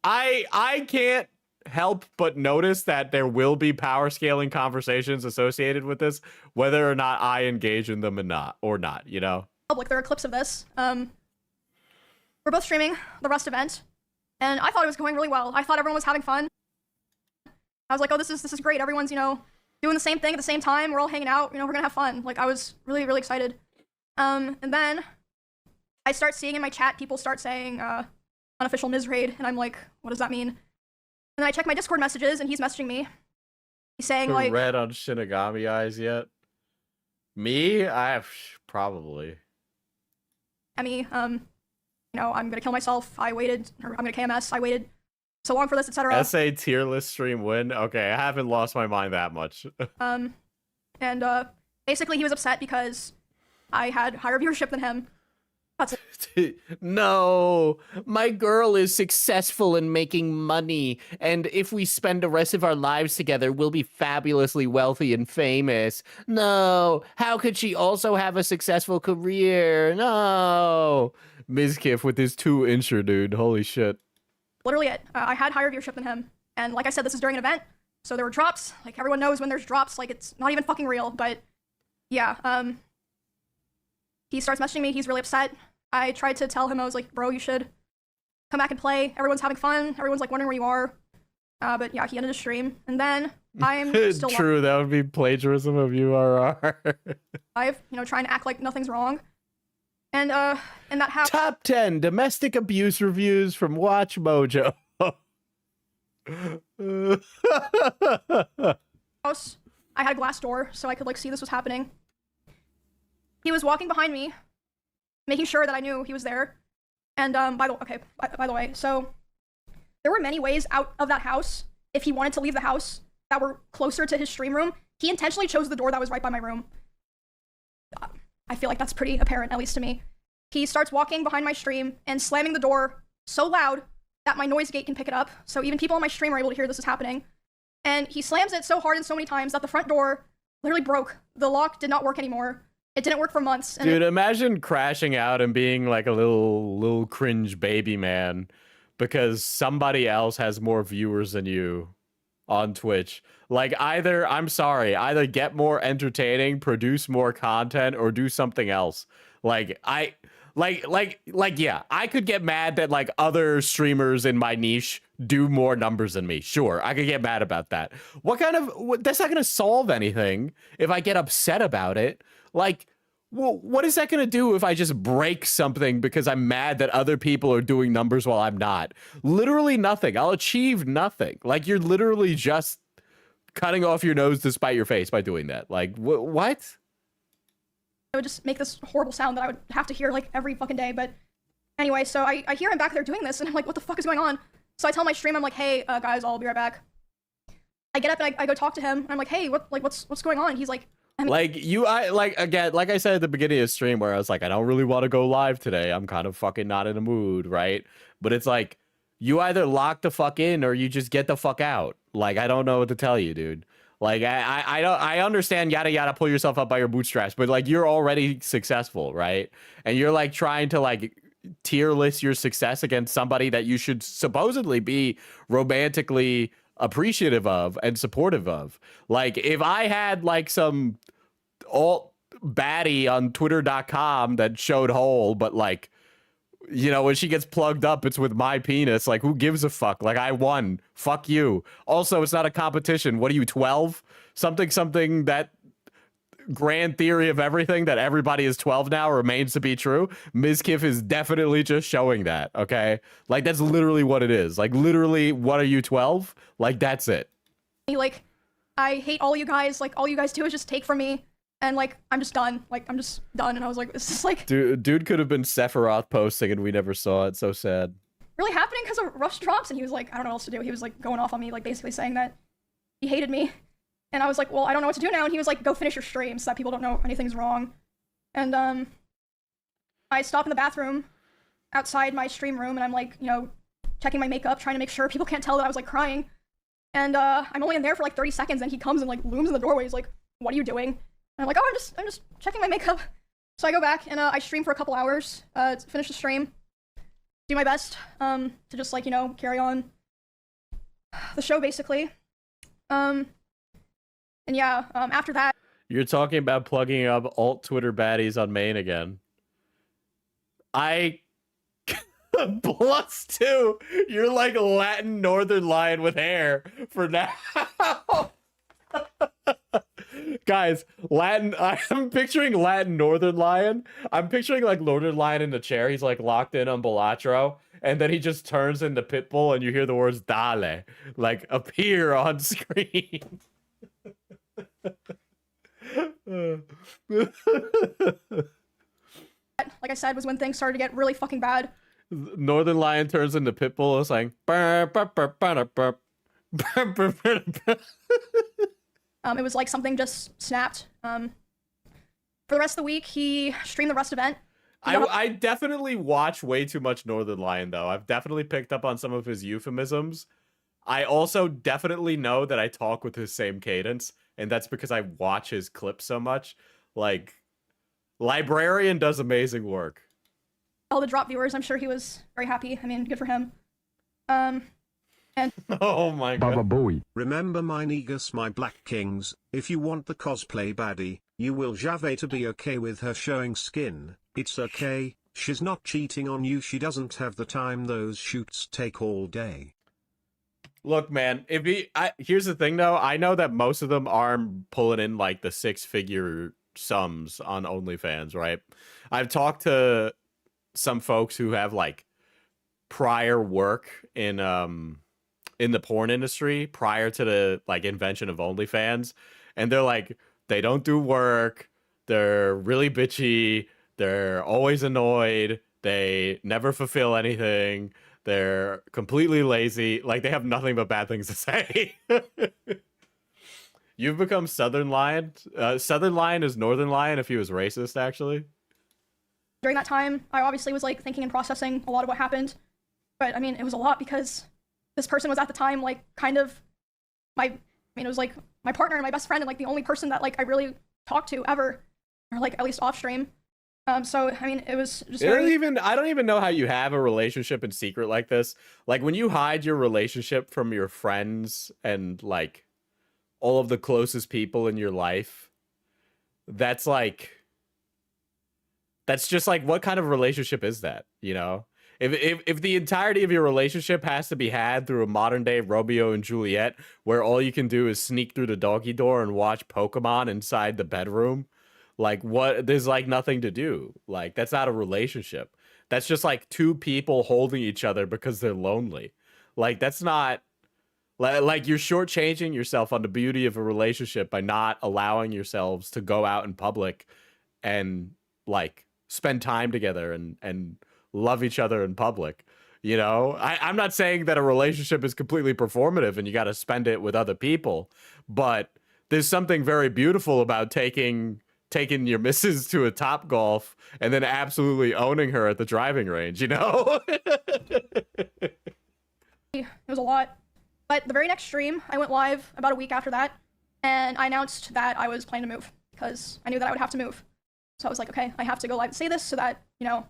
I can't help but notice that there will be power scaling conversations associated with this, whether or not I engage in them or not, you know? public. There are clips of this. We're both streaming the Rust event, and I thought it was going really well. I thought everyone was having fun. I was like, oh, this is great. Everyone's, you know, doing the same thing at the same time. We're all hanging out. You know, we're gonna have fun. Like, I was really, really excited. And then I start seeing in my chat people start saying unofficial Miz raid, and I'm like, what does that mean? And then I check my Discord messages, and he's messaging me. He's saying like, red on Shinigami eyes yet? Me? Probably. you know, I'm gonna kill myself. I waited, or I'm gonna KMS. I waited so long for this, etc. SA tier list stream win. Okay, I haven't lost my mind that much. And basically he was upset because I had higher viewership than him. That's it. No, my girl is successful in making money, and if we spend the rest of our lives together, we'll be fabulously wealthy and famous. No, how could she also have a successful career? No. Mizkif with his 2-incher, dude. Holy shit. Literally it. I had higher viewership than him. And like I said, this is during an event, so there were drops. Like, everyone knows when there's drops, like, it's not even fucking real, but yeah, he starts messaging me, he's really upset. I tried to tell him, I was like, bro, you should come back and play. Everyone's having fun. Everyone's like wondering where you are. But yeah, he ended his stream. And then I'm still True, that would be plagiarism of URR. live, you know, trying to act like nothing's wrong. And in that house, Top 10 domestic abuse reviews from Watch Mojo. I had a glass door, so I could like see this was happening. He was walking behind me, making sure that I knew he was there. And by the way, so there were many ways out of that house if he wanted to leave the house that were closer to his stream room. He intentionally chose the door that was right by my room. I feel like that's pretty apparent, at least to me. He starts walking behind my stream and slamming the door so loud that my noise gate can pick it up, so even people on my stream are able to hear this is happening. And he slams it so hard and so many times that the front door literally broke. The lock did not work anymore. It didn't work for months. And Dude, imagine crashing out and being like a little cringe baby man because somebody else has more viewers than you on Twitch. Like, either get more entertaining, produce more content, or do something else. Like, yeah, I could get mad that like other streamers in my niche do more numbers than me. Sure, I could get mad about that. That's not gonna solve anything if I get upset about it. Like, well, what is that gonna do if I just break something because I'm mad that other people are doing numbers while I'm not? Literally nothing. I'll achieve nothing. Like, you're literally just cutting off your nose to spite your face by doing that. Like, what? it would just make this horrible sound that I would have to hear like every fucking day. But anyway, so I hear him back there doing this, and I'm like, what the fuck is going on? So I tell my stream, I'm like, hey, guys, I'll be right back. I get up and I go talk to him. I'm like, hey, what's going on? And he's like, like I said at the beginning of the stream where I was like, I don't really want to go live today. I'm kind of fucking not in a mood, right? But it's like, you either lock the fuck in or you just get the fuck out. Like, I don't know what to tell you, dude. Like, I understand yada yada, pull yourself up by your bootstraps, but like, you're already successful, right? And you're like trying to like tier list your success against somebody that you should supposedly be romantically appreciative of and supportive of. Like, if I had like some alt baddie on twitter.com that showed whole, but like, you know, when she gets plugged up, it's with my penis. Like, who gives a fuck? Like, I won. Fuck you. Also, it's not a competition. What are you, 12? Something that grand theory of everything that everybody is 12 now remains to be true. Mizkif is definitely just showing that, okay? Like, that's literally what it is. Like, literally, what are you, 12? Like, that's it. like, I hate all you guys. Like, all you guys do is just take from me. And like, I'm just done. Like, I'm just done. And I was like, this is like... Dude could have been Sephiroth posting and we never saw it. So sad. Really happening because of rush drops. And he was like, I don't know what else to do. He was like going off on me, like basically saying that he hated me. And I was like, well, I don't know what to do now. And he was like, go finish your stream so that people don't know anything's wrong. And I stop in the bathroom outside my stream room. And I'm like, you know, checking my makeup, trying to make sure people can't tell that I was like crying. And I'm only in there for like 30 seconds. And he comes and like looms in the doorway. He's like, what are you doing? And I'm like, oh, I'm just checking my makeup. So I go back and I stream for a couple hours, to finish the stream, do my best, to just like, you know, carry on the show basically. And yeah, after that. You're talking about plugging up alt Twitter baddies on main again. +2. You're like a Latin Northern Lion with hair for now. Guys, I'm picturing Latin Northern Lion. I'm picturing like Northern Lion in the chair. He's like locked in on Balatro, and then he just turns into Pitbull, and you hear the words "Dale" like appear on screen. Like I said, was when things started to get really fucking bad. Northern Lion turns into Pitbull. It's like burr, burr, burr, burr, burr, burr, burr, burr. It was like something just snapped. For the rest of the week, he streamed the Rust event. I definitely watch way too much Northern Lion, though. I've definitely picked up on some of his euphemisms. I also definitely know that I talk with his same cadence, and that's because I watch his clips so much. Like, Librarian does amazing work. All the drop viewers, I'm sure he was very happy. I mean, good for him. And Oh my god. Baba Booey. Remember my niggas, my black kings, if you want the cosplay baddie, you will jave to be okay with her showing skin. It's okay, she's not cheating on you, she doesn't have the time, those shoots take all day. Look, man, here's the thing though, I know that most of them aren't pulling in like the 6-figure sums on OnlyFans, right? I've talked to some folks who have like prior work in the porn industry prior to the like invention of OnlyFans, and they're like, they don't do work, they're really bitchy, they're always annoyed, they never fulfill anything, they're completely lazy, like they have nothing but bad things to say. You've become Southern Lion. Southern Lion is Northern Lion if he was racist, actually. during that time, I obviously was like thinking and processing a lot of what happened. But I mean, it was a lot because this person was at the time like kind of it was like my partner and my best friend and like the only person that like I really talked to ever, or like at least off stream. So I mean, it was just I don't even know how you have a relationship in secret like this. Like when you hide your relationship from your friends and like all of the closest people in your life, that's just like, what kind of relationship is that, you know? If the entirety of your relationship has to be had through a modern day Romeo and Juliet, where all you can do is sneak through the doggy door and watch Pokemon inside the bedroom, like what, there's like nothing to do. Like that's not a relationship. That's just like two people holding each other because they're lonely. Like that's not, like you're shortchanging yourself on the beauty of a relationship by not allowing yourselves to go out in public and like spend time together and love each other in public. You know, I'm not saying that a relationship is completely performative and you got to spend it with other people, but there's something very beautiful about taking your missus to a Top Golf and then absolutely owning her at the driving range, you know? It was a lot. But the very next stream, I went live about a week after that, and I announced that I was planning to move because I knew that I would have to move. So I was like, okay, I have to go live and say this so that, you know,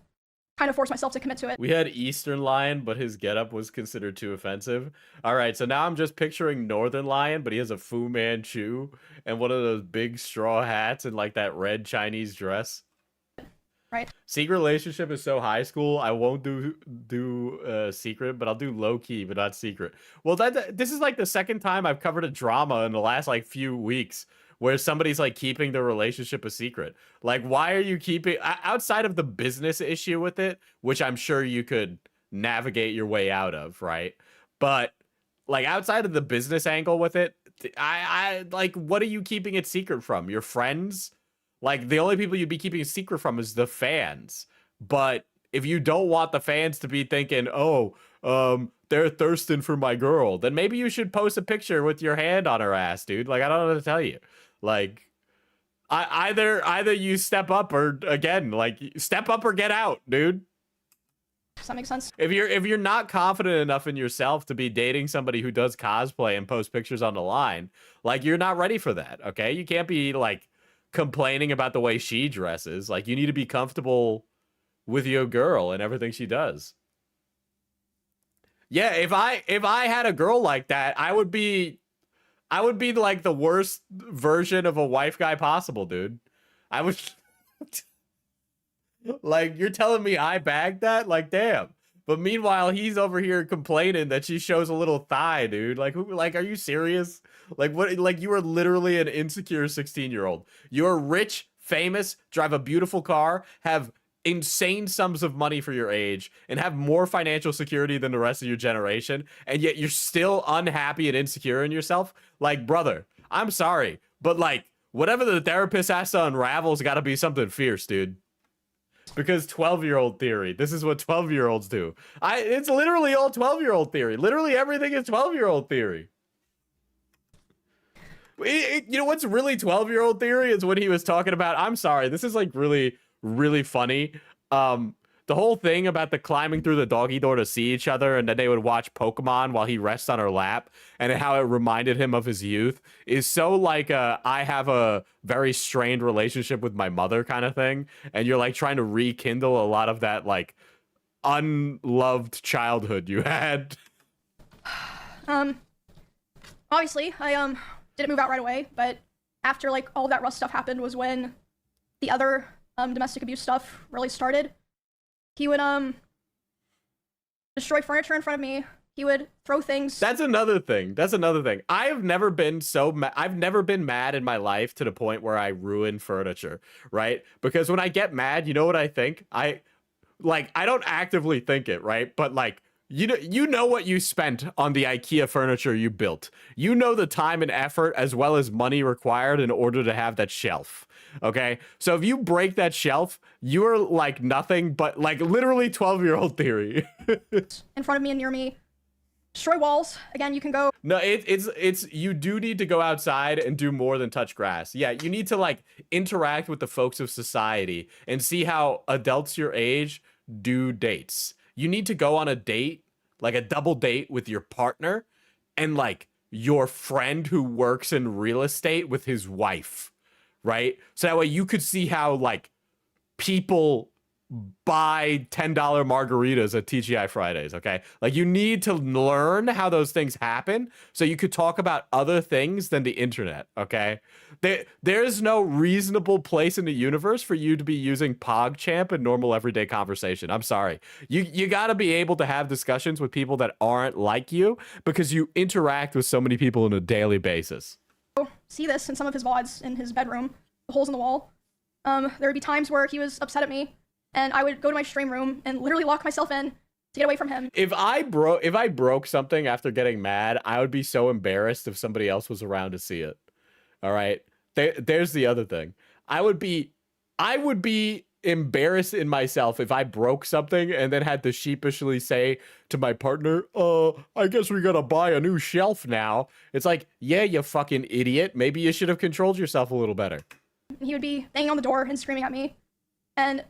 kind of force myself to commit to it. We had Eastern Lion, but his getup was considered too offensive. All right, so now I'm just picturing Northern Lion, but he has a Fu Manchu and one of those big straw hats and like that red Chinese dress. Right. Secret relationship is so high school. I won't do secret, but I'll do low key, but not secret. Well, this is like the second time I've covered a drama in the last like few weeks where somebody's like keeping the relationship a secret. Like, why are you keeping, outside of the business issue with it, which I'm sure you could navigate your way out of, right? But like outside of the business angle with it, I like, what are you keeping it secret from? Your friends? Like the only people you'd be keeping a secret from is the fans. But if you don't want the fans to be thinking, oh, they're thirsting for my girl, then maybe you should post a picture with your hand on her ass, dude. Like, I don't know what to tell you. Like, either you step up or, again, like, step up or get out, dude. Does that make sense? If you're not confident enough in yourself to be dating somebody who does cosplay and post pictures on the line, like, you're not ready for that, okay? You can't be, like, complaining about the way she dresses. Like, you need to be comfortable with your girl and everything she does. Yeah, if I had a girl like that, I would be like the worst version of a wife guy possible, dude. I would like, you're telling me I bagged that? Like, damn. But meanwhile, he's over here complaining that she shows a little thigh, dude. Like, who? Like, are you serious? Like, what? Like, you are literally an insecure 16-year-old. You're rich, famous, drive a beautiful car, have insane sums of money for your age, and have more financial security than the rest of your generation, and yet you're still unhappy and insecure in yourself? Like, brother, I'm sorry, but like, whatever the therapist has to unravel's got to be something fierce, dude. Because 12-year-old theory. This is what 12-year-olds do. It's literally all 12-year-old theory. Literally everything is 12-year-old theory. You know what's really 12-year-old theory is when he was talking about, I'm sorry, this is like really, really funny. The whole thing about the climbing through the doggy door to see each other, and then they would watch Pokemon while he rests on her lap, and how it reminded him of his youth, is so like I have a very strained relationship with my mother kind of thing, and you're like trying to rekindle a lot of that like unloved childhood you had. Obviously, I didn't move out right away, but after like all of that rough stuff happened was when the other domestic abuse stuff really started. He would destroy furniture in front of me. He would throw things. That's another thing. I've never been I've never been mad in my life to the point where I ruin furniture, right? Because when I get mad, you know what I think? I don't actively think it, right? But like, you know what you spent on the IKEA furniture you built. You know the time and effort as well as money required in order to have that shelf. Okay? So if you break that shelf, you're like nothing but like literally 12-year-old theory. In front of me and near me. Destroy walls. Again, you can go. No, it's you do need to go outside and do more than touch grass. Yeah, you need to like interact with the folks of society and see how adults your age do dates. You need to go on a date, like a double date with your partner and like your friend who works in real estate with his wife, right? So that way you could see how like people buy $10 margaritas at TGI Fridays, okay? Like you need to learn how those things happen so you could talk about other things than the internet, okay? There's no reasonable place in the universe for you to be using PogChamp in normal everyday conversation. I'm sorry. You got to be able to have discussions with people that aren't like you because you interact with so many people on a daily basis. See this in some of his VODs in his bedroom, the holes in the wall. There would be times where he was upset at me, and I would go to my stream room and literally lock myself in to get away from him. If I broke something after getting mad, I would be so embarrassed if somebody else was around to see it. All right. There's the other thing. I would be embarrassed in myself if I broke something and then had to sheepishly say to my partner, I guess we gotta buy a new shelf now. It's like, yeah, you fucking idiot. Maybe you should have controlled yourself a little better. He would be banging on the door and screaming at me. And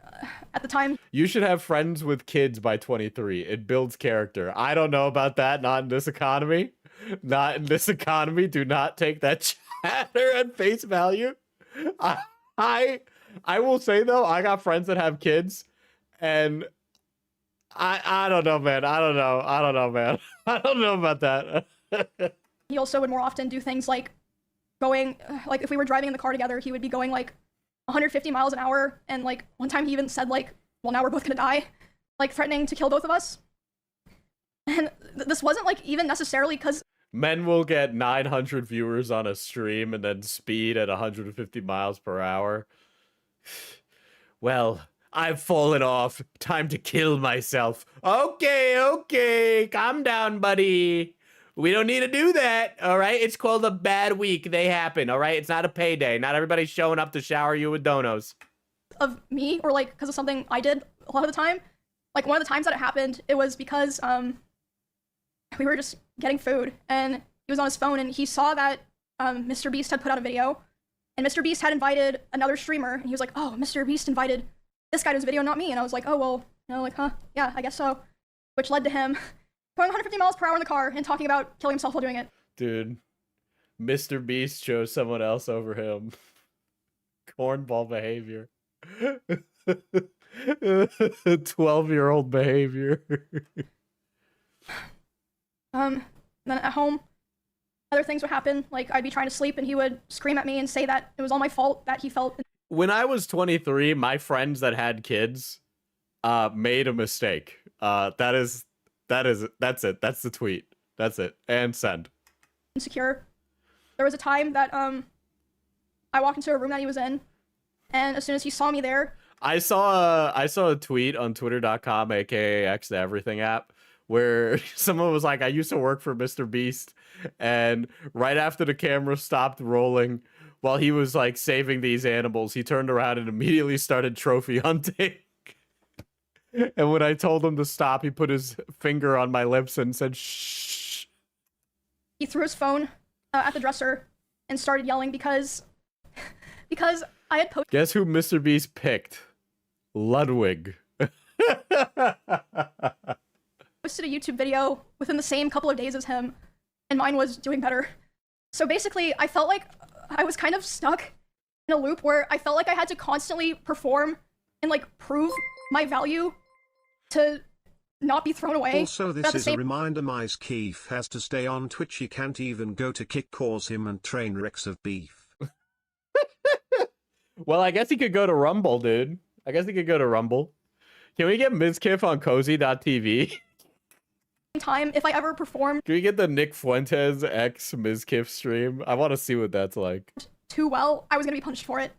at the time, you should have friends with kids by 23. It builds character. I don't know about that. Not in this economy. Not in this economy. Do not take that chatter at face value. I will say though, I got friends that have kids, and I don't know, man. I don't know, man. I don't know about that. He also would more often do things like going, like if we were driving in the car together, he would be going like 150 miles an hour, and like one time he even said like, well, now we're both gonna die, like threatening to kill both of us. And this wasn't like even necessarily because men will get 900 viewers on a stream and then speed at 150 miles per hour. Well, I've fallen off. Time to kill myself. Okay, calm down, buddy. We don't need to do that, all right? It's called a bad week. They happen, all right? It's not a payday. Not everybody's showing up to shower you with donos. Of me, or like because of something I did a lot of the time. Like one of the times that it happened, it was because we were just getting food, and he was on his phone, and he saw that Mr. Beast had put out a video, and Mr. Beast had invited another streamer, and he was like, oh, Mr. Beast invited this guy to his video, not me. And I was like, oh, well, you know, like, huh, yeah, I guess so. Which led to him going 150 miles per hour in the car and talking about killing himself while doing it. Dude, Mr. Beast chose someone else over him. Cornball behavior. 12-year-old behavior. Then at home, other things would happen. Like I'd be trying to sleep and he would scream at me and say that it was all my fault that he felt. When I was 23, my friends that had kids made a mistake. That's it. That's the tweet. That's it. And send. Insecure. There was a time that I walked into a room that he was in, and as soon as he saw me there, I saw a tweet on twitter.com, aka X the Everything app, where someone was like, I used to work for Mr. Beast, and right after the camera stopped rolling while he was like saving these animals, he turned around and immediately started trophy hunting. And when I told him to stop, he put his finger on my lips and said, shh. He threw his phone at the dresser and started yelling because I had posted. Guess who Mr. Beast picked? Ludwig. Posted a YouTube video within the same couple of days as him, and mine was doing better. So basically, I felt like I was kind of stuck in a loop where I felt like I had to constantly perform and like prove my value to not be thrown away. Also, But at this the is a same reminder Mizkif has to stay on Twitch. He can't even go to kick cause him and train wrecks of beef. Well, I guess he could go to Rumble, dude. I guess he could go to Rumble. Can we get Mizkif on cozy.tv? time, if I ever performed Can we get the Nick Fuentes X Mizkif stream? I want to see what that's like. too well, I was gonna be punished for it.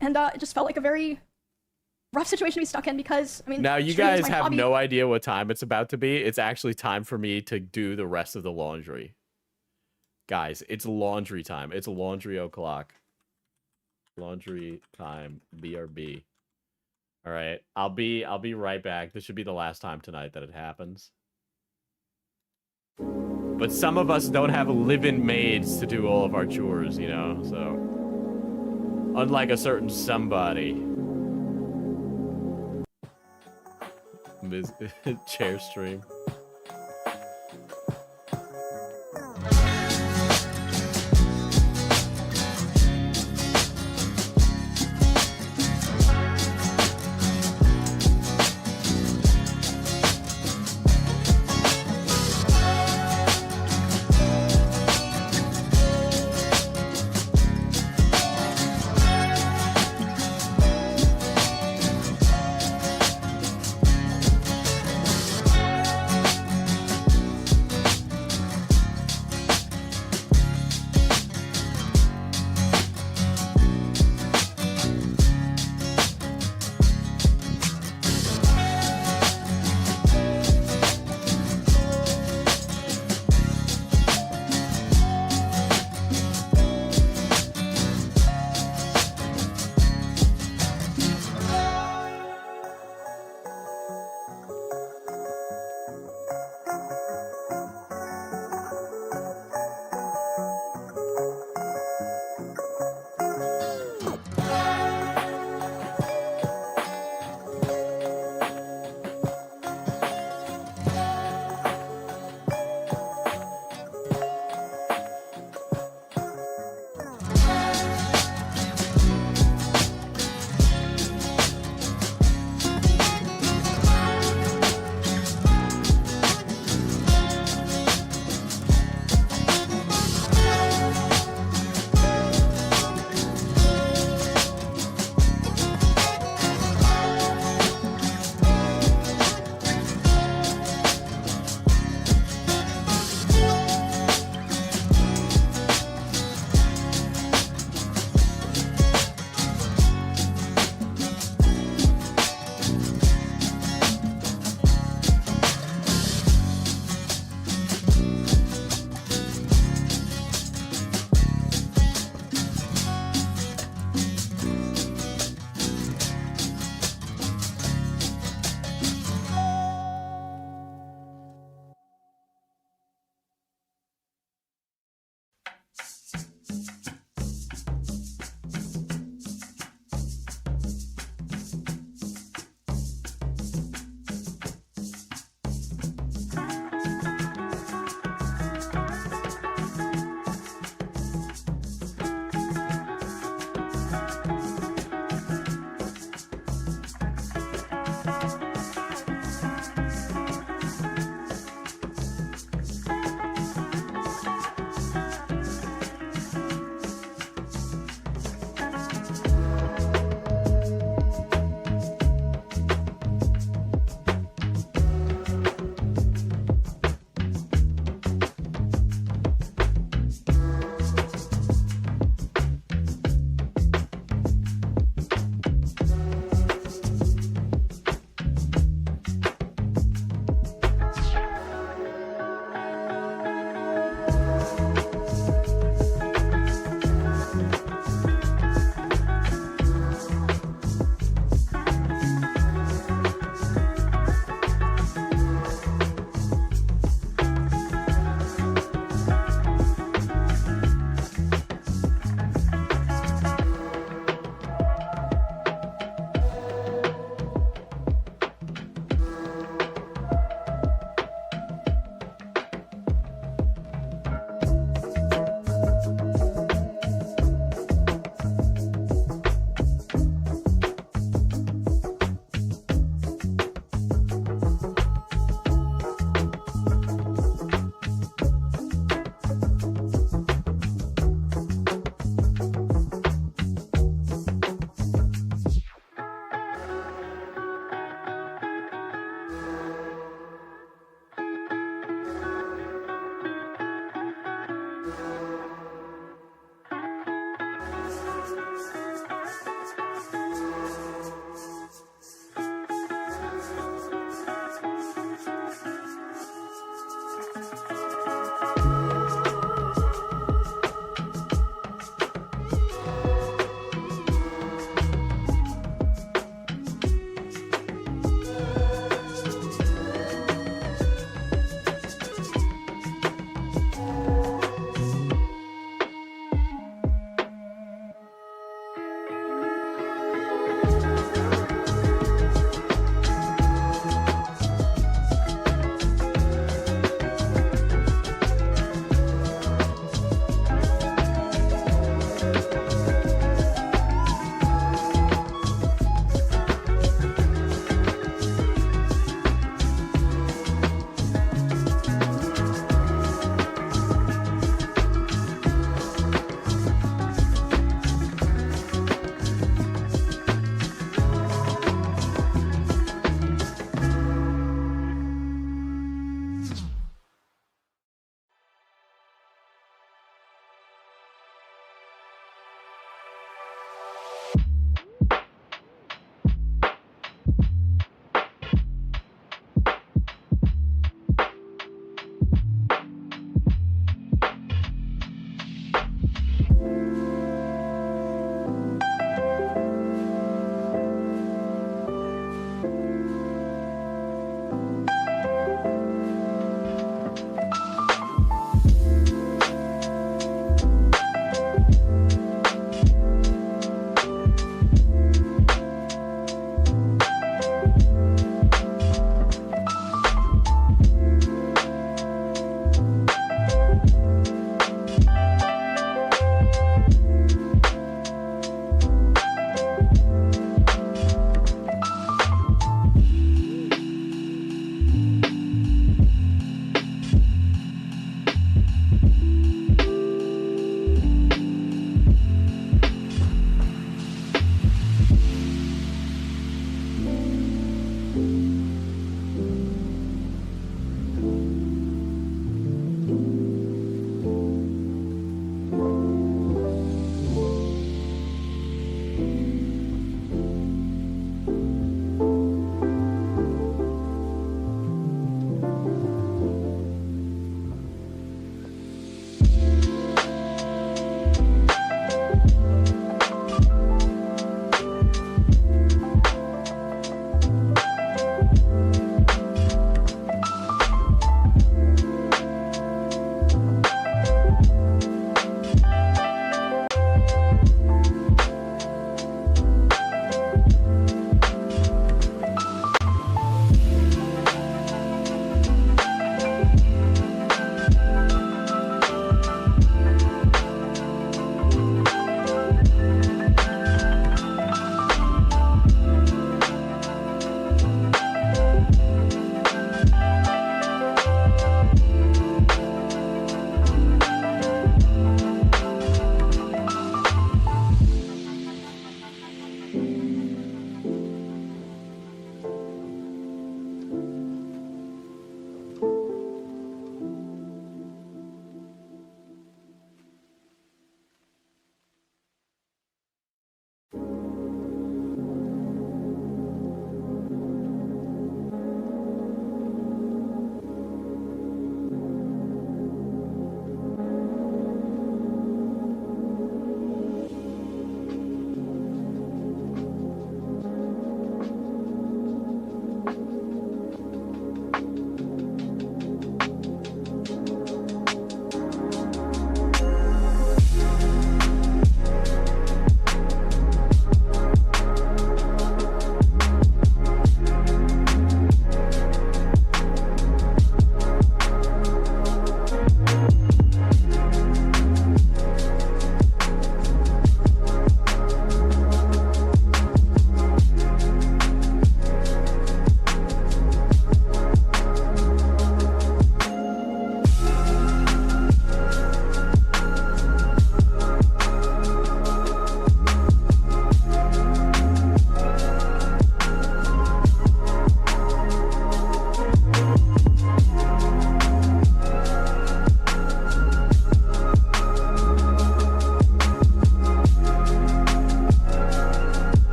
And it just felt like a very rough situation to be stuck in because, I mean, Now, you streaming is guys my have hobby. no idea what time it's about to be. It's actually time for me to do the rest of the laundry. Guys, it's laundry time. It's laundry o'clock. Laundry time. BRB. All right. I'll be right back. This should be the last time tonight that it happens. But some of us don't have live-in maids to do all of our chores, you know? So, unlike a certain somebody. Chair stream.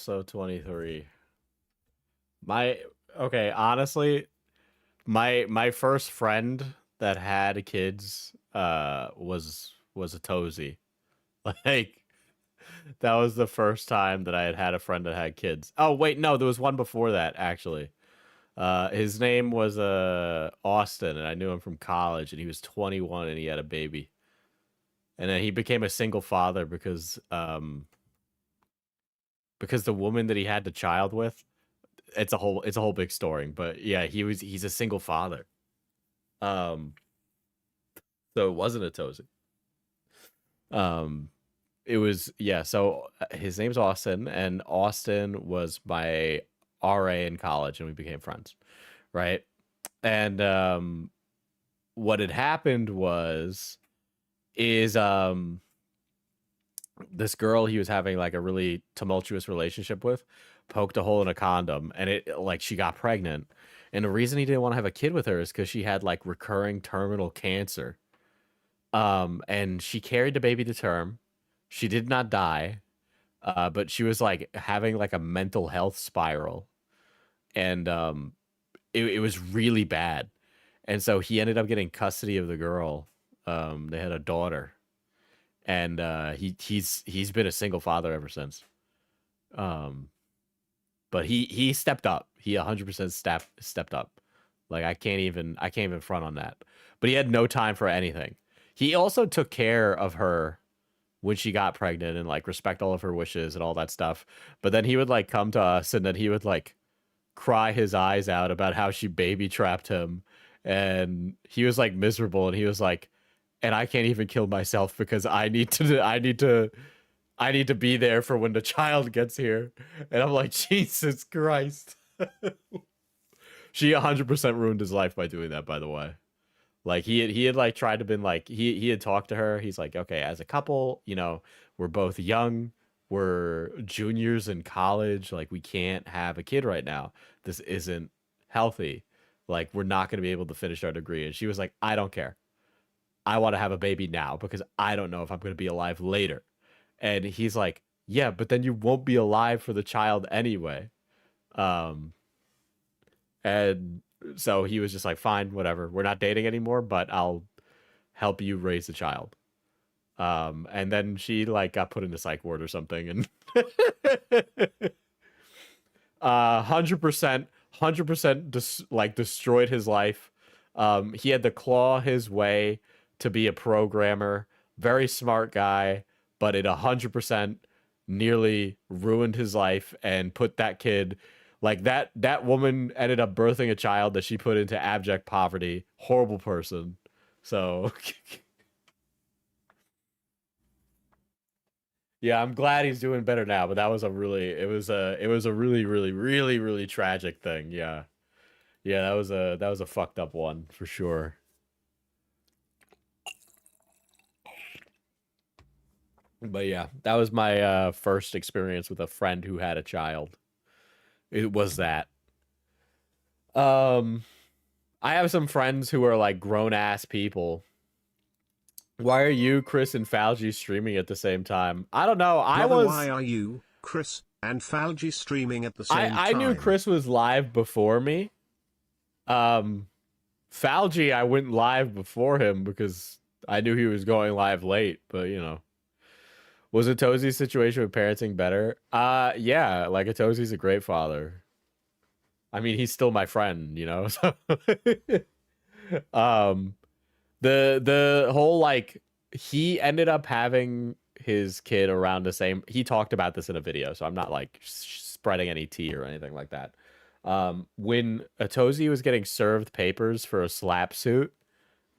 also 23. Okay, honestly, my first friend that had kids was a Tozy. Like that was the first time that I had a friend that had kids. Oh wait, no, there was one before that actually. His name was Austin, and I knew him from college, and he was 21 and he had a baby. And then he became a single father because the woman that he had the child with, it's a whole big story. But yeah, he's a single father. So it wasn't a Tozy. It was, yeah, so his name's Austin, and Austin was my RA in college, and we became friends, right? And what had happened is this girl he was having like a really tumultuous relationship with poked a hole in a condom, and it like she got pregnant. And the reason he didn't want to have a kid with her is because she had like recurring terminal cancer. And she carried the baby to term. She did not die, but she was like having like a mental health spiral, and it was really bad. And so he ended up getting custody of the girl. They had a daughter, and he's been a single father ever since. But he stepped up. He 100% stepped up. Like I can't even front on that. But he had no time for anything. He also took care of her when she got pregnant and like respect all of her wishes and all that stuff. But then he would like come to us, and then he would like cry his eyes out about how she baby trapped him, and he was like miserable, and he was like, and I can't even kill myself because I need to be there for when the child gets here. And I'm like, Jesus Christ. She 100% ruined his life by doing that, by the way. Like he had like tried to been like he had talked to her. He's like, okay, as a couple, you know, we're both young, we're juniors in college, like we can't have a kid right now. This isn't healthy. Like we're not going to be able to finish our degree. And she was like, I don't care. I want to have a baby now because I don't know if I'm going to be alive later. And he's like, yeah, but then you won't be alive for the child anyway. And so he was just like, fine, whatever. We're not dating anymore, but I'll help you raise the child. And then she like got put in the psych ward or something, and 100% like destroyed his life. He had to claw his way to be a programmer. Very smart guy, but it 100% nearly ruined his life and put that kid, like that woman ended up birthing a child that she put into abject poverty. Horrible person. So yeah, I'm glad he's doing better now, but that was a really really tragic thing. Yeah. Yeah, that was a fucked up one for sure. But yeah, that was my first experience with a friend who had a child. It was that. I have some friends who are like grown ass people. Why are you, Chris, and Falgi streaming at the same time? I don't know. Why are you, Chris, and Falgi streaming at the same time? I knew Chris was live before me. Falgi, I went live before him because I knew he was going live late, but you know. Was a Tozy's situation with parenting better? Yeah, like a Tozy's a great father. I mean, he's still my friend, you know. So the whole like he ended up having his kid around the same. He talked about this in a video, so I'm not like spreading any tea or anything like that. When Atozy was getting served papers for a slap suit,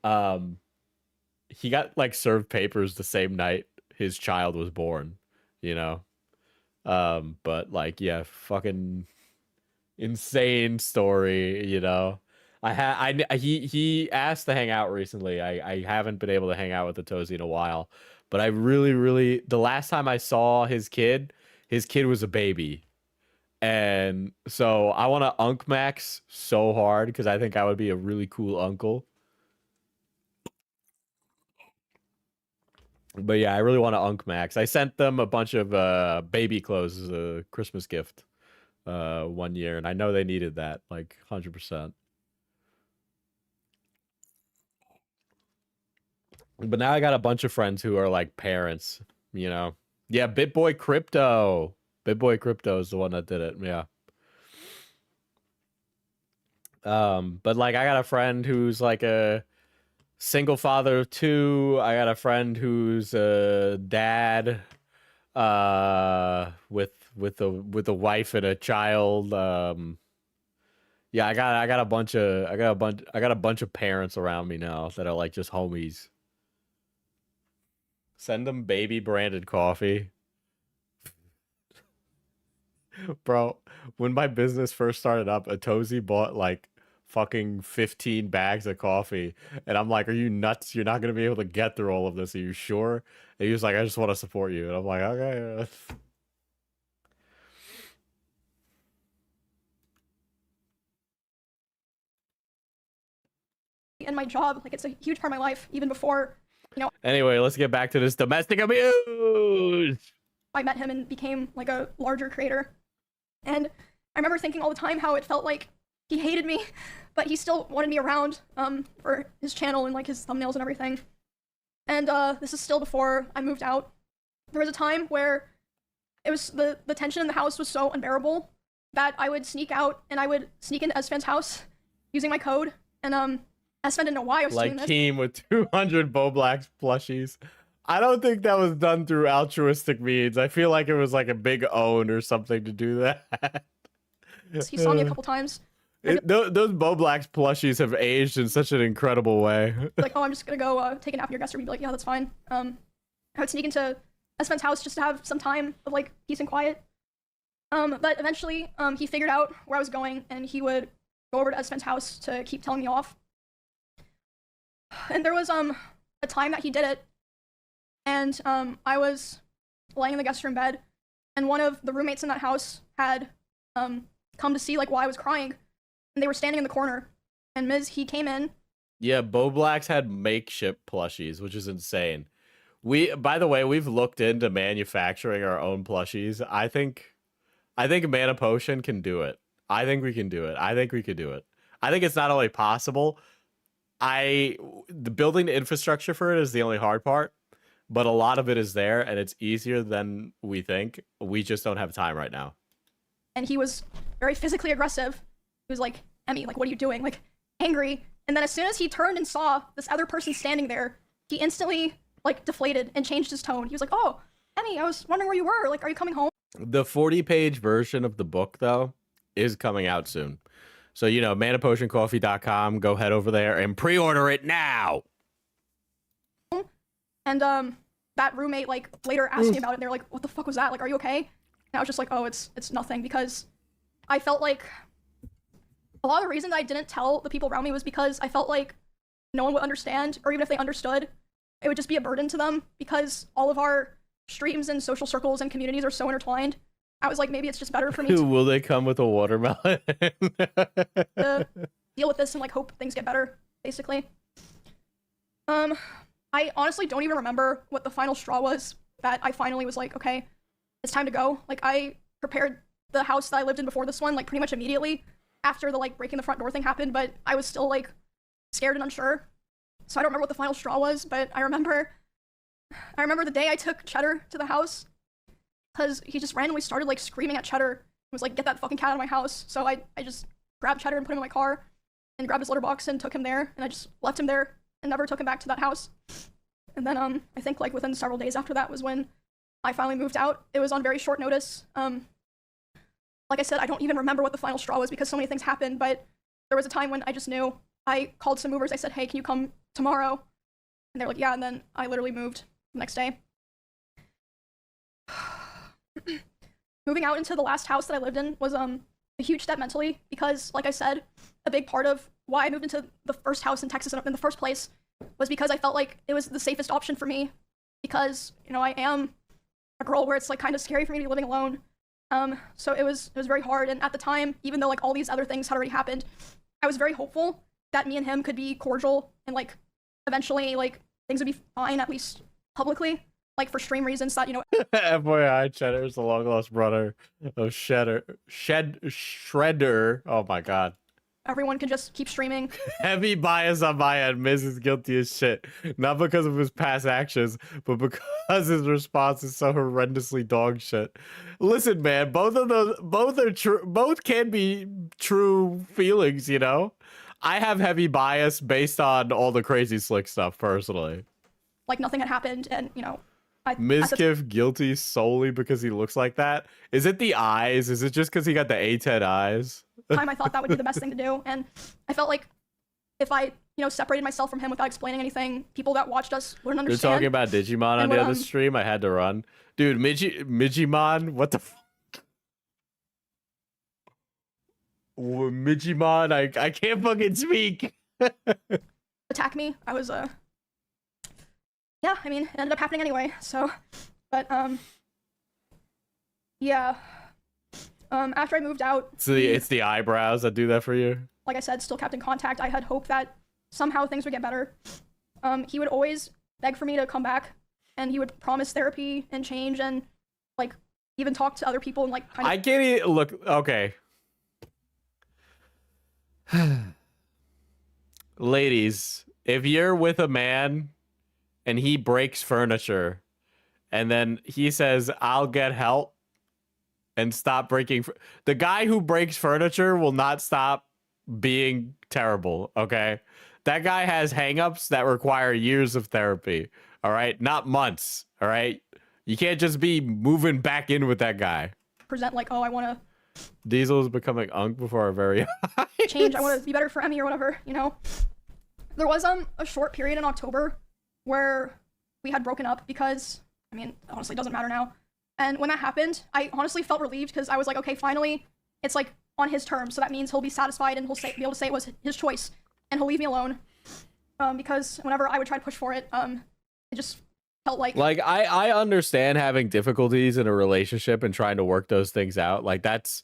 he got like served papers the same night his child was born, you know. But like, yeah, fucking insane story, you know. He asked to hang out recently. I haven't been able to hang out with the Tozy in a while, but I really the last time I saw his kid was a baby. And so I want to Unk Max so hard because I think I would be a really cool uncle. But yeah, I really want to Unk Max. I sent them a bunch of baby clothes as a Christmas gift 1 year, and I know they needed that, like 100%. But now I got a bunch of friends who are like parents, you know. Yeah, BitBoy Crypto. BitBoy Crypto is the one that did it. Yeah. But like I got a friend who's like a single father of two. I got a friend who's a dad with a wife and a child. Yeah, I got a bunch of parents around me now that are like just homies. Send them baby branded coffee. Bro, when my business first started up, Atozi bought like fucking 15 bags of coffee. And I'm like, are you nuts? You're not going to be able to get through all of this. Are you sure? And he was like, I just want to support you. And I'm like, okay. And my job, like, it's a huge part of my life, even before, you know, Anyway, let's get back to this domestic abuse. I met him and became like a larger creator. And I remember thinking all the time how it felt like he hated me, but he still wanted me around for his channel and like his thumbnails and everything. And this is still before I moved out. There was a time where it was the tension in the house was so unbearable that I would sneak out and I would sneak into Esfan's house using my code. And Esfan didn't know why I was doing Like this. team with 200 Boblax plushies. I don't think that was done through altruistic means. I feel like it was like a big own or something to do that. He saw me a couple times. Those Boblax plushies have aged in such an incredible way. Like, oh, I'm just gonna go take a nap in your guest room. He'd be like, yeah, that's fine. I would sneak into Esfan's house just to have some time of like peace and quiet. But eventually, he figured out where I was going, and he would go over to Esfan's house to keep telling me off. And there was a time that he did it, and I was laying in the guest room bed, and one of the roommates in that house had come to see like why I was crying, and they were standing in the corner, and he came in. Yeah, Boblax had makeshift plushies, which is insane. By the way, we've looked into manufacturing our own plushies. I think Mana Potion can do it. I think we can do it. I think we could do it. I think it's not only possible. The building the infrastructure for it is the only hard part, but a lot of it is there, and it's easier than we think. We just don't have time right now. And he was very physically aggressive. He was like, Emmy, like, what are you doing? Like, angry. And then as soon as he turned and saw this other person standing there, he instantly, like, deflated and changed his tone. He was like, oh, Emmy, I was wondering where you were. Like, are you coming home? The 40-page version of the book, though, is coming out soon. So, you know, manapotioncoffee.com, go head over there and pre-order it now. And that roommate, like, later asked me about it. They're like, what the fuck was that? Like, are you okay? And I was just like, oh, it's nothing, because I felt like a lot of the reason that I didn't tell the people around me was because I felt like no one would understand, or even if they understood, it would just be a burden to them, because all of our streams and social circles and communities are so intertwined. I was like, maybe it's just better for me to Will they come with a watermelon? deal with this and like hope things get better, basically. I honestly don't even remember what the final straw was that I finally was like, okay, it's time to go. Like, I prepared the house that I lived in before this one, like, pretty much immediately after the, like, breaking the front door thing happened, but I was still, like, scared and unsure. So I don't remember what the final straw was, but I remember the day I took Cheddar to the house, because he just randomly started, like, screaming at Cheddar. He was like, get that fucking cat out of my house. So I just grabbed Cheddar and put him in my car, and grabbed his litter box and took him there, and I just left him there and never took him back to that house. And then, I think, like, within several days after that was when I finally moved out. It was on very short notice. Like I said, I don't even remember what the final straw was because so many things happened, but there was a time when I just knew. I called some movers. I said, hey, can you come tomorrow? And they're like, yeah, and then I literally moved the next day. Moving out into the last house that I lived in was a huge step mentally because, like I said, a big part of why I moved into the first house in Texas in the first place was because I felt like it was the safest option for me because, you know, I am a girl where it's like kind of scary for me to be living alone. So it was very hard, and at the time, even though like all these other things had already happened, I was very hopeful that me and him could be cordial and like eventually like things would be fine, at least publicly, like for stream reasons that, you know, FYI, Cheddar is the long lost brother of Shredder. Oh my god. everyone can just keep streaming. Heavy bias on my end. Miz is guilty as shit. Not because of his past actions, but because his response is so horrendously dog shit. Listen, man, both are true. Both can be true feelings, you know? I have heavy bias based on all the crazy slick stuff, personally. Like nothing had happened, and, you know, Mizkif guilty solely because he looks like that? Is it the eyes? Is it just because he got the A10 eyes? time I thought that would be the best thing to do, and I felt like if I, you know, separated myself from him without explaining anything, people that watched us wouldn't You're understand. talking about Digimon on the other stream? I had to run. Dude, Midgimon? What the f- Midgimon? I can't fucking speak. Attack me. I was, yeah, I mean, it ended up happening anyway, so, but, yeah. After I moved out... So it's the eyebrows that do that for you? Like I said, still kept in contact. I had hope that somehow things would get better. He would always beg for me to come back, and he would promise therapy and change, and, like, even talk to other people and, like, kind of... I can't even... Look, okay. Ladies, if you're with a man and he breaks furniture and then he says, I'll get help and stop breaking... The guy who breaks furniture will not stop being terrible, okay? That guy has hangups that require years of therapy, all right? Not months, all right? You can't just be moving back in with that guy. Present, like, oh, I want to... Diesel is becoming Unk before our very eyes. Change, I want to be better for Emmy or whatever, you know? There was a short period in October where we had broken up because, I mean, honestly, it doesn't matter now. And when that happened, I honestly felt relieved because I was like, okay, finally, it's like on his terms. So that means he'll be satisfied and he'll be able to say it was his choice and he'll leave me alone. Because whenever I would try to push for it, it just felt like... Like, I understand having difficulties in a relationship and trying to work those things out. Like, that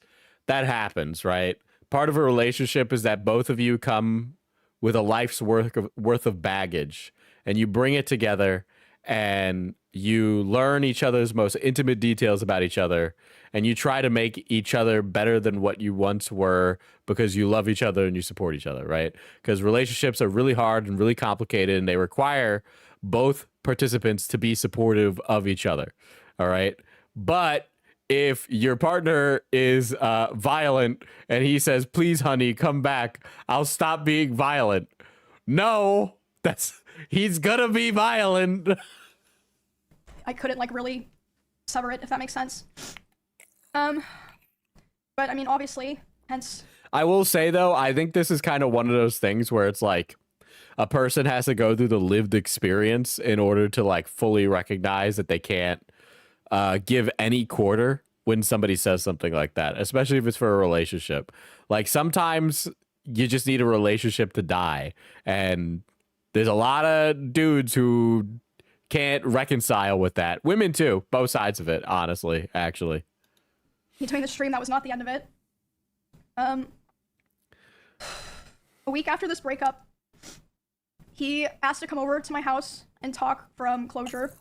happens, right? Part of a relationship is that both of you come with a life's worth of baggage and you bring it together and you learn each other's most intimate details about each other and you try to make each other better than what you once were because you love each other and you support each other, right? Because relationships are really hard and really complicated and they require both participants to be supportive of each other, all right? But if your partner is violent and he says, please, honey, come back, I'll stop being violent. No, he's gonna be violent. I couldn't, like, really sever it, if that makes sense. But, I mean, obviously, hence... I will say, though, I think this is kind of one of those things where it's like a person has to go through the lived experience in order to, like, fully recognize that they can't give any quarter when somebody says something like that, especially if it's for a relationship. Like, sometimes you just need a relationship to die, and there's a lot of dudes who can't reconcile with that. Women too, both sides of it, honestly, actually. He told me the stream, that was not the end of it. A week after this breakup, he asked to come over to my house and talk from closure.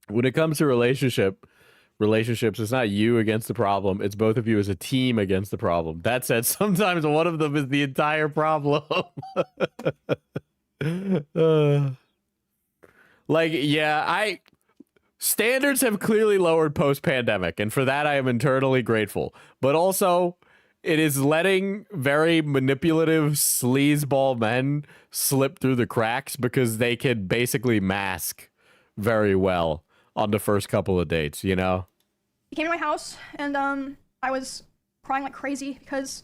When it comes to relationships, it's not you against the problem. It's both of you as a team against the problem. That said, sometimes one of them is the entire problem. Like, yeah, standards have clearly lowered post-pandemic, and for that I am eternally grateful. But also, it is letting very manipulative sleazeball men slip through the cracks because they can basically mask very well on the first couple of dates, you know? He came to my house, and I was crying like crazy because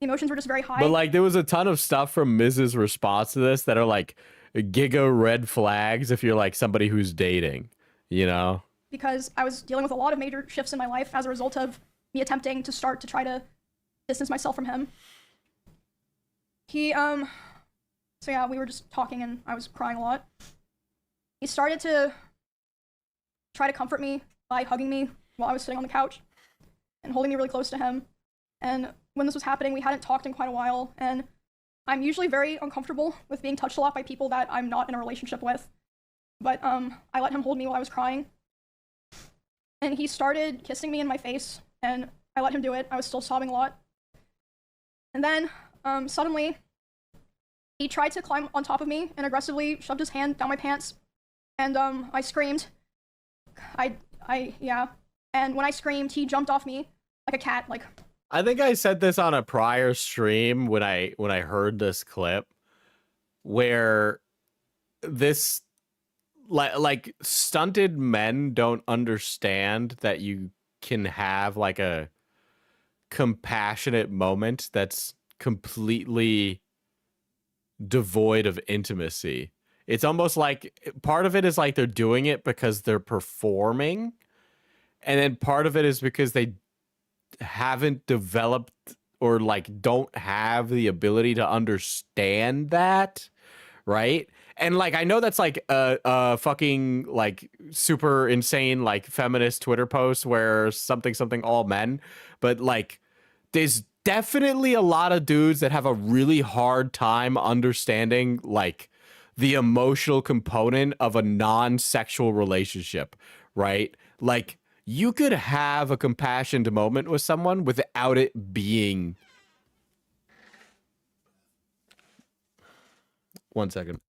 the emotions were just very high. But, like, there was a ton of stuff from Miz's response to this that are, like, giga red flags if you're, like, somebody who's dating, you know? Because I was dealing with a lot of major shifts in my life as a result of me attempting to try to distance myself from him. So yeah, we were just talking, and I was crying a lot. He started to try to comfort me by hugging me while I was sitting on the couch and holding me really close to him. And when this was happening, we hadn't talked in quite a while, and I'm usually very uncomfortable with being touched a lot by people that I'm not in a relationship with. but I let him hold me while I was crying. And he started kissing me in my face, and I let him do it. I was still sobbing a lot. And then, suddenly, he tried to climb on top of me and aggressively shoved his hand down my pants. And, I screamed. Yeah. And when I screamed, he jumped off me like a cat, like... I think I said this on a prior stream when I heard this clip, where this... Like stunted men don't understand that you can have like a compassionate moment that's completely devoid of intimacy. It's almost like part of it is like they're doing it because they're performing, and then part of it is because they haven't developed or like don't have the ability to understand that, right? And like I know that's like a fucking like super insane like feminist Twitter post where something all men, but like there's definitely a lot of dudes that have a really hard time understanding like the emotional component of a non-sexual relationship, right? Like you could have a compassionate moment with someone without it being... One second.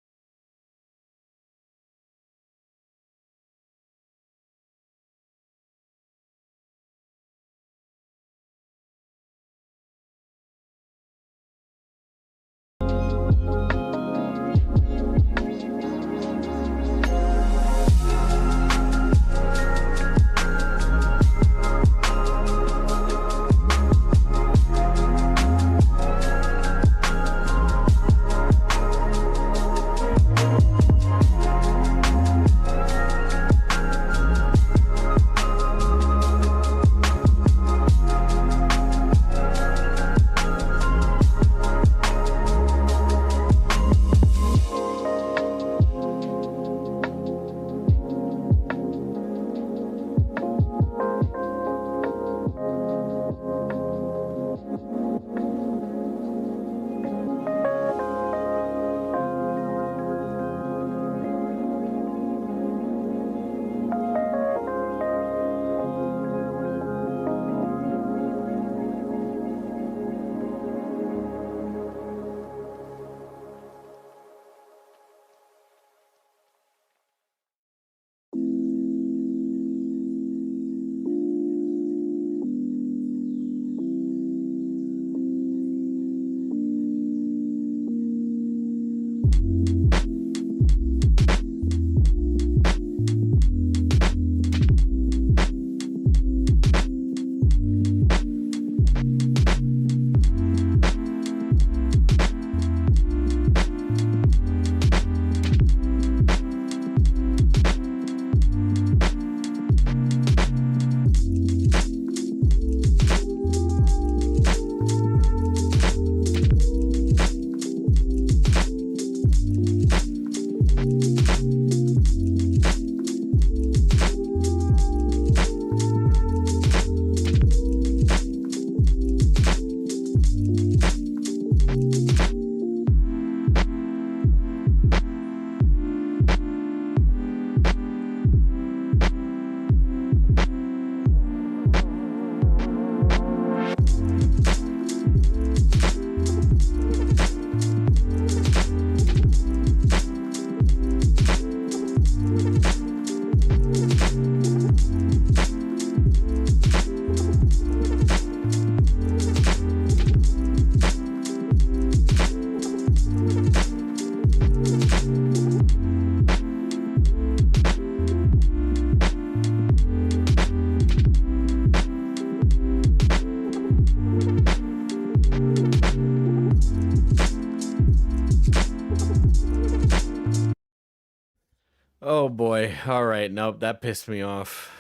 Oh boy. All right. Nope. That pissed me off.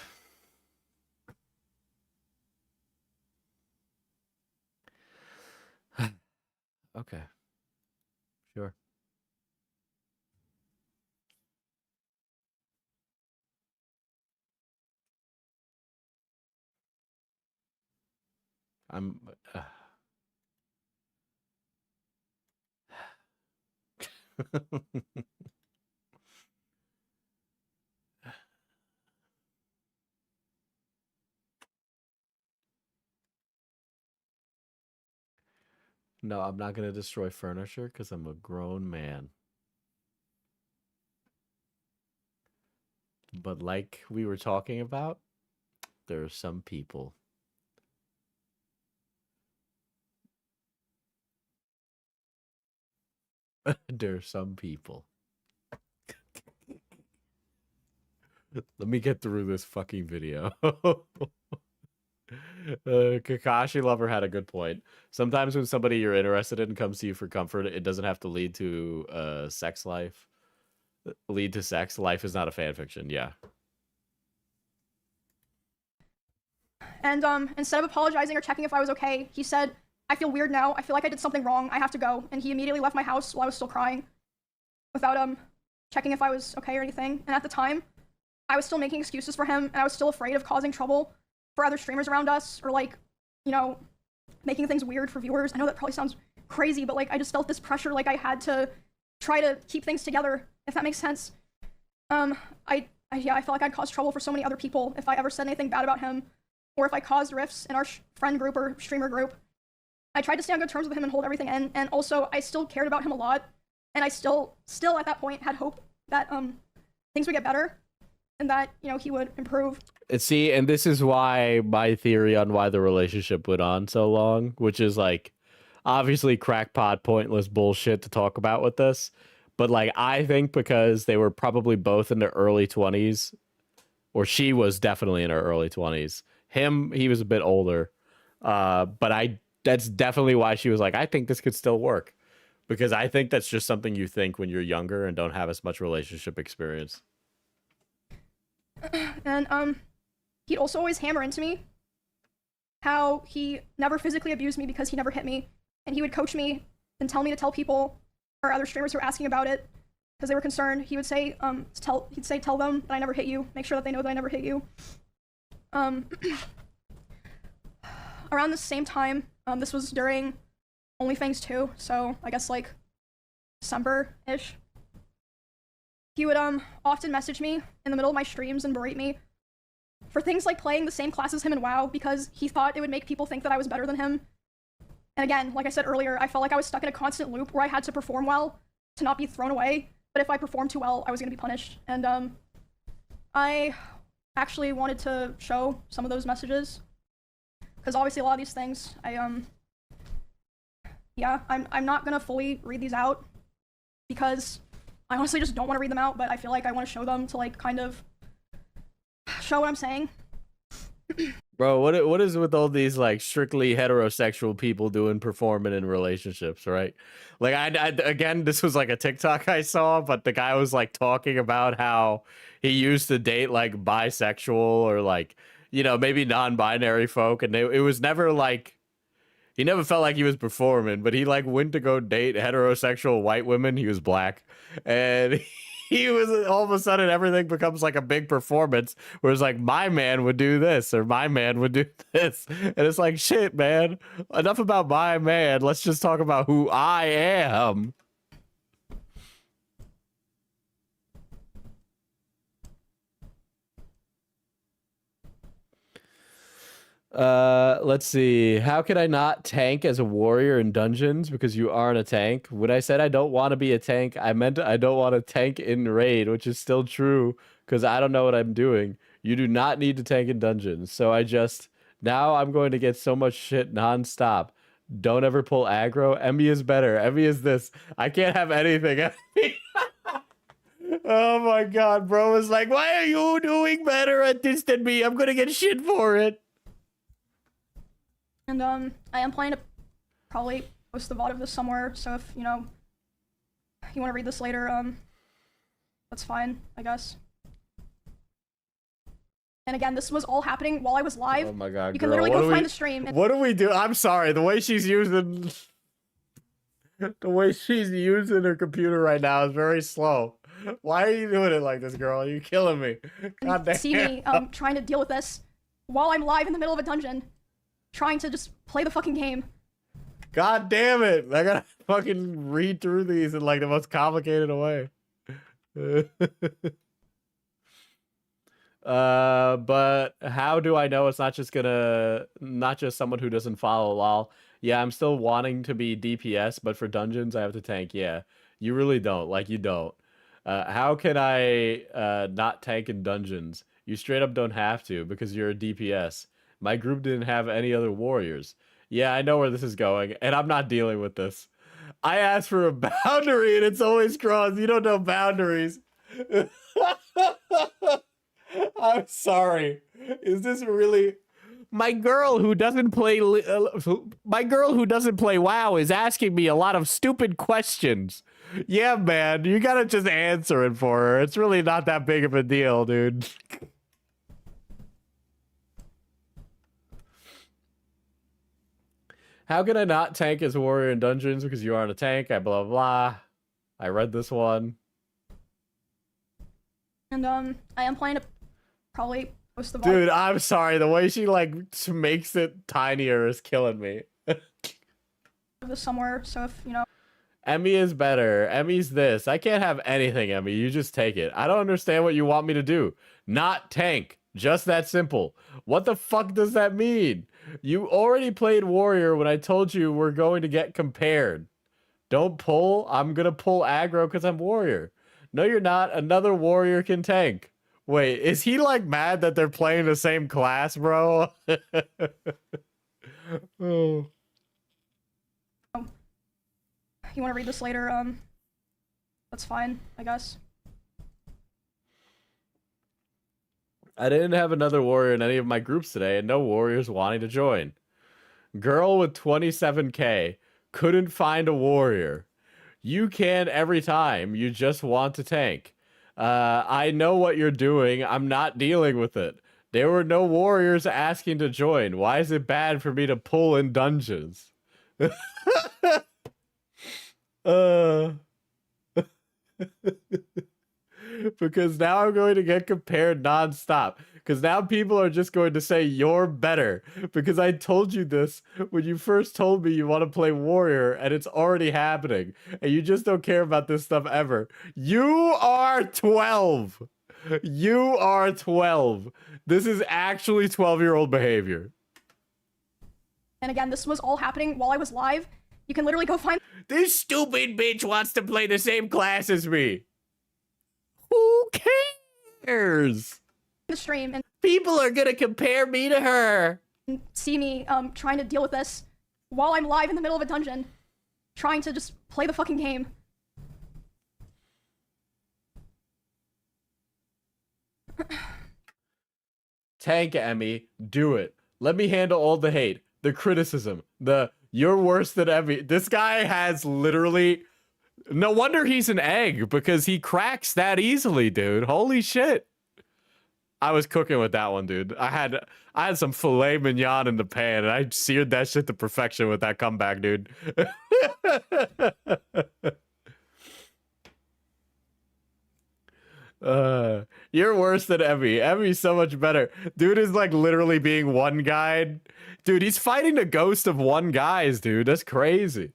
Okay. Sure. I'm... No, I'm not gonna destroy furniture because I'm a grown man. But like we were talking about, there are some people. There are some people. Let me get through this fucking video. Kakashi Lover had a good point. Sometimes when somebody you're interested in comes to you for comfort, it doesn't have to lead to sex life. Lead to sex. Life is not a fan fiction. Yeah. And instead of apologizing or checking if I was okay, he said, "I feel weird now. I feel like I did something wrong. I have to go." And he immediately left my house while I was still crying, without checking if I was okay or anything. And at the time, I was still making excuses for him, and I was still afraid of causing trouble for other streamers around us, or like, you know, making things weird for viewers. I know that probably sounds crazy, but like I just felt this pressure, like I had to try to keep things together, if that makes sense. Yeah, I felt like I'd cause trouble for so many other people if I ever said anything bad about him, or if I caused rifts in our friend group or streamer group. I tried to stay on good terms with him and hold everything in, and also I still cared about him a lot, and I still at that point had hope that things would get better, and that, you know, he would improve. See, and this is why my theory on why the relationship went on so long, which is like obviously crackpot pointless bullshit to talk about with this, but like I think because they were probably both in their early 20s, or she was definitely in her early 20s. He was a bit older, but that's definitely why she was like, I think this could still work, because I think that's just something you think when you're younger and don't have as much relationship experience. And he'd also always hammer into me how he never physically abused me because he never hit me, and he would coach me and tell me to tell people or other streamers who were asking about it because they were concerned. He would say, tell them that I never hit you. Make sure that they know that I never hit you. Around the same time, this was during OnlyFans 2, so I guess like December-ish. He would often message me in the middle of my streams and berate me for things like playing the same class as him in WoW because he thought it would make people think that I was better than him. And again, like I said earlier, I felt like I was stuck in a constant loop where I had to perform well to not be thrown away, but if I performed too well, I was going to be punished. And I actually wanted to show some of those messages because obviously a lot of these things, yeah, I'm not going to fully read these out because I honestly just don't want to read them out, but I feel like I want to show them to like kind of show what I'm saying. Bro, what is with all these like strictly heterosexual people doing performing in relationships, right? Like I again, this was like a TikTok I saw, but the guy was like talking about how he used to date like bisexual or like, you know, maybe non-binary folk, and it was never like, he never felt like he was performing, but he like went to go date heterosexual white women. He was black, and he was, all of a sudden everything becomes like a big performance where it's like, my man would do this or my man would do this, and it's like, shit, man, enough about my man, let's just talk about who I am. Let's see. How could I not tank as a warrior in dungeons? Because you aren't a tank. When I said I don't want to be a tank, I meant I don't want to tank in raid, which is still true because I don't know what I'm doing. You do not need to tank in dungeons. So now I'm going to get so much shit nonstop. Don't ever pull aggro. Emmy is better. Emmy is this. I can't have anything. Oh my god, bro is like, why are you doing better at this than me? I'm gonna get shit for it. And I am planning to probably post the VOD of this somewhere, so if, you know, you want to read this later, that's fine, I guess. And again, this was all happening while I was live. Oh my god, you can girl, literally go find the stream. What do we do? I'm sorry, the way she's using her computer right now is very slow. Why are you doing it like this, girl? You're killing me. God damn. See me trying to deal with this while I'm live in the middle of a dungeon, trying to just play the fucking game. God damn it! I gotta fucking read through these in like the most complicated way. But how do I know it's not just someone who doesn't follow LOL? Yeah, I'm still wanting to be DPS, but for dungeons, I have to tank. Yeah, you really don't. Like, you don't. How can I not tank in dungeons? You straight up don't have to because you're a DPS. My group didn't have any other warriors. Yeah, I know where this is going, and I'm not dealing with this. I asked for a boundary, and it's always crossed. You don't know boundaries. I'm sorry. Is this really... My girl who doesn't play WoW is asking me a lot of stupid questions. Yeah, man, you gotta just answer it for her. It's really not that big of a deal, dude. How can I not tank as a warrior in dungeons because you aren't a tank? I blah blah. I read this one. And I am planning to probably post the VOD. Dude, I'm sorry. The way she like makes it tinier is killing me. This somewhere, so if you know. Emmy is better. Emmy's this. I can't have anything, Emmy. You just take it. I don't understand what you want me to do. Not tank. Just that simple. What the fuck does that mean? You already played warrior when I told you we're going to get compared. Don't pull. I'm gonna pull aggro because I'm warrior. No, you're not. Another warrior can tank. Wait, is he like mad that they're playing the same class, bro? Oh. You want to read this later? That's fine, I guess. I didn't have another warrior in any of my groups today, and no warriors wanting to join. Girl with 27k couldn't find a warrior. You can every time. You just want to tank. I know what you're doing. I'm not dealing with it. There were no warriors asking to join. Why is it bad for me to pull in dungeons? Because now I'm going to get compared nonstop. Because now people are just going to say you're better. Because I told you this when you first told me you want to play warrior, and it's already happening. And you just don't care about this stuff ever. You are 12. You are 12. This is actually 12-year-old behavior. And again, this was all happening while I was live. You can literally go find This stupid bitch wants to play the same class as me. Who cares? the stream and People are gonna compare me to her. see me trying to deal with this while I'm live in the middle of a dungeon, trying to just play the fucking game. Tank Emmy, do it. Let me handle all the hate, the criticism, the you're worse than Emmy. This guy has literally... No wonder he's an egg, because he cracks that easily, dude. Holy shit. I was cooking with that one, dude. I had some filet mignon in the pan, and I seared that shit to perfection with that comeback, dude. You're worse than Emmy. Emmy's so much better. Dude is like literally being one guy. Dude, he's fighting the ghost of one guys, dude. That's crazy.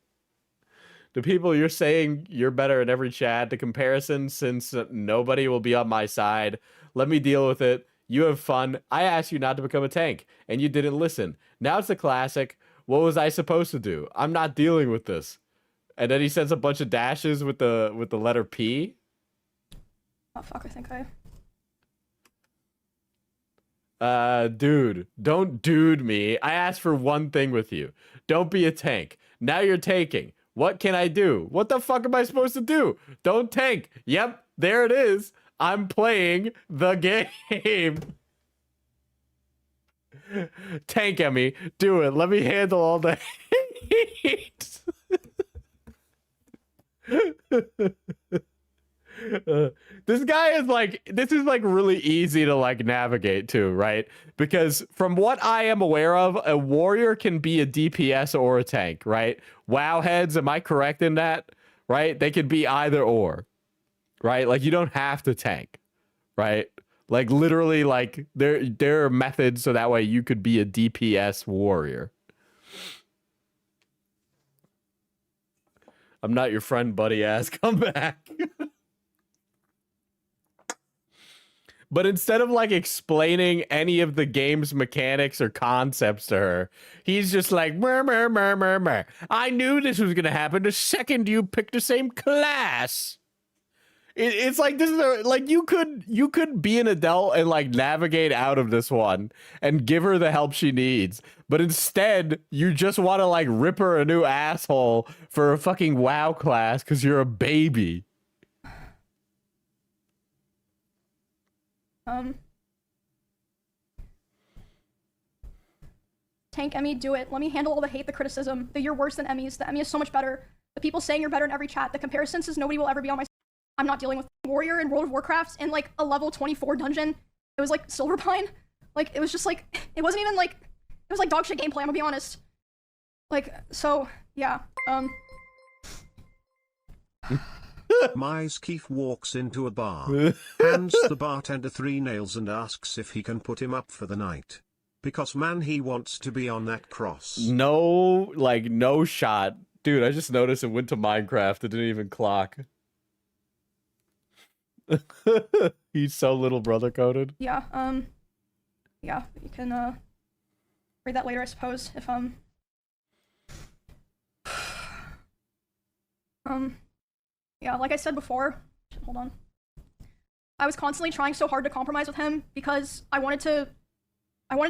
The people you're saying you're better in every chat, the comparison, since nobody will be on my side. Let me deal with it. You have fun. I asked you not to become a tank, and you didn't listen. Now it's a classic. What was I supposed to do? I'm not dealing with this. And then he sends a bunch of dashes with the letter P. Oh fuck, I think Dude, don't dude me. I asked for one thing with you. Don't be a tank. Now you're tanking. What can I do? What the fuck am I supposed to do? Don't tank. Yep, there it is. I'm playing the game. Tank Emmy, do it. Let me handle all the hate. This guy is like, this is like really easy to like navigate to, right? Because from what I am aware of, a warrior can be a DPS or a tank, right? WoW heads, am I correct in that? Right? They could be either or, right? Like you don't have to tank, right? Like literally, like there are methods so that way you could be a DPS warrior. I'm not your friend, buddy ass. Come back. But instead of like explaining any of the game's mechanics or concepts to her, he's just like, meh, meh, meh, meh, meh. I knew this was gonna happen the second you picked the same class. It's like this is like you could be an adult and like navigate out of this one and give her the help she needs, but instead you just want to like rip her a new asshole for a fucking WoW class because you're a baby. Tank Emmy, do it. Let me handle all the hate, the criticism. That you're worse than Emmys. The Emmy is so much better. The people saying you're better in every chat. The comparisons is nobody will ever be on my. I'm not dealing with Warrior in World of Warcraft in like a level 24 dungeon. It was like Silverpine. Like it was just like it wasn't even like it was like dog shit gameplay. I'm gonna be honest. Like so yeah. Mizkif walks into a bar, hands the bartender 3 nails and asks if he can put him up for the night. Because man, he wants to be on that cross. No, like no shot. Dude, I just noticed it went to Minecraft. It didn't even clock. He's so little brother coded. Yeah, yeah, you can read that later, I suppose, if yeah, like I said before, hold on. I was constantly trying so hard to compromise with him because I wanted to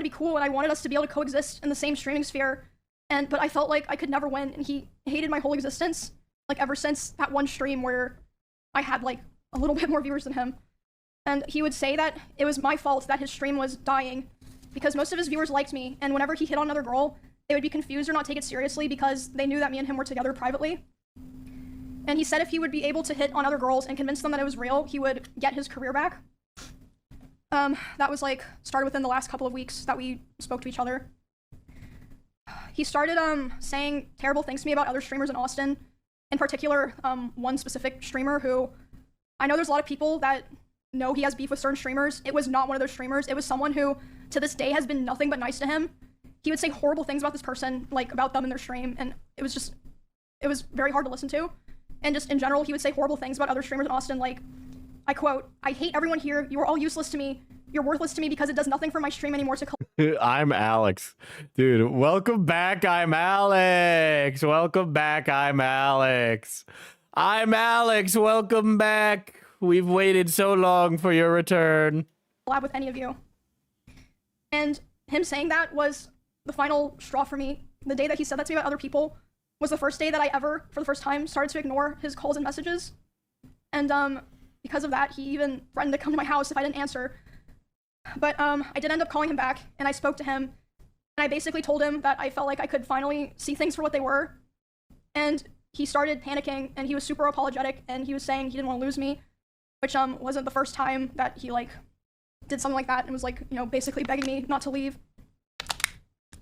be cool and I wanted us to be able to coexist in the same streaming sphere. But I felt like I could never win, and he hated my whole existence, like ever since that one stream where I had like a little bit more viewers than him. And he would say that it was my fault that his stream was dying because most of his viewers liked me, and whenever he hit on another girl, they would be confused or not take it seriously because they knew that me and him were together privately. And he said if he would be able to hit on other girls and convince them that it was real, he would get his career back. That was like started within the last couple of weeks that we spoke to each other. He started saying terrible things to me about other streamers in Austin, in particular one specific streamer who I know there's a lot of people that know he has beef with certain streamers. It was not one of those streamers. It was someone who to this day has been nothing but nice to him. He would say horrible things about this person, like about them in their stream, and it was very hard to listen to. And just in general, he would say horrible things about other streamers in Austin, like, I quote, "I hate everyone here. You are all useless to me. You're worthless to me because it does nothing for my stream anymore to I'm Alex. Dude, welcome back. I'm Alex. Welcome back. I'm Alex. I'm Alex. Welcome back. We've waited so long for your return. collab with any of you." And him saying that was the final straw for me. The day that he said that to me about other people was the first day that I ever, for the first time, started to ignore his calls and messages. And because of that, he even threatened to come to my house if I didn't answer. But I did end up calling him back, and I spoke to him, and I basically told him that I felt like I could finally see things for what they were. And he started panicking, and he was super apologetic, and he was saying he didn't want to lose me, which wasn't the first time that he like did something like that and was like, you know, basically begging me not to leave.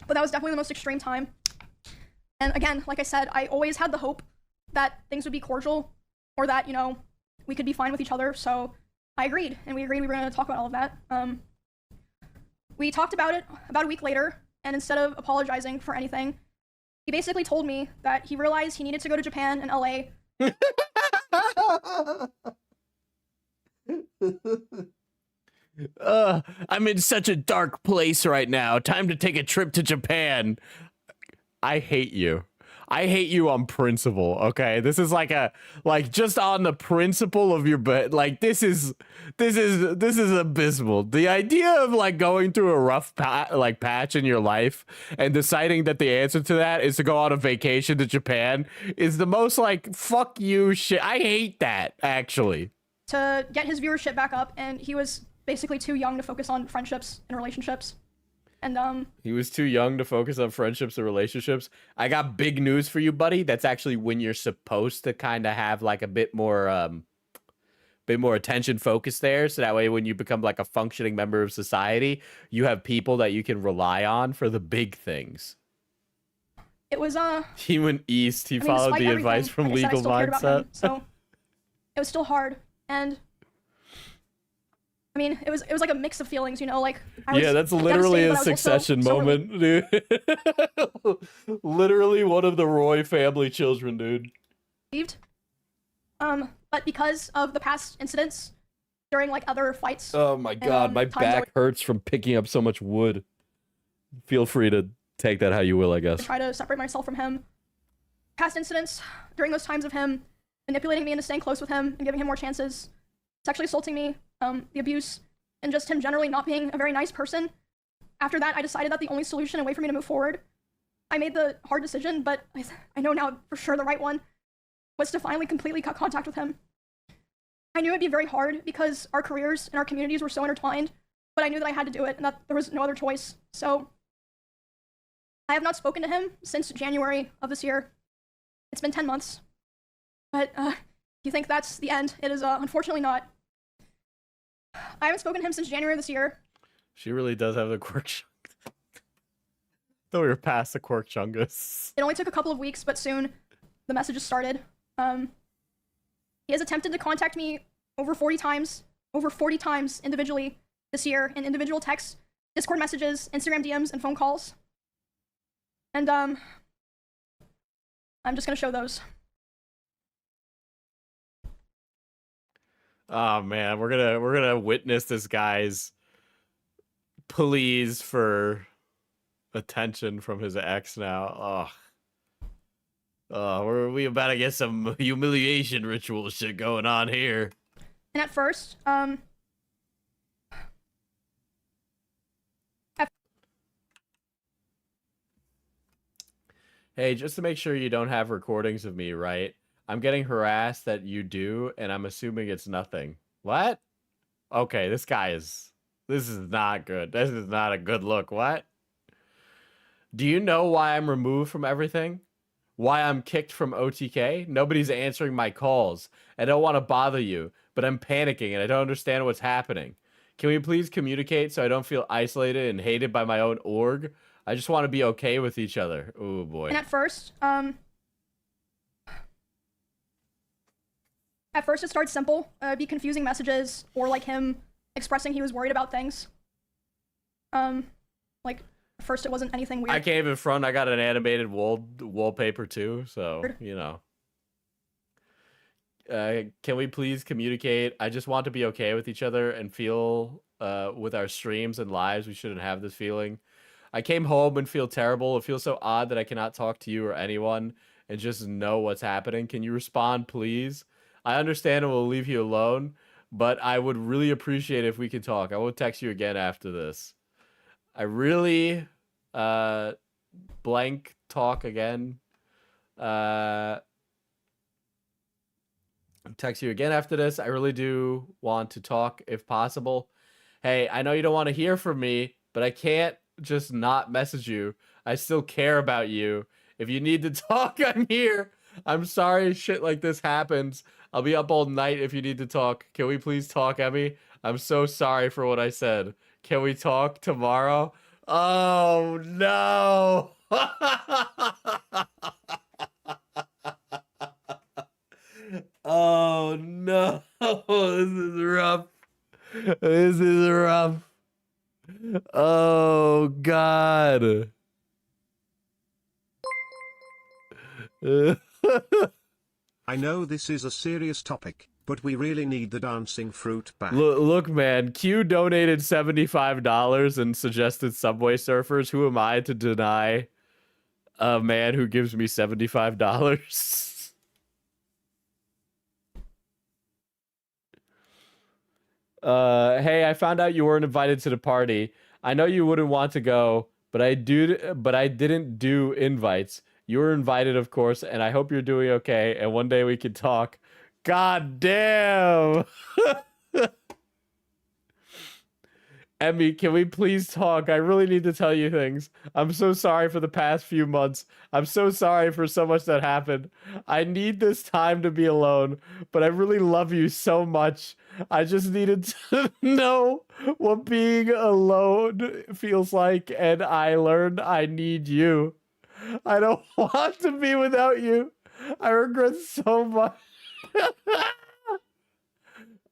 But that was definitely the most extreme time. And again, like I said, I always had the hope that things would be cordial, or that, you know, we could be fine with each other, so I agreed, and we agreed we were going to talk about all of that. We talked about it about a week later, and instead of apologizing for anything, he basically told me that he realized he needed to go to Japan and LA. I'm in such a dark place right now. Time to take a trip to Japan. I hate you. I hate you on principle, okay? This is like just on the principle of your like this is abysmal. The idea of like going through a rough patch in your life and deciding that the answer to that is to go on a vacation to Japan is the most like fuck you shit. I hate that, actually. To get his viewership back up, and he was basically too young to focus on friendships and relationships. And he was too young to focus on friendships and relationships. I got big news for you, buddy. That's actually when you're supposed to kind of have like a bit more attention focus there. So that way, when you become like a functioning member of society, you have people that you can rely on for the big things. It was he went east. He followed the advice from like I said, I Legal still cared about him, Mindset. so it was still hard. And I mean, it was like a mix of feelings, you know, like I was that's literally a devastated, but I was also Succession so moment, dude. Literally one of the Roy family children, dude. relieved. But because of the past incidents, during like other fights. Oh my god, my times I back hurts from picking up so much wood. Feel free to take that how you will, I guess. try to separate myself from him. Past incidents during those times of him manipulating me into staying close with him and giving him more chances, sexually assaulting me, the abuse, and just him generally not being a very nice person. After that, I decided that the only solution and way for me to move forward, I made the hard decision, but I know now for sure the right one, was to finally completely cut contact with him. I knew it'd be very hard because our careers and our communities were so intertwined, but I knew that I had to do it and that there was no other choice. So I have not spoken to him since January of this year. It's been 10 months. But you think that's the end? It is unfortunately not. I haven't spoken to him since January of this year. She really does have the quirk chungus. Though we were past the quirk chungus. It only took a couple of weeks, but soon the messages started. He has attempted to contact me over 40 times individually this year in individual texts, Discord messages, Instagram DMs, and phone calls. And I'm just gonna show those. Oh man, we're gonna witness this guy's pleas for attention from his ex now. We about to get some humiliation ritual shit going on here. And at first, Hey, just to make sure you don't have recordings of me, right? I'm getting harassed that you do, and I'm assuming it's nothing. What? Okay, this is not good. This is not a good look. What? Do you know why I'm removed from everything? Why I'm kicked from OTK? Nobody's answering my calls. I don't want to bother you, but I'm panicking and I don't understand what's happening. Can we please communicate so I don't feel isolated and hated by my own org? I just want to be okay with each other. Oh boy. and at first it starts simple. Be confusing messages or like him expressing he was worried about things. Like at first it wasn't anything weird. I can't even front. I got an animated wallpaper too, so you know. Can we please communicate? I just want to be okay with each other and feel with our streams and lives we shouldn't have this feeling. I came home and feel terrible. It feels so odd that I cannot talk to you or anyone and just know what's happening. Can you respond, please? I understand and will leave you alone, but I would really appreciate if we could talk. I will text you again after this. I really blank talk again. Text you again after this. I really do want to talk if possible. Hey, I know you don't want to hear from me, but I can't just not message you. I still care about you. If you need to talk, I'm here. I'm sorry shit like this happens. I'll be up all night if you need to talk. Can we please talk, Emmy? I'm so sorry for what I said. Can we talk tomorrow? Oh, no. Oh, no. This is rough. This is rough. Oh, God. I know this is a serious topic, but we really need the dancing fruit back. Look, man, Q donated $75 and suggested Subway Surfers. Who am I to deny a man who gives me $75? Hey, I found out you weren't invited to the party. I know you wouldn't want to go, but I didn't do invites. You were invited, of course, and I hope you're doing okay, and one day we can talk. God damn! Emmy, can we please talk? I really need to tell you things. I'm so sorry for the past few months. I'm so sorry for so much that happened. I need this time to be alone, but I really love you so much. I just needed to know what being alone feels like, and I learned I need you. I don't want to be without you. I regret so much.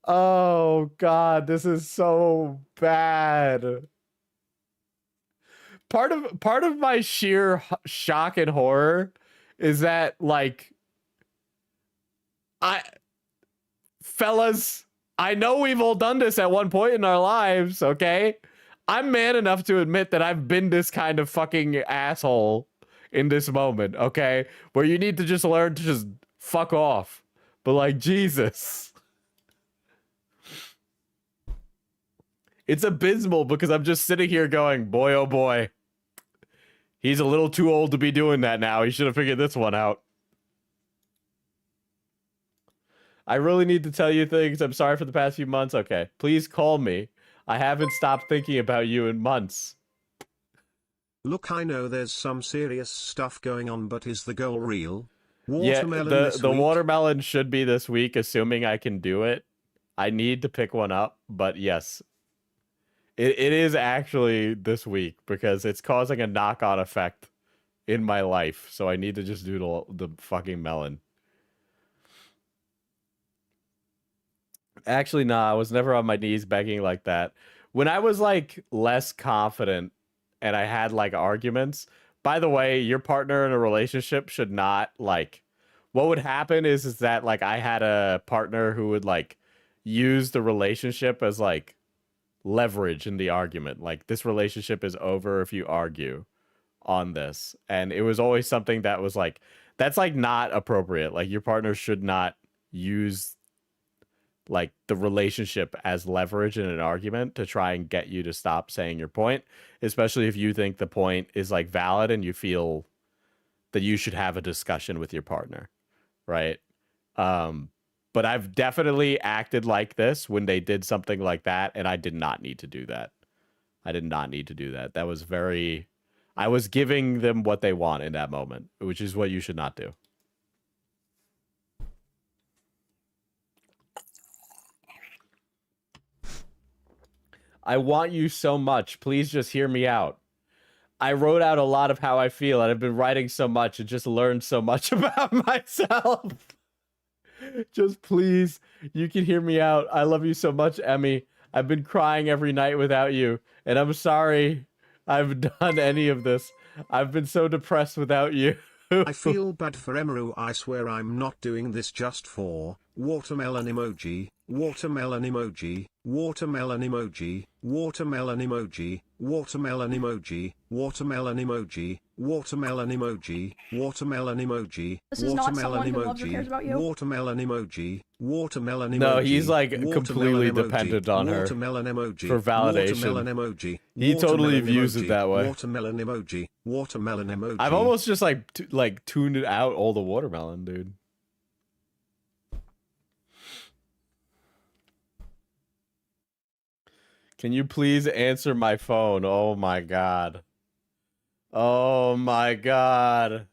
Oh God, this is so bad. Part of my sheer shock and horror is that, like, fellas, I know we've all done this at one point in our lives, okay? I'm man enough to admit that I've been this kind of fucking asshole in this moment, okay? Where you need to just learn to just fuck off. But like, Jesus. It's abysmal because I'm just sitting here going, boy, oh boy. He's a little too old to be doing that now. He should have figured this one out. I really need to tell you things. I'm sorry for the past few months. Okay, please call me. I haven't stopped thinking about you in months. Look, I know there's some serious stuff going on, but is the goal real? Watermelon this the week? watermelon should be this week, assuming I can do it. I need to pick one up, but yes. It is actually this week because it's causing a knock-on effect in my life. So I need to just do the fucking melon. Actually, nah, I was never on my knees begging like that. When I was like less confident and I had like arguments, by the way, your partner in a relationship should not like, what would happen is that like I had a partner who would like use the relationship as like leverage in the argument. Like, this relationship is over if you argue on this. And it was always something that was like, that's like not appropriate. Like, your partner should not use like the relationship as leverage in an argument to try and get you to stop saying your point, especially if you think the point is like valid and you feel that you should have a discussion with your partner, right? But I've definitely acted like this when they did something like that, and I did not need to do that. I did not need to do that. That was very... I was giving them what they want in that moment, which is what you should not do. I want you so much. Please just hear me out. I wrote out a lot of how I feel, and I've been writing so much and just learned so much about myself. Just please, you can hear me out. I love you so much, Emmy. I've been crying every night without you, and I'm sorry I've done any of this. I've been so depressed without you. I feel bad for Emaru. I swear I'm not doing this just for watermelon emoji, watermelon emoji, watermelon emoji, watermelon emoji, watermelon emoji, watermelon emoji, watermelon emoji, watermelon emoji, This is not someone watermelon who loves or cares about emoji, you. watermelon emoji, watermelon emoji. No, he's like watermelon completely emoji, dependent on her watermelon emoji, for validation. Watermelon emoji. He totally watermelon views it emoji, that way. Watermelon emoji. Watermelon emoji. I've almost just like tuned it out all the watermelon, dude. Can you please answer my phone? Oh my god. Oh my god.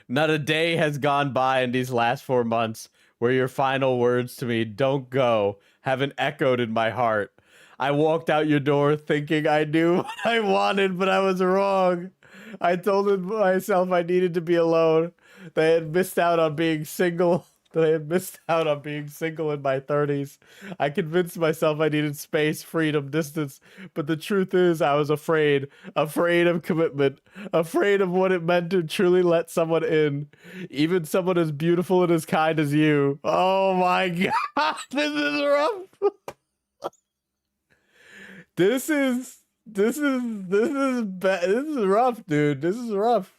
Not a day has gone by in these last 4 months where your final words to me, "Don't go," haven't echoed in my heart. I walked out your door thinking I knew what I wanted, but I was wrong. I told myself I needed to be alone, that I had missed out on being single, that I had missed out on being single in my 30s. I convinced myself I needed space, freedom, distance, but the truth is I was afraid of commitment, afraid of what it meant to truly let someone in, even someone as beautiful and as kind as you. Oh my god, this is rough. This is rough, dude. This is rough.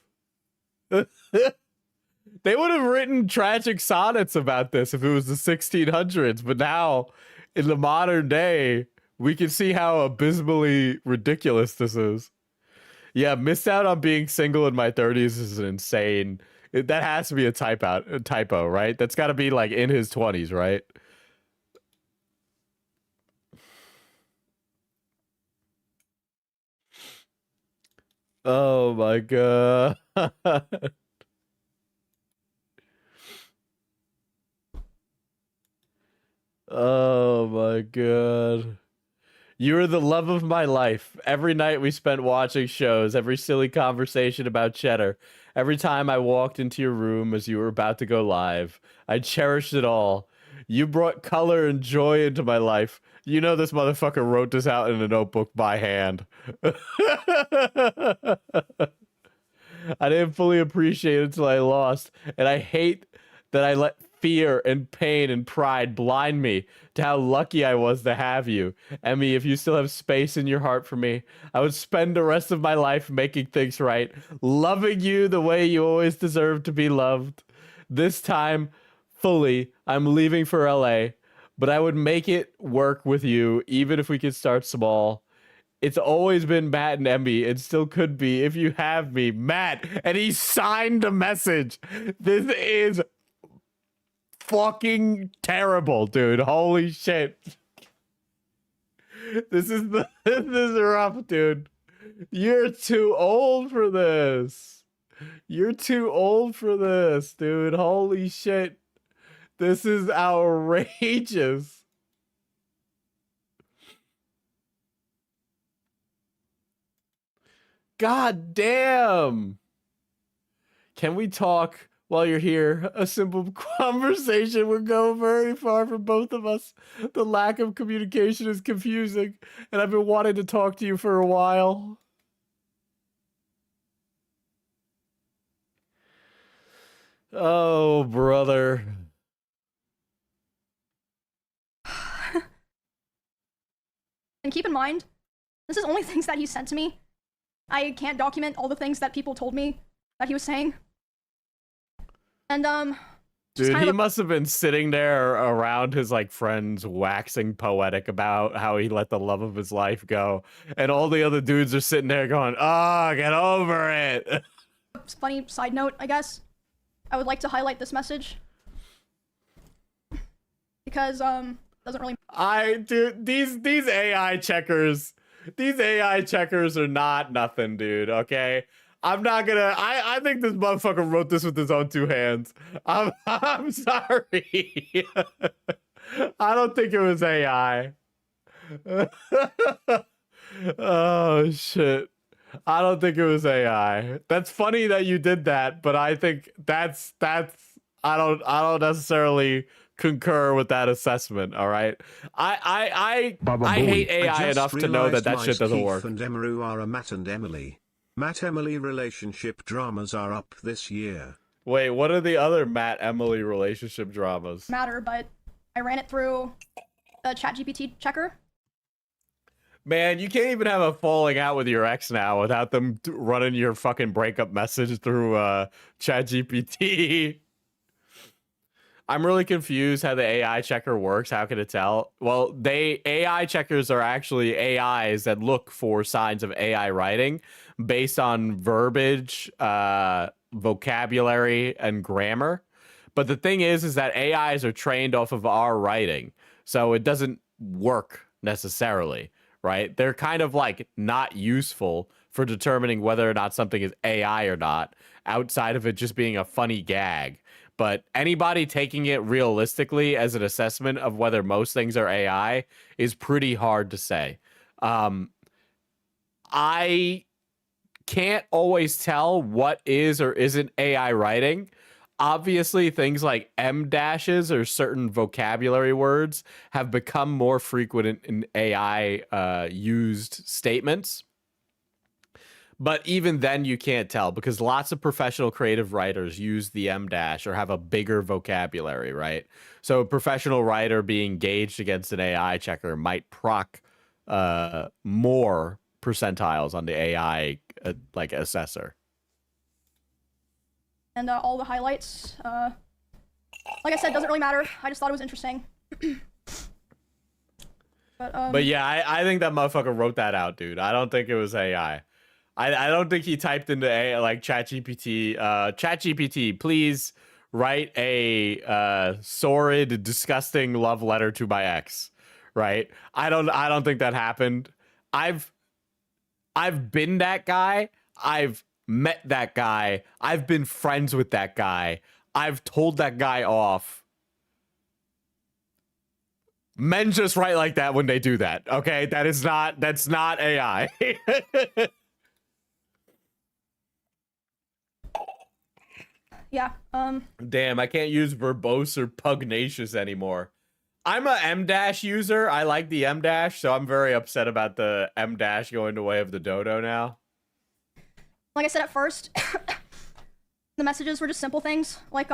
They would have written tragic sonnets about this if it was the 1600s, but now, in the modern day, we can see how abysmally ridiculous this is. Yeah, missed out on being single in my 30s is insane. That has to be a typo, right? That's got to be like in his 20s, right? Oh my god. Oh my god. You were the love of my life. Every night we spent watching shows, every silly conversation about cheddar, every time I walked into your room as you were about to go live. I cherished it all. You brought color and joy into my life. You know this motherfucker wrote this out in a notebook by hand. I didn't fully appreciate it until I lost, and I hate that I let fear and pain and pride blind me to how lucky I was to have you. Emmy, if you still have space in your heart for me, I would spend the rest of my life making things right, loving you the way you always deserve to be loved. This time, fully, I'm leaving for LA, but I would make it work with you, even if we could start small. It's always been Matt and Emmy. It still could be if you have me, Matt. And he signed a message. This is fucking terrible, dude. Holy shit. This is rough, dude. You're too old for this. You're too old for this, dude. Holy shit. This is outrageous. God damn. Can we talk while you're here? A simple conversation would go very far for both of us. The lack of communication is confusing, and I've been wanting to talk to you for a while. Oh, brother. And keep in mind, this is only things that he sent to me. I can't document all the things that people told me that he was saying. And, dude, he must have been sitting there around his, like, friends waxing poetic about how he let the love of his life go. And all the other dudes are sitting there going, oh, get over it. Funny side note, I guess. I would like to highlight this message. Because, doesn't really... Dude, these AI checkers... These AI checkers are not nothing, dude, okay? I'm not gonna... I think this motherfucker wrote this with his own two hands. I'm sorry. I don't think it was AI. Oh, shit. I don't think it was AI. That's funny that you did that, but I think that's... I don't necessarily concur with that assessment, all right? I hate AI enough to know that shit doesn't work. And Emaru are a Matt and Emily. Matt-Emily relationship dramas are up this year. Wait, what are the other Matt-Emily relationship dramas? Matter, but I ran it through the ChatGPT checker. Man, you can't even have a falling out with your ex now without them running your fucking breakup message through ChatGPT. I'm really confused how the AI checker works. How can it tell? Well, AI checkers are actually AIs that look for signs of AI writing based on verbiage, vocabulary, and grammar. But the thing is that AIs are trained off of our writing, so it doesn't work necessarily, right? They're kind of like not useful for determining whether or not something is AI or not, outside of it just being a funny gag. But anybody taking it realistically as an assessment of whether most things are AI is pretty hard to say. I can't always tell what is or isn't AI writing. Obviously, things like M dashes or certain vocabulary words have become more frequent in AI used statements. But even then, you can't tell because lots of professional creative writers use the M dash or have a bigger vocabulary, right? So a professional writer being gauged against an AI checker might proc more percentiles on the AI like assessor. And all the highlights, like I said, doesn't really matter. I just thought it was interesting. But yeah, I think that motherfucker wrote that out, dude. I don't think it was AI. I don't think he typed into like ChatGPT. ChatGPT, please write a sordid, disgusting love letter to my ex. Right? I don't think that happened. I've been that guy. I've met that guy. I've been friends with that guy. I've told that guy off. Men just write like that when they do that. Okay, that's not AI. Yeah, Damn, I can't use verbose or pugnacious anymore. I'm a M dash user. I like the M dash, so I'm very upset about the M dash going the way of the dodo now. like I said at first, the messages were just simple things, like,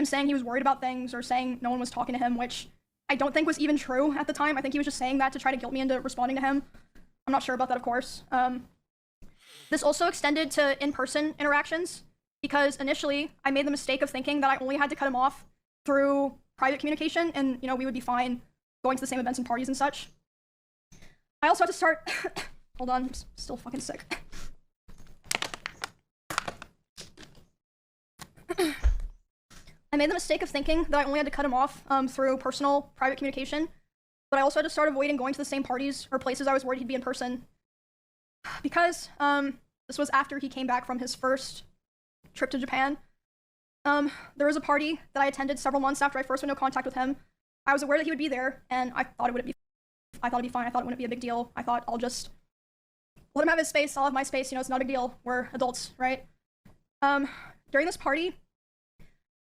him saying he was worried about things or saying no one was talking to him, which I don't think was even true at the time. I think he was just saying that to try to guilt me into responding to him. I'm not sure about that, of course. This also extended to in-person interactions because initially I made the mistake of thinking that I only had to cut him off through private communication and, you know, we would be fine going to the same events and parties and such. I also had to start... Hold on, I'm still fucking sick. I made the mistake of thinking that I only had to cut him off through personal, private communication, but I also had to start avoiding going to the same parties or places I was worried he'd be in person. Because this was after he came back from his first trip to Japan. There was a party that I attended several months after I first went into contact with him. I was aware that he would be there, and I thought it'd be fine. I thought it wouldn't be a big deal. I thought I'll just let him have his space. I'll have my space. You know, it's not a big deal. We're adults, right? During this party,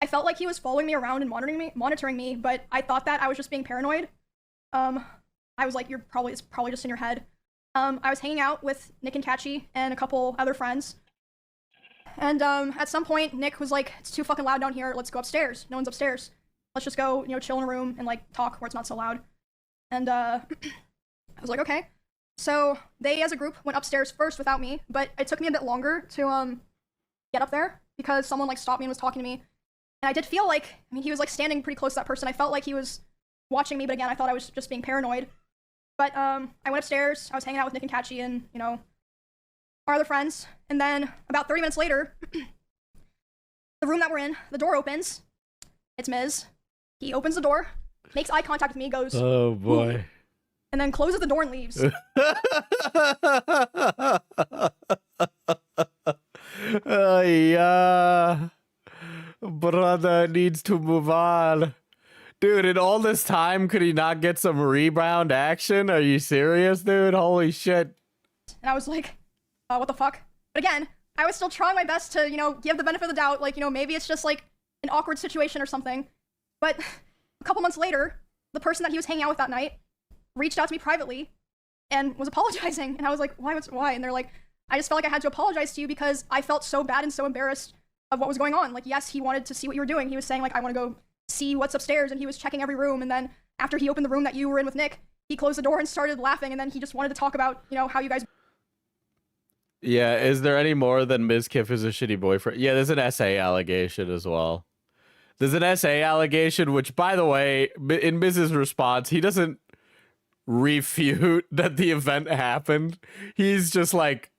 I felt like he was following me around and monitoring me, but I thought that I was just being paranoid. I was like, it's probably just in your head. I was hanging out with Nick and Kachi and a couple other friends. And at some point, Nick was like, it's too fucking loud down here. Let's go upstairs. No one's upstairs. Let's just go, you know, chill in a room and like talk where it's not so loud. And I was like, okay. So they as a group went upstairs first without me, but it took me a bit longer to get up there because someone like stopped me and was talking to me. And I did feel like, I mean, he was like standing pretty close to that person. I felt like he was watching me, but again, I thought I was just being paranoid. But I went upstairs, I was hanging out with Nick and Kachi and, you know, our other friends. And then about 30 minutes later, the room that we're in, the door opens. It's Miz. He opens the door, makes eye contact with me, goes, oh boy. Ooh, and then closes the door and leaves. Yeah. Brother needs to move on. Dude, in all this time, could he not get some rebound action? Are you serious, dude? Holy shit. And I was like, what the fuck? But again, I was still trying my best to, you know, give the benefit of the doubt. Like, you know, maybe it's just like an awkward situation or something. But a couple months later, the person that he was hanging out with that night reached out to me privately and was apologizing. And I was like, why? And they're like, I just felt like I had to apologize to you because I felt so bad and so embarrassed of what was going on. Like, yes, he wanted to see what you were doing. He was saying, like, I want to go see what's upstairs. And he was checking every room. And then after he opened the room that you were in with Nick, he closed the door and started laughing. And then he just wanted to talk about, you know, how you guys... Yeah, is there any more than Mizkif is a shitty boyfriend? Yeah, there's an essay allegation as well. There's an essay allegation, which, by the way, in Miz's response, he doesn't refute that the event happened. He's just like,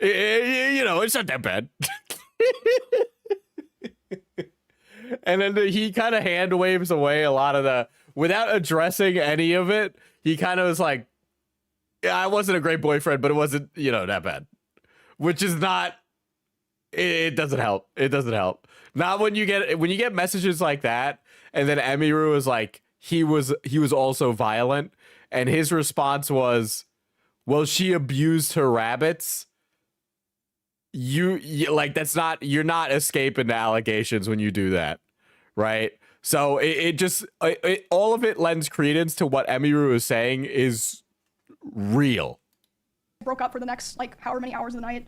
you know, it's not that bad. And then he kind of hand waves away a lot of the, without addressing any of it, he kind of was like, yeah, I wasn't a great boyfriend, but it wasn't, you know, that bad. Which is not, it doesn't help. It doesn't help. Not when you get messages like that, and then Emiru is like, he was also violent, and his response was, well, she abused her rabbits. You like, that's not, you're not escaping the allegations when you do that, right? So all of it lends credence to what Emiru is saying is real. broke up for the next, like, however many hours of the night.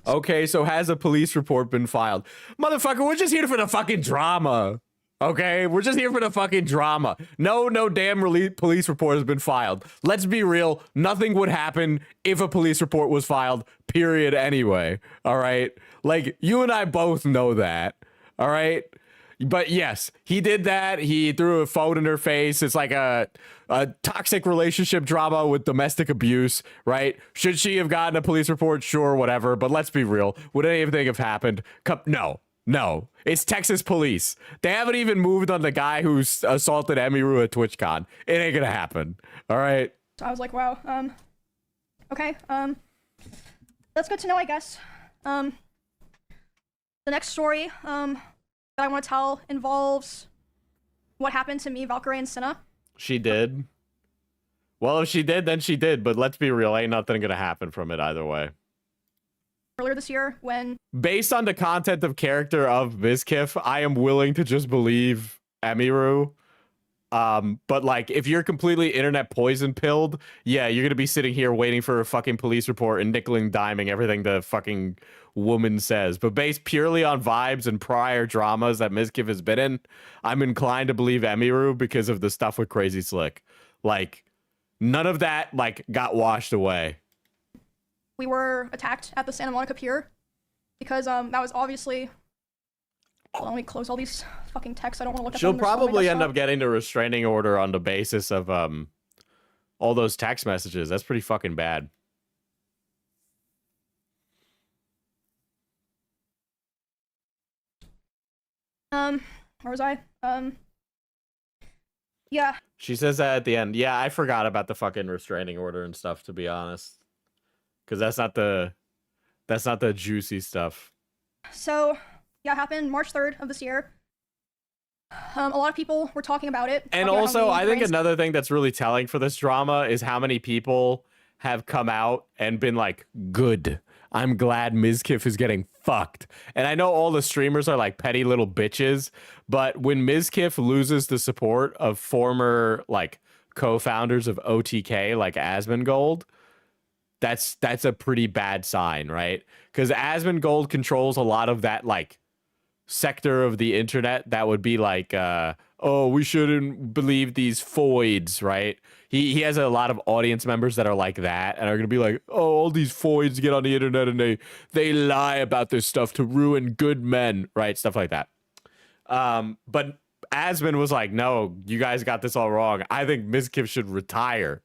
Okay, so has a police report been filed? Motherfucker, we're just here for the fucking drama. Okay, we're just here for the fucking drama. No damn police report has been filed. Let's be real. Nothing would happen if a police report was filed, period, anyway. All right? Like, you and I both know that. All right? But yes, he did that. He threw a phone in her face. It's like a toxic relationship drama with domestic abuse, right? Should she have gotten a police report? Sure, whatever. But let's be real. Would anything have happened? No. It's Texas police. They haven't even moved on the guy who's assaulted Emiru at TwitchCon. It ain't gonna happen. All right? So I was like, wow, okay, that's good to know, I guess. The next story, that I want to tell involves what happened to me, Valkyrie, and Cinna. She did. Well, if she did, then she did. But let's be real, ain't nothing gonna happen from it either way. Earlier this year, when... Based on the content of character of Mizkif, I am willing to just believe Emiru. But like, if you're completely internet poison pilled, yeah, you're gonna be sitting here waiting for a fucking police report and nickel and diming everything the fucking woman says. But based purely on vibes and prior dramas that Mizkif has been in, I'm inclined to believe Emiru because of the stuff with Crazy Slick. Like, none of that like got washed away. We were attacked at the Santa Monica Pier because that was obviously. Well, let me close all these fucking texts. I don't want to look at She'll them. They're so probably messed end up. up getting a restraining order on the basis of all those text messages. That's pretty fucking bad. Where was I? Yeah. She says that at the end. Yeah, I forgot about the fucking restraining order and stuff, to be honest. Because that's not the juicy stuff. So, yeah, it happened March 3rd of this year. A lot of people were talking about it. And talking about also, how I think Rains's- another thing that's really telling for this drama is how many people have come out and been like, good. I'm glad Mizkif is getting fucked. And I know all the streamers are like petty little bitches, but when Mizkif loses the support of former like co-founders of OTK like Asmongold, that's a pretty bad sign, right? Because Asmongold controls a lot of that like sector of the internet that would be like, oh, we shouldn't believe these foids, right? He has a lot of audience members that are like that and are gonna be like, oh, all these foids get on the internet and they lie about this stuff to ruin good men, right? Stuff like that. But Asmon was like, no, you guys got this all wrong. I think Mizkif should retire,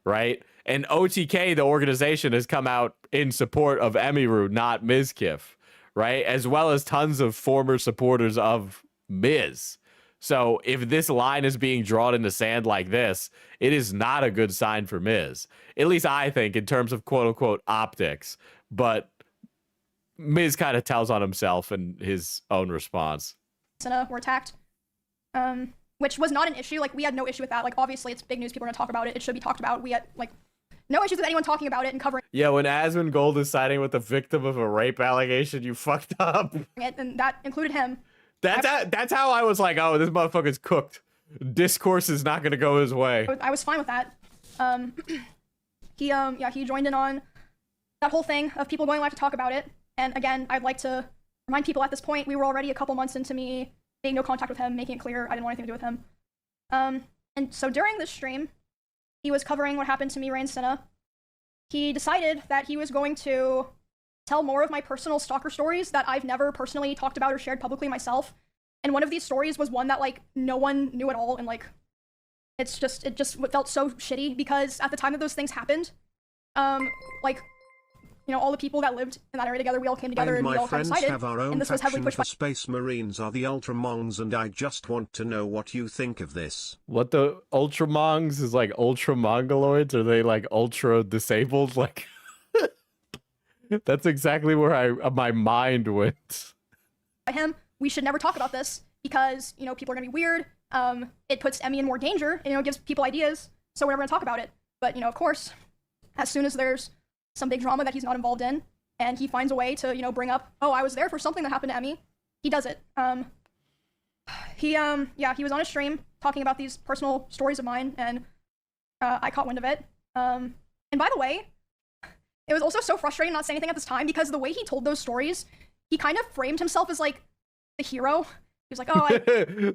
right? And OTK, the organization, has come out in support of Emiru, not Mizkif, right? As well as tons of former supporters of Miz. So if this line is being drawn in the sand like this, it is not a good sign for Miz. At least I think in terms of quote unquote optics. But Miz kind of tells on himself in his own response. Were attacked. Which was not an issue. Like, we had no issue with that. Like, obviously, it's big news. People are going to talk about it. It should be talked about. We had, like, no issues with anyone talking about it and covering Yeah, when Asmongold is siding with the victim of a rape allegation, you fucked up. it, and that included him. That's how I was like, oh, this motherfucker's cooked. Discourse is not going to go his way. I was fine with that. He joined in on that whole thing of people going live to talk about it. And again, I'd like to remind people at this point, we were already a couple months into me making no contact with him, making it clear I didn't want anything to do with him. And so during this stream, he was covering what happened to me, Rain Senna. He decided that he was going to tell more of my personal stalker stories that I've never personally talked about or shared publicly myself. And one of these stories was one that, like, no one knew at all, and, like, it just felt so shitty because at the time that those things happened, like, you know, all the people that lived in that area together, we all came together and we my all kind of friends sided. have our own And this was heavily faction pushed for by Space Marines are the Ultramongs, and I just want to know what you think of this. What the Ultramongs is like ultra mongoloids? Are they like ultra disabled? Like that's exactly where my mind went. him. We should never talk about this because, you know, people are gonna be weird. It puts Emmy in more danger and, you know, gives people ideas. So we're never gonna talk about it. But, you know, of course, as soon as there's some big drama that he's not involved in, and he finds a way to, you know, bring up, oh, I was there for something that happened to Emmy, he does it. He was on a stream talking about these personal stories of mine, and I caught wind of it. And by the way, it was also so frustrating not saying anything at this time because the way he told those stories, he kind of framed himself as, like, the hero. He was like, oh,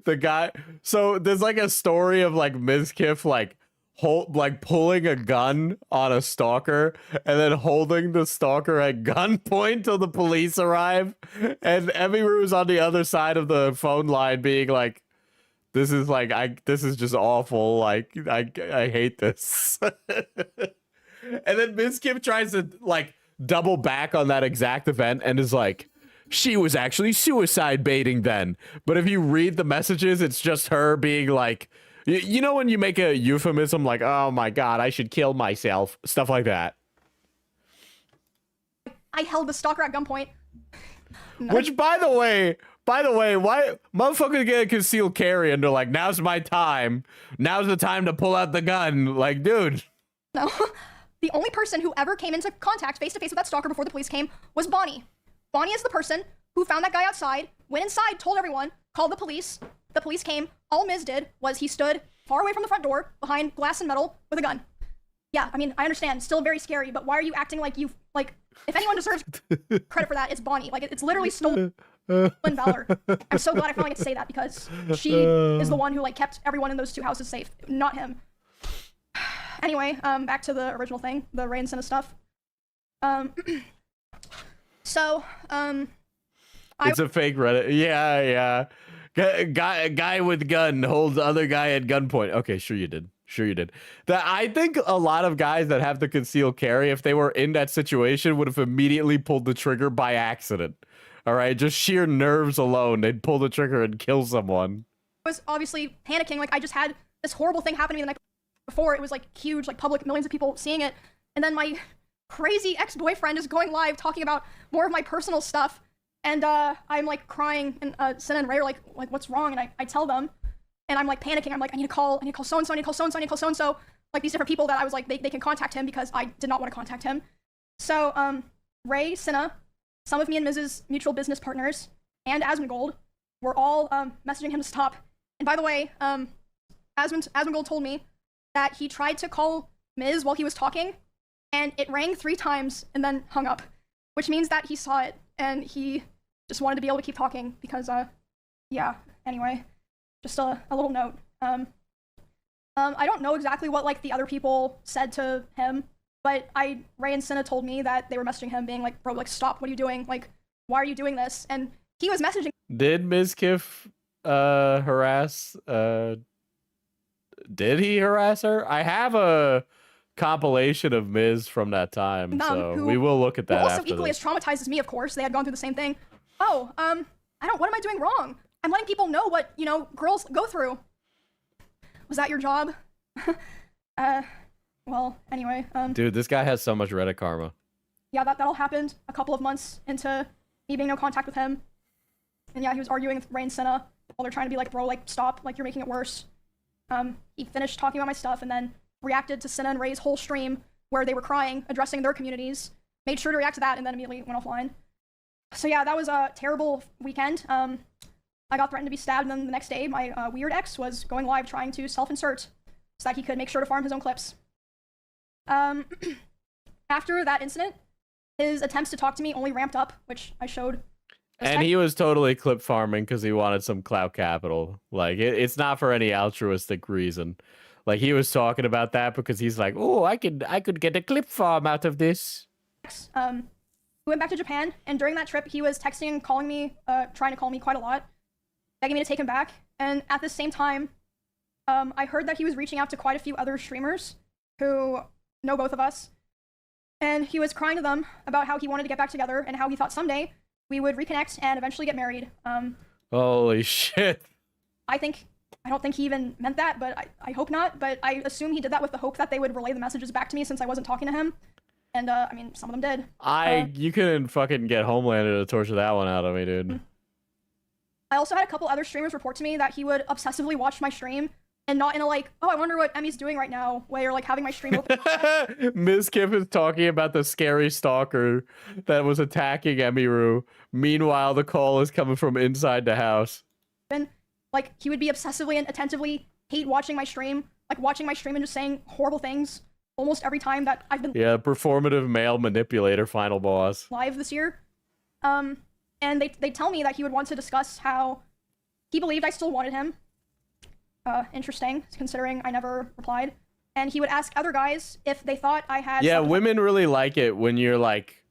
The guy. So there's like a story of like Mizkif like pulling a gun on a stalker and then holding the stalker at gunpoint till the police arrive, and Emiru's on the other side of the phone line being like, this is just awful, like I hate this. And then Mizkif tries to like double back on that exact event and is like, she was actually suicide baiting then. But if you read the messages, it's just her being like, you know, when you make a euphemism like, oh my God, I should kill myself, stuff like that. I held the stalker at gunpoint. Which, by the way, why motherfuckers get a concealed carry and they're like, now's my time. Now's the time to pull out the gun. Like, dude. No. The only person who ever came into contact face-to-face with that stalker before the police came was Bonnie. Bonnie is the person who found that guy outside, went inside, told everyone, called the police, The police came. All Miz did was he stood far away from the front door, behind glass and metal, with a gun. Yeah, I mean, I understand. Still very scary, but why are you acting like you've, like, if anyone deserves credit for that, it's Bonnie. Like, it's literally stolen valor. I'm so glad I finally get to say that, because she is the one who, like, kept everyone in those 2 houses safe, not him. Anyway, back to the original thing, the Ray and Senna stuff. It's a fake Reddit. Yeah. Guy with gun holds other guy at gunpoint. Okay, sure you did. That I think a lot of guys that have the concealed carry, if they were in that situation, would have immediately pulled the trigger by accident. All right, just sheer nerves alone, they'd pull the trigger and kill someone. I was obviously panicking. Like, I just had this horrible thing happen to me the night before. It was like huge, like public, millions of people seeing it. And then my crazy ex-boyfriend is going live talking about more of my personal stuff. And I'm like crying, and Senna and Ray are like what's wrong? And I tell them, and I'm like panicking. I'm like, I need to call so-and-so, I need to call so-and-so, I need to call so-and-so. Like, these different people that I was like, they can contact him, because I did not want to contact him. So Ray, Senna, some of me and Miz's mutual business partners, and Asmongold were all messaging him to stop. And by the way, Asmongold told me that he tried to call Miz while he was talking, and it rang 3 times and then hung up, which means that he saw it, and he just wanted to be able to keep talking, because, yeah, anyway, just a little note. I don't know exactly what, like, the other people said to him, but Ray and Senna told me that they were messaging him being like, bro, like, stop, what are you doing? Like, why are you doing this? And he was messaging. Did Mizkif harass, did he harass her? I have a compilation of Miz from that time, so we will look at that also after equally this. as traumatized as me, of course. They had gone through the same thing. Oh, what am I doing wrong? I'm letting people know what, you know, girls go through. Was that your job? Well, anyway, Dude, this guy has so much Reddit karma. yeah, that all happened a couple of months into me being no contact with him. And yeah, he was arguing with Ray and Senna while they're trying to be like, bro, like, stop, like, you're making it worse. He finished talking about my stuff and then reacted to Senna and Ray's whole stream where they were crying, addressing their communities, made sure to react to that, and then immediately went offline. So yeah, that was a terrible weekend. I got threatened to be stabbed, and then the next day, my weird ex was going live trying to self-insert so that he could make sure to farm his own clips. After that incident, his attempts to talk to me only ramped up, which I showed. And he was totally clip farming because he wanted some clout capital. Like, it's not for any altruistic reason. Like, he was talking about that because he's like, oh, I could get a clip farm out of this. We went back to Japan, and during that trip, he was texting and calling me, trying to call me quite a lot, begging me to take him back. And at the same time, I heard that he was reaching out to quite a few other streamers who know both of us. And he was crying to them about how he wanted to get back together and how he thought someday we would reconnect and eventually get married. Holy shit. I don't think he even meant that, but I hope not. But I assume he did that with the hope that they would relay the messages back to me since I wasn't talking to him. And, I mean, some of them did. You couldn't fucking get Homelander to torture that one out of me, dude. I also had a couple other streamers report to me that he would obsessively watch my stream and not in a like, oh, I wonder what Emmy's doing right now way, or like having my stream open. Mizkif is talking about the scary stalker that was attacking Emiru. Meanwhile, the call is coming from inside the house. Like, he would be obsessively and attentively hate watching my stream, like watching my stream and just saying horrible things almost every time that I've been performative male manipulator final boss live this year. And they tell me that he would want to discuss how he believed I still wanted him. Interesting, considering I never replied. And he would ask other guys if they thought I had... Yeah, women really like it when you're, like,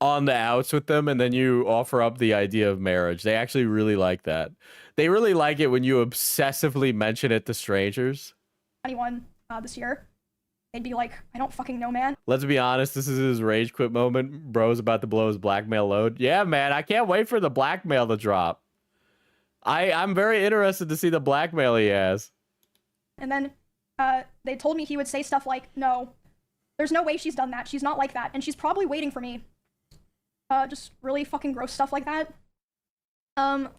on the outs with them and then you offer up the idea of marriage. They actually really like that. They really like it when you obsessively mention it to strangers. Anyone this year. They'd be like, I don't fucking know, man. Let's be honest, this is his rage quit moment. Bro's about to blow his blackmail load. Yeah, man, I can't wait for the blackmail to drop. I'm very interested to see the blackmail he has. And then they told me he would say stuff like, no, there's no way she's done that. She's not like that. And she's probably waiting for me. Just really fucking gross stuff like that. And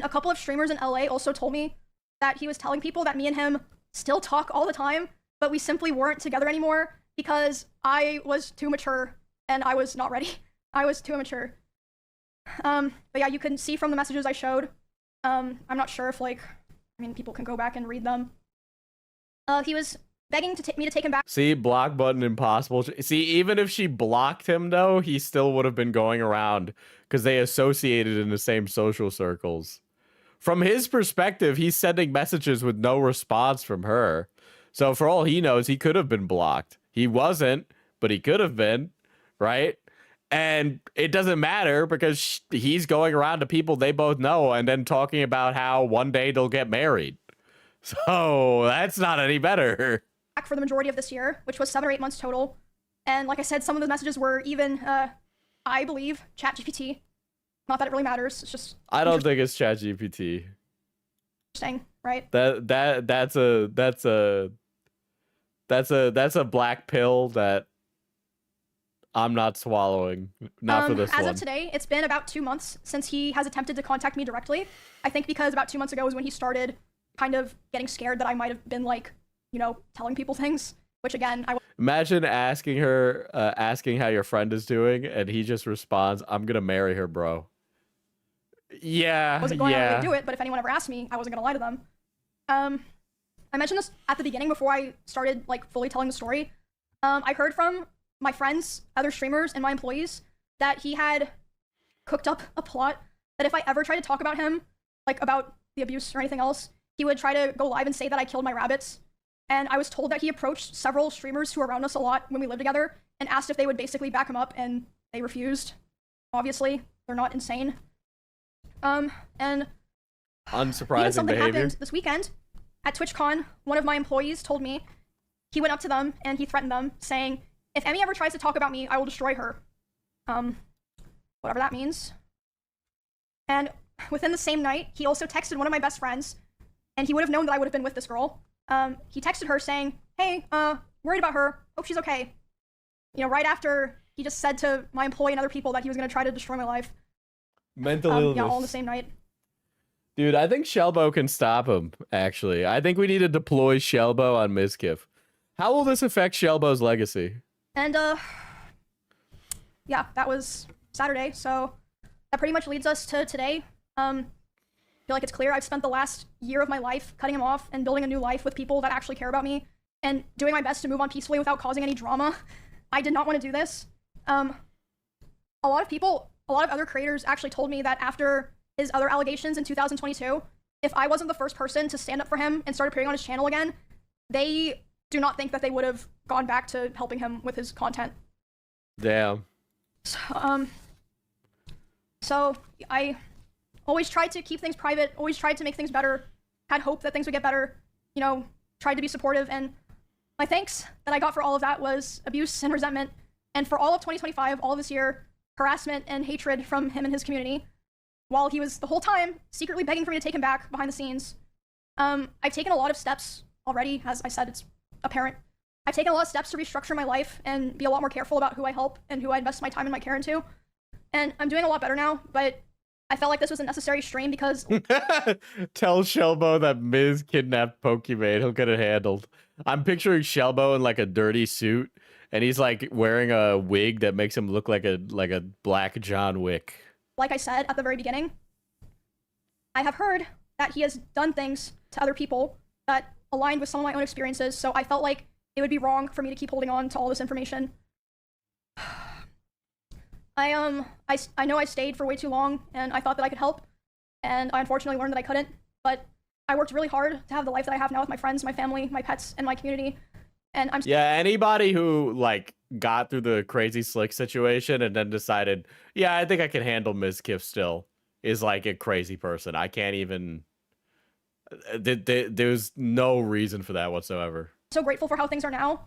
a couple of streamers in LA also told me that he was telling people that me and him still talk all the time, but we simply weren't together anymore because I was too mature and I was not ready. I was too immature. But yeah, you can see from the messages I showed I'm not sure if like, I mean, people can go back and read them. He was begging to me to take him back. See, block button impossible. See, even if she blocked him, though, he still would have been going around because they associated in the same social circles. From his perspective, he's sending messages with no response from her. So for all he knows, he could have been blocked. He wasn't, but he could have been, right? And it doesn't matter because he's going around to people they both know and then talking about how one day they'll get married. So that's not any better. For the majority of this year, which was 7 or 8 months total. And like I said, some of the messages were even, I believe, ChatGPT. Not that it really matters. It's just I don't think it's ChatGPT. interesting, right? That's a black pill that I'm not swallowing. Not for this as one. of today, it's been about 2 months since he has attempted to contact me directly. I think because about 2 months ago is when he started kind of getting scared that I might have been like, you know, telling people things, which again, Imagine asking her, asking how your friend is doing, and he just responds, "I'm gonna marry her, bro." Yeah, wasn't going out of my way to do it, but if anyone ever asked me, I wasn't gonna lie to them. I mentioned this at the beginning before I started like fully telling the story. I heard from my friends, other streamers, and my employees that he had cooked up a plot that if I ever tried to talk about him, like about the abuse or anything else, he would try to go live and say that I killed my rabbits. And I was told that he approached several streamers who were around us a lot when we lived together and asked if they would basically back him up, and they refused. Obviously, they're not insane. And unsurprising even something behavior. happened this weekend at TwitchCon. One of my employees told me he went up to them and he threatened them, saying, "If Emmy ever tries to talk about me, I will destroy her." Whatever that means. And within the same night, he also texted one of my best friends, and he would have known that I would have been with this girl. He texted her saying, "Hey, worried about her. Hope she's okay." You know, right after he just said to my employee and other people that he was going to try to destroy my life. Mental illness. Yeah, all in the same night. Dude, I think Shelbo can stop him, actually. I think we need to deploy Shelbo on Mizkif. How will this affect Shelbo's legacy? And, yeah, that was Saturday, so that pretty much leads us to today. I feel like it's clear I've spent the last year of my life cutting him off and building a new life with people that actually care about me and doing my best to move on peacefully without causing any drama. I did not want to do this. A lot of other creators actually told me that after his other allegations in 2022, if I wasn't the first person to stand up for him and start appearing on his channel again, they do not think that they would have gone back to helping him with his content. Damn. So I always tried to keep things private, always tried to make things better, had hope that things would get better, you know, tried to be supportive, and my thanks that I got for all of that was abuse and resentment, and for all of 2025, all of this year, harassment and hatred from him and his community, while he was the whole time secretly begging for me to take him back behind the scenes. I've taken a lot of steps already, as I said, it's apparent. I've taken a lot of steps to restructure my life and be a lot more careful about who I help and who I invest my time and my care into. And I'm doing a lot better now, but I felt like this was a necessary stream because... Tell Shelbo that Miz kidnapped Pokimane. He'll get it handled. I'm picturing Shelbo in like a dirty suit, and he's like wearing a wig that makes him look like a black John Wick. Like I said at the very beginning, I have heard that he has done things to other people that aligned with some of my own experiences, so I felt like it would be wrong for me to keep holding on to all this information. I know I stayed for way too long, and I thought that I could help, and I unfortunately learned that I couldn't, but I worked really hard to have the life that I have now with my friends, my family, my pets, and my community, and I'm... Yeah, anybody who, like, got through the crazy slick situation and then decided, yeah, I think I can handle Mizkif still, is like a crazy person. I can't even... There's no reason for that whatsoever. So grateful for how things are now.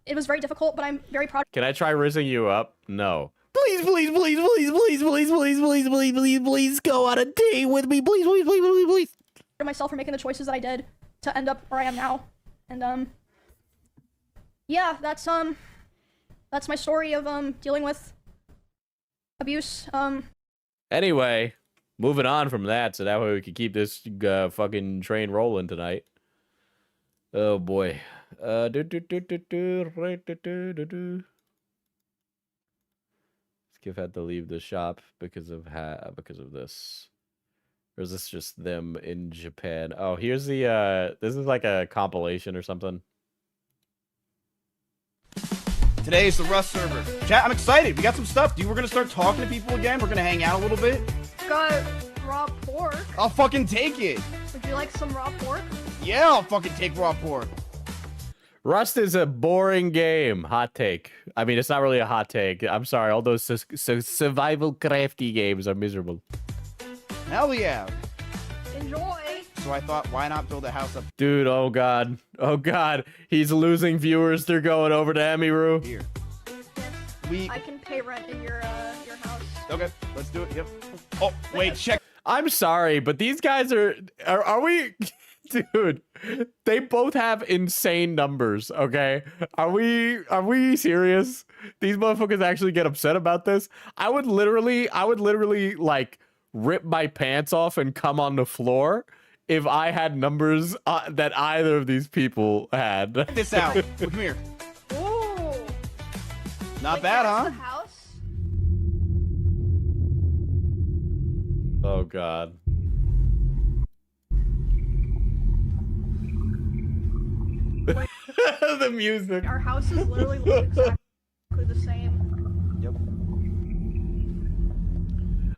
It was very difficult, but I'm very proud. Can I try rizzing you up? No. Please, please, please, please, please, please, please, please, please, please, please go on a date with me. Please, please, please, please, please. To myself for making the choices that I did to end up where I am now. And yeah, that's my story of dealing with abuse. Anyway, moving on from that, so that way we can keep this fucking train rolling tonight. Oh boy. Skip had to leave the shop because of this. Or is this just them in Japan? Oh, here's the this is like a compilation or something. Today is the Rust server. Chat, I'm excited. We got some stuff, dude. We're gonna start talking to people again. We're gonna hang out a little bit. Got raw pork. I'll fucking take it. Would you like some raw pork? Yeah, I'll fucking take raw pork. Rust is a boring game. Hot take. I mean, it's not really a hot take. I'm sorry. All those survival crafty games are miserable. Hell yeah. Enjoy. So I thought, why not build a house up Dude, oh god. Oh god. He's losing viewers. They're going over to Emiru. here? Yes, I can pay rent in your house. Okay, let's do it. Yep. Oh, wait, check. I'm sorry, but these guys are we dude, they both have insane numbers, okay? Are we serious? These motherfuckers actually get upset about this? I would literally like rip my pants off and come on the floor if I had numbers that either of these people had. Check this out. Come here. Ooh. Not Wait, bad, that's huh? the house? Oh god. The music. Our houses literally look exactly the same. Yep.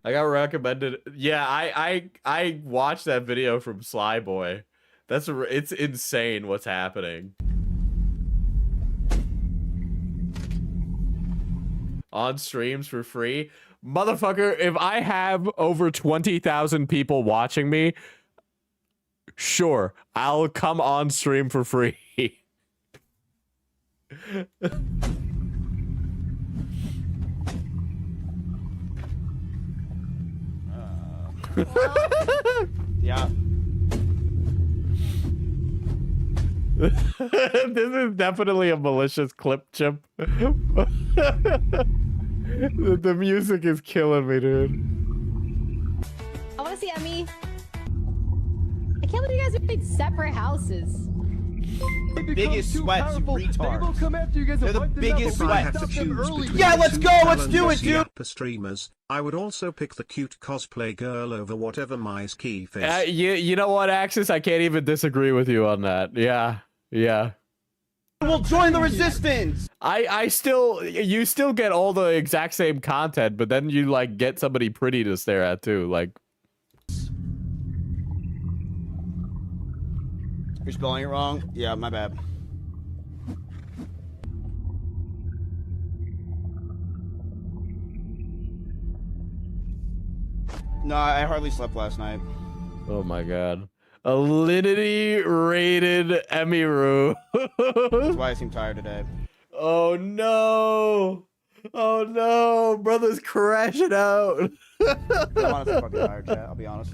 I got recommended. Yeah, I watched that video from Sly Boy. It's insane what's happening. On streams for free. Motherfucker, if I have over 20,000 people watching me, sure, I'll come on stream for free. Yeah. This is definitely a malicious clip chip. The music is killing me, dude. I want to see Emmy. I can't believe you guys made separate houses. Biggest sweats, you retards. They're the biggest If I had sweats. to choose between Yeah, the let's two go, let's do it, talentless dude. Yappa streamers, I would also pick the cute cosplay girl over whatever Mizkif is. You know what, Axis? I can't even disagree with you on that. Yeah. We'll join the resistance. You still get all the exact same content, but then you like get somebody pretty to stare at too. Like, You're spelling it wrong. Yeah, my bad. No, I hardly slept last night. oh my god. Alinity rated Emiru. That's why I seem tired today. Oh no. Oh no. Brother's crashing out. I'm honestly fucking tired, chat. I'll be honest.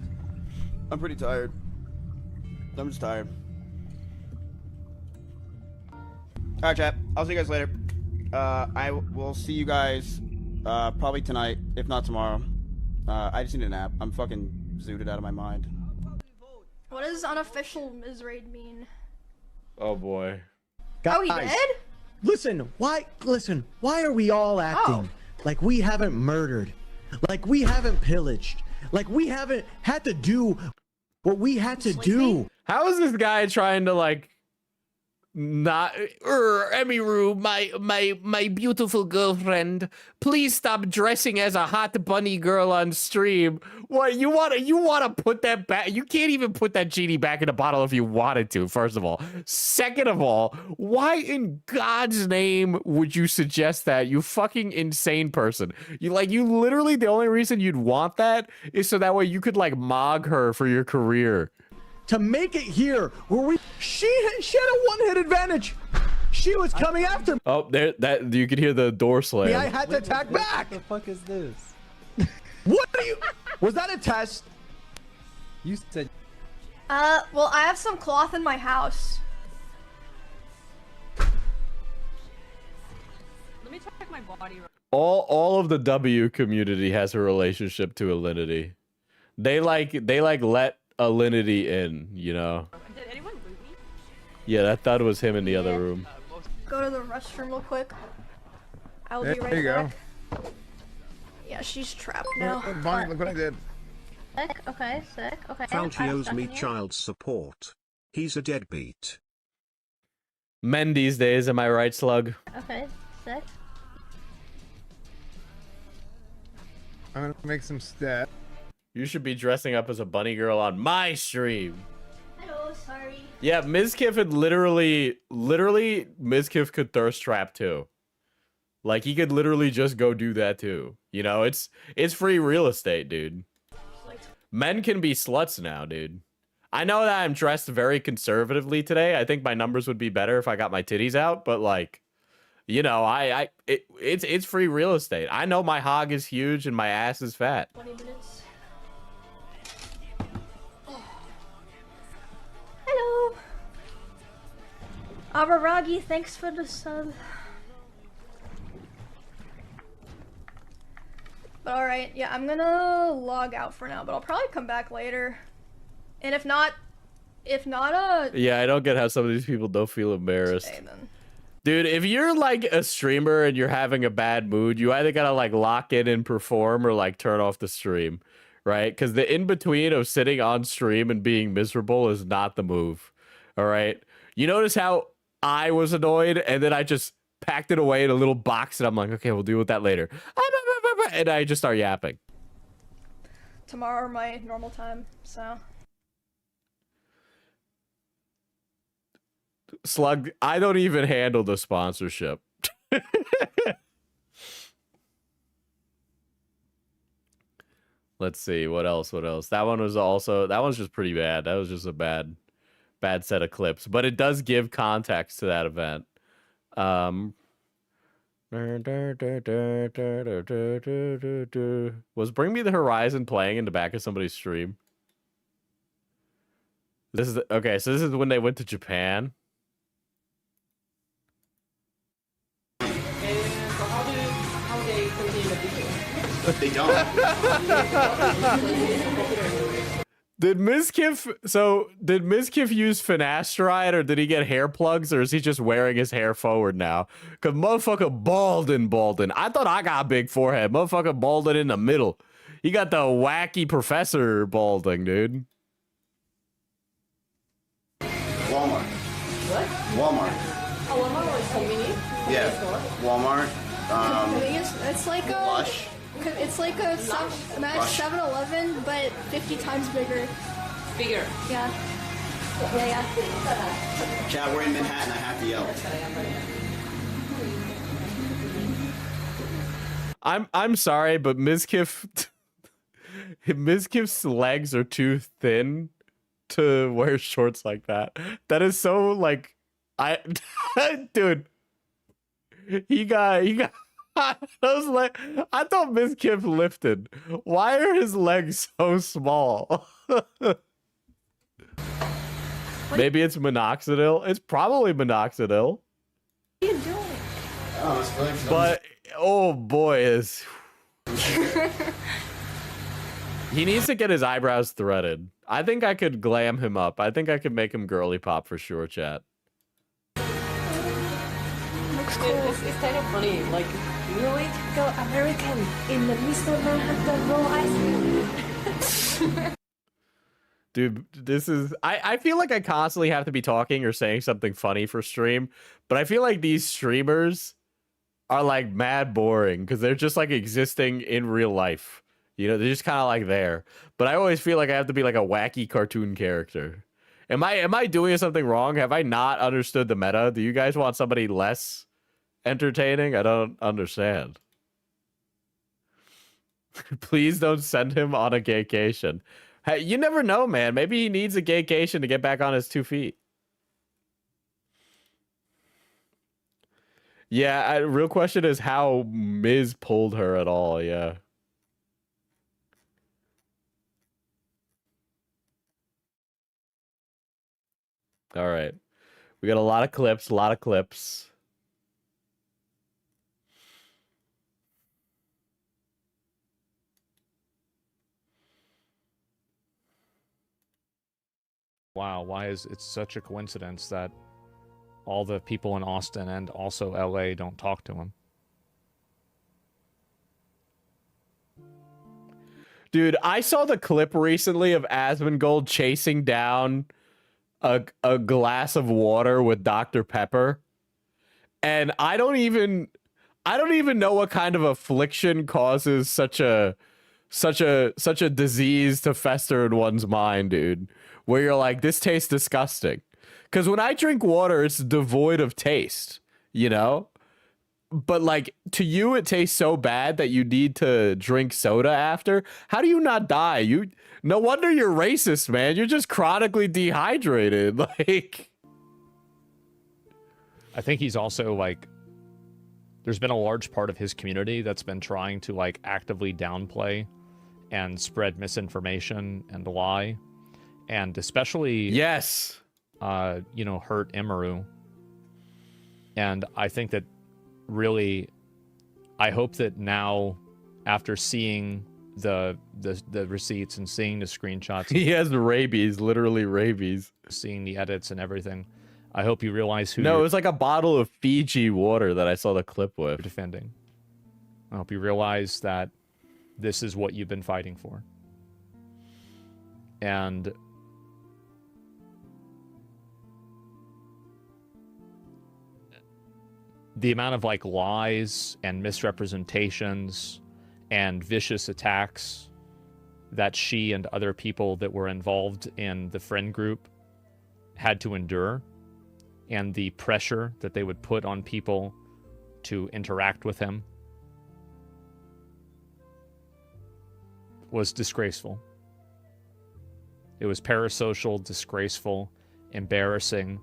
I'm pretty tired. I'm just tired. Alright, chat. I'll see you guys later. I will see you guys probably tonight, if not tomorrow. I just need a nap. I'm fucking zooted out of my mind. What does unofficial Mizraid mean? Oh boy. Oh, he Guys, did? Listen, why are we all acting like we haven't murdered? Like we haven't pillaged? Like we haven't had to do what we had to do? How is this guy trying to like not Emiru, my beautiful girlfriend, please stop dressing as a hot bunny girl on stream. What you wanna put that back? You can't even put that genie back in the bottle if you wanted to, first of all. Second of all, why in God's name would you suggest that, you fucking insane person? You literally, the only reason you'd want that is so that way you could like mog her for your career. To make it here where she had a one-hit advantage. She was coming after me. Oh, there, that you could hear the door slam. I had to attack back. What the fuck is this? What are you? Was that a test? You said. Well, I have some cloth in my house. Let me check my body. All of the W community has a relationship to Alinity. They let Alinity in, you know. Did anyone loot me? Yeah, that thought it was him in the other room. Go to the restroom real quick. I'll be right There you go. back. Yeah, she's trapped now. Bonnie, look what I did. Sick. Okay, sick. Okay. Falchi I'm owes stuck me in here. child support. He's a deadbeat. Men these days, am I right, Slug? Okay, sick. I'm gonna make some stats. You should be dressing up as a bunny girl on my stream. Hello, sorry. Yeah, Mizkif had literally, Mizkif could thirst trap too. Like, he could literally just go do that too. You know, it's free real estate, dude. Men can be sluts now, dude. I know that I'm dressed very conservatively today. I think my numbers would be better if I got my titties out, but like, you know, it's free real estate. I know my hog is huge and my ass is fat. 20 minutes. Hello. Avaragi, thanks for the sub. But alright, yeah, I'm gonna log out for now, but I'll probably come back later. And if not, Yeah, I don't get how some of these people don't feel embarrassed. stay then. Dude, if you're like a streamer and you're having a bad mood, you either gotta like lock in and perform or like turn off the stream, right? Because the in-between of sitting on stream and being miserable is not the move, all right? You notice how I was annoyed and then I just packed it away in a little box and I'm like, okay, we'll deal with that later. And I just start yapping. Tomorrow my normal time, so. Slug, I don't even handle the sponsorship. Let's see, what else? That one was that one's just pretty bad. That was just a bad set of clips. But it does give context to that event. Was Bring Me the Horizon playing in the back of somebody's stream? This is okay, so this is when they went to Japan. They don't. Did Mizkif use finasteride, or did he get hair plugs, or is he just wearing his hair forward now? Cause motherfucker balding. I thought I got a big forehead. Motherfucker balding in the middle. He got the wacky professor balding, dude. Walmart. What? Walmart. Oh, Walmart or convenience? Yeah. Walmart. It's like a. Lush. It's like a 7-Eleven, but 50 times bigger. Bigger. Yeah. Yeah. Chat, we're in Manhattan. I have to yell. I'm sorry, but Mizkif's legs are too thin to wear shorts like that. That is so like dude. He got those legs. I thought Mizkif lifted. Why are his legs so small? Maybe it's minoxidil. It's probably minoxidil. What are you doing? But oh boy, is he needs to get his eyebrows threaded. I think I could glam him up. I think I could make him girly pop for sure, chat. Looks cool. It's kind of funny. Like, really go American in the Mr. Manhattan roll ice cream. Dude, this is... I feel like I constantly have to be talking or saying something funny for stream, but I feel like these streamers are like mad boring because they're just like existing in real life. You know, they're just kind of like there. But I always feel like I have to be like a wacky cartoon character. Am I doing something wrong? Have I not understood the meta? Do you guys want somebody less entertaining? I don't understand. Please don't send him on a gaycation. Hey, you never know, man. Maybe he needs a gaycation to get back on his 2 feet. Yeah, real question is how Miz pulled her at all, yeah. All right. We got a lot of clips, Wow, why is it such a coincidence that all the people in Austin and also LA don't talk to him? Dude, I saw the clip recently of Asmongold chasing down a glass of water with Dr. Pepper. And I don't even know what kind of affliction causes such a disease to fester in one's mind, dude. Where you're like, this tastes disgusting. Because when I drink water, it's devoid of taste, you know? But like to you, it tastes so bad that you need to drink soda after. How do you not die? No wonder you're racist, man. You're just chronically dehydrated. Like, I think he's also like, there's been a large part of his community that's been trying to like actively downplay and spread misinformation and lie, and especially yes, you know, hurt Emeru. And I think that really, I hope that now, after seeing the receipts and seeing the screenshots, he has rabies, literally rabies. Seeing the edits and everything, I hope you realize who. No, it was like a bottle of Fiji water that I saw the clip with. Defending. I hope you realize that this is what you've been fighting for. And the amount of like lies and misrepresentations and vicious attacks that she and other people that were involved in the friend group had to endure, and the pressure that they would put on people to interact with him, was disgraceful. It was parasocial, disgraceful, embarrassing,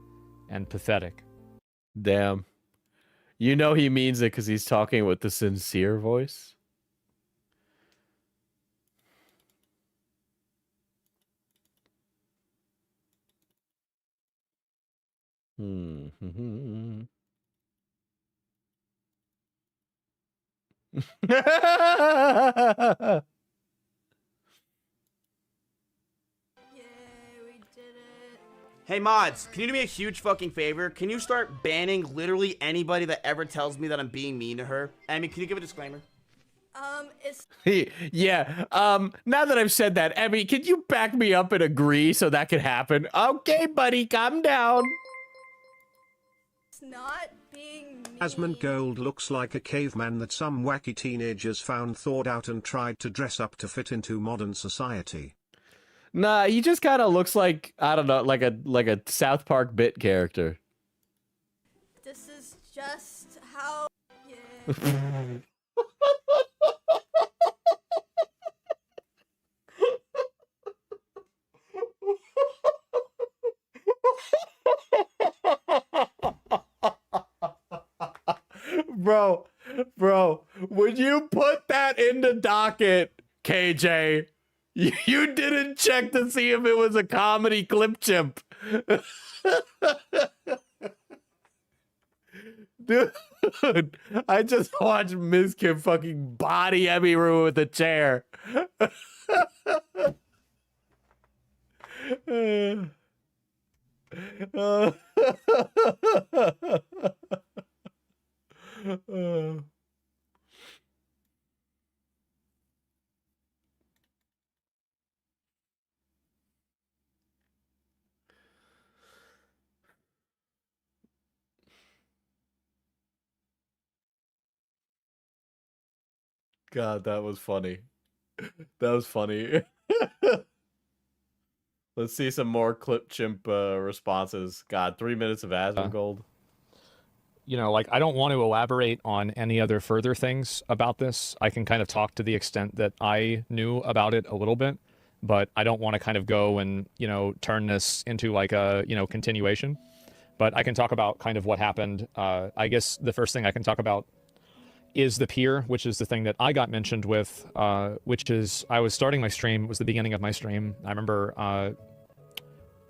and pathetic. Damn. You know he means it because he's talking with the sincere voice. Hey mods, can you do me a huge fucking favor? Can you start banning literally anybody that ever tells me that I'm being mean to her? I mean, can you give a disclaimer? It's... Yeah, now that I've said that, Emmy, can you back me up and agree so that could happen? Okay, buddy, calm down. It's not being mean. Asmongold looks like a caveman that some wacky teenagers found, thawed out, and tried to dress up to fit into modern society. Nah, he just kind of looks like, I don't know, like a South Park bit character. This is just how... Yeah. Bro, would you put that in the docket, KJ? You didn't check to see if it was a comedy clip chimp. Dude, I just watched Mizkif fucking body Emiru with a chair. God, that was funny. That was funny. Let's see some more clip chimp responses. God, 3 minutes of Asmongold. You know, like, I don't want to elaborate on any other further things about this. I can kind of talk to the extent that I knew about it a little bit, but I don't want to kind of go and, you know, turn this into like a, you know, continuation. But I can talk about kind of what happened. I guess the first thing I can talk about is the pier, which is the thing that I got mentioned with, which is I was starting my stream. It was the beginning of my stream. I remember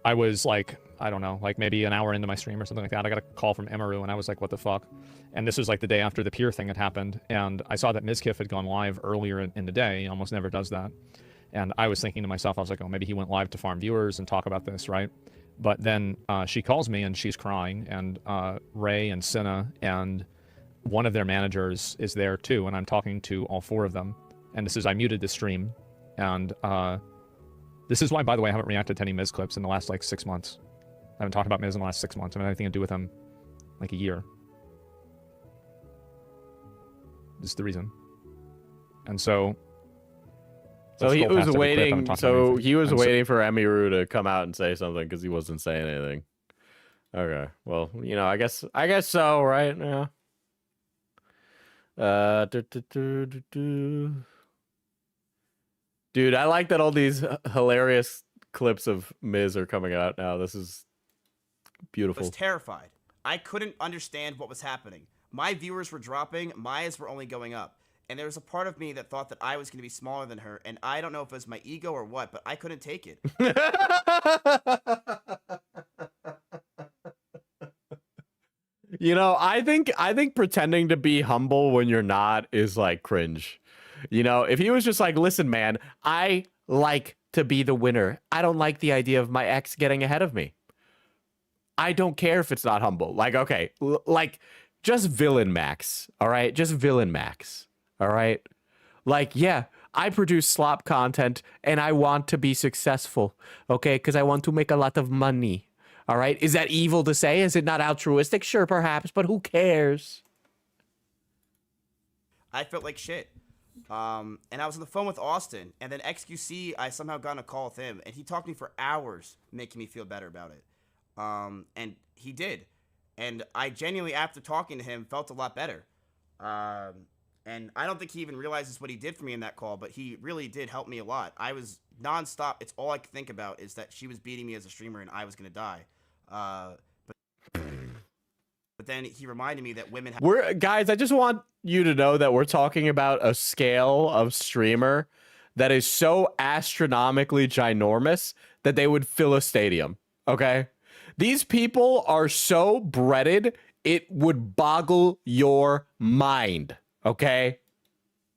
I was like, I don't know, like maybe an hour into my stream or something like that. I got a call from Emeru and I was like, what the fuck? And this was like the day after the pier thing had happened. And I saw that Mizkif had gone live earlier in the day. He almost never does that. And I was thinking to myself, I was like, oh, maybe he went live to farm viewers and talk about this, right? But then she calls me and she's crying, and Ray and Senna and one of their managers is there too, and I'm talking to all four of them. And this is, I muted the stream And this is why, by the way, I haven't reacted to any Miz clips in the last like 6 months. I haven't talked about Miz in the last 6 months. I haven't had anything to do with him like a year. This is the reason. And so he was waiting. So he was And waiting for Emiru to come out and say something because he wasn't saying anything. Okay, well, you know, I guess so, right? Yeah. Dude, I like that all these hilarious clips of Miz are coming out now. This is beautiful. I was terrified. I couldn't understand what was happening. My viewers were dropping, Maya's were only going up. And there was a part of me that thought that I was going to be smaller than her, and I don't know if it was my ego or what, but I couldn't take it. You know, I think pretending to be humble when you're not is like cringe. You know, if he was just like, listen, man, I like to be the winner. I don't like the idea of my ex getting ahead of me. I don't care if it's not humble. Like, okay, like just villain Max. All right. Just villain Max. All right. Like, yeah, I produce slop content and I want to be successful. Okay. Because I want to make a lot of money. All right. Is that evil to say? Is it not altruistic? Sure, perhaps, but who cares? I felt like shit. And I was on the phone with Austin, and then XQC, I somehow got on a call with him, and he talked to me for hours, making me feel better about it. And he did. And I genuinely, after talking to him, felt a lot better. And I don't think he even realizes what he did for me in that call, but he really did help me a lot. I was nonstop. It's all I could think about is that she was beating me as a streamer and I was going to die. But then he reminded me that women have... Guys, I just want you to know that we're talking about a scale of streamer that is so astronomically ginormous that they would fill a stadium, okay? These people are so breaded, it would boggle your mind, okay?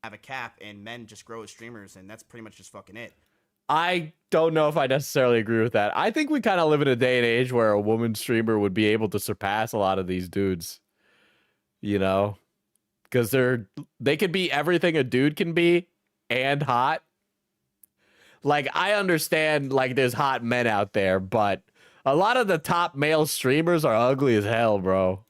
Have a cap and men just grow as streamers, and that's pretty much just fucking it. I don't know if I necessarily agree with that. I think we kind of live in a day and age where a woman streamer would be able to surpass a lot of these dudes, you know, because they could be everything a dude can be and hot. Like, I understand, like, there's hot men out there, but a lot of the top male streamers are ugly as hell, bro.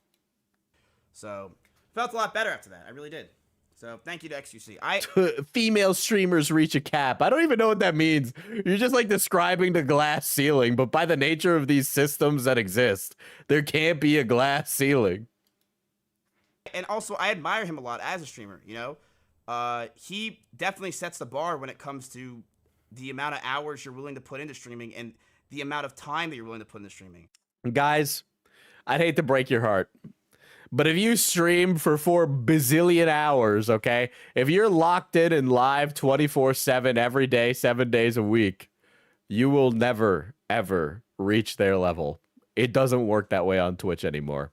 So, felt a lot better after that. I really did. So, thank you to XQC. Female streamers reach a cap. I don't even know what that means. You're just, like, describing the glass ceiling, but by the nature of these systems that exist, there can't be a glass ceiling. And also, I admire him a lot as a streamer, you know? He definitely sets the bar when it comes to the amount of hours you're willing to put into streaming and the amount of time that you're willing to put into streaming. Guys, I'd hate to break your heart, but if you stream for 4 bazillion hours, okay, if you're locked in and live 24/7 every day, 7 days a week, you will never, ever reach their level. It doesn't work that way on Twitch anymore.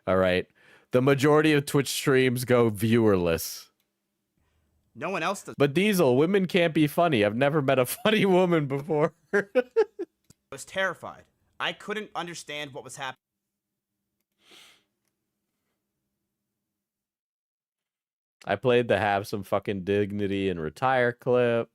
All right. The majority of Twitch streams go viewerless. No one else does. But Diesel, women can't be funny. I've never met a funny woman before. I was terrified. I couldn't understand what was happening. I played the Have Some Fucking Dignity and Retire clip.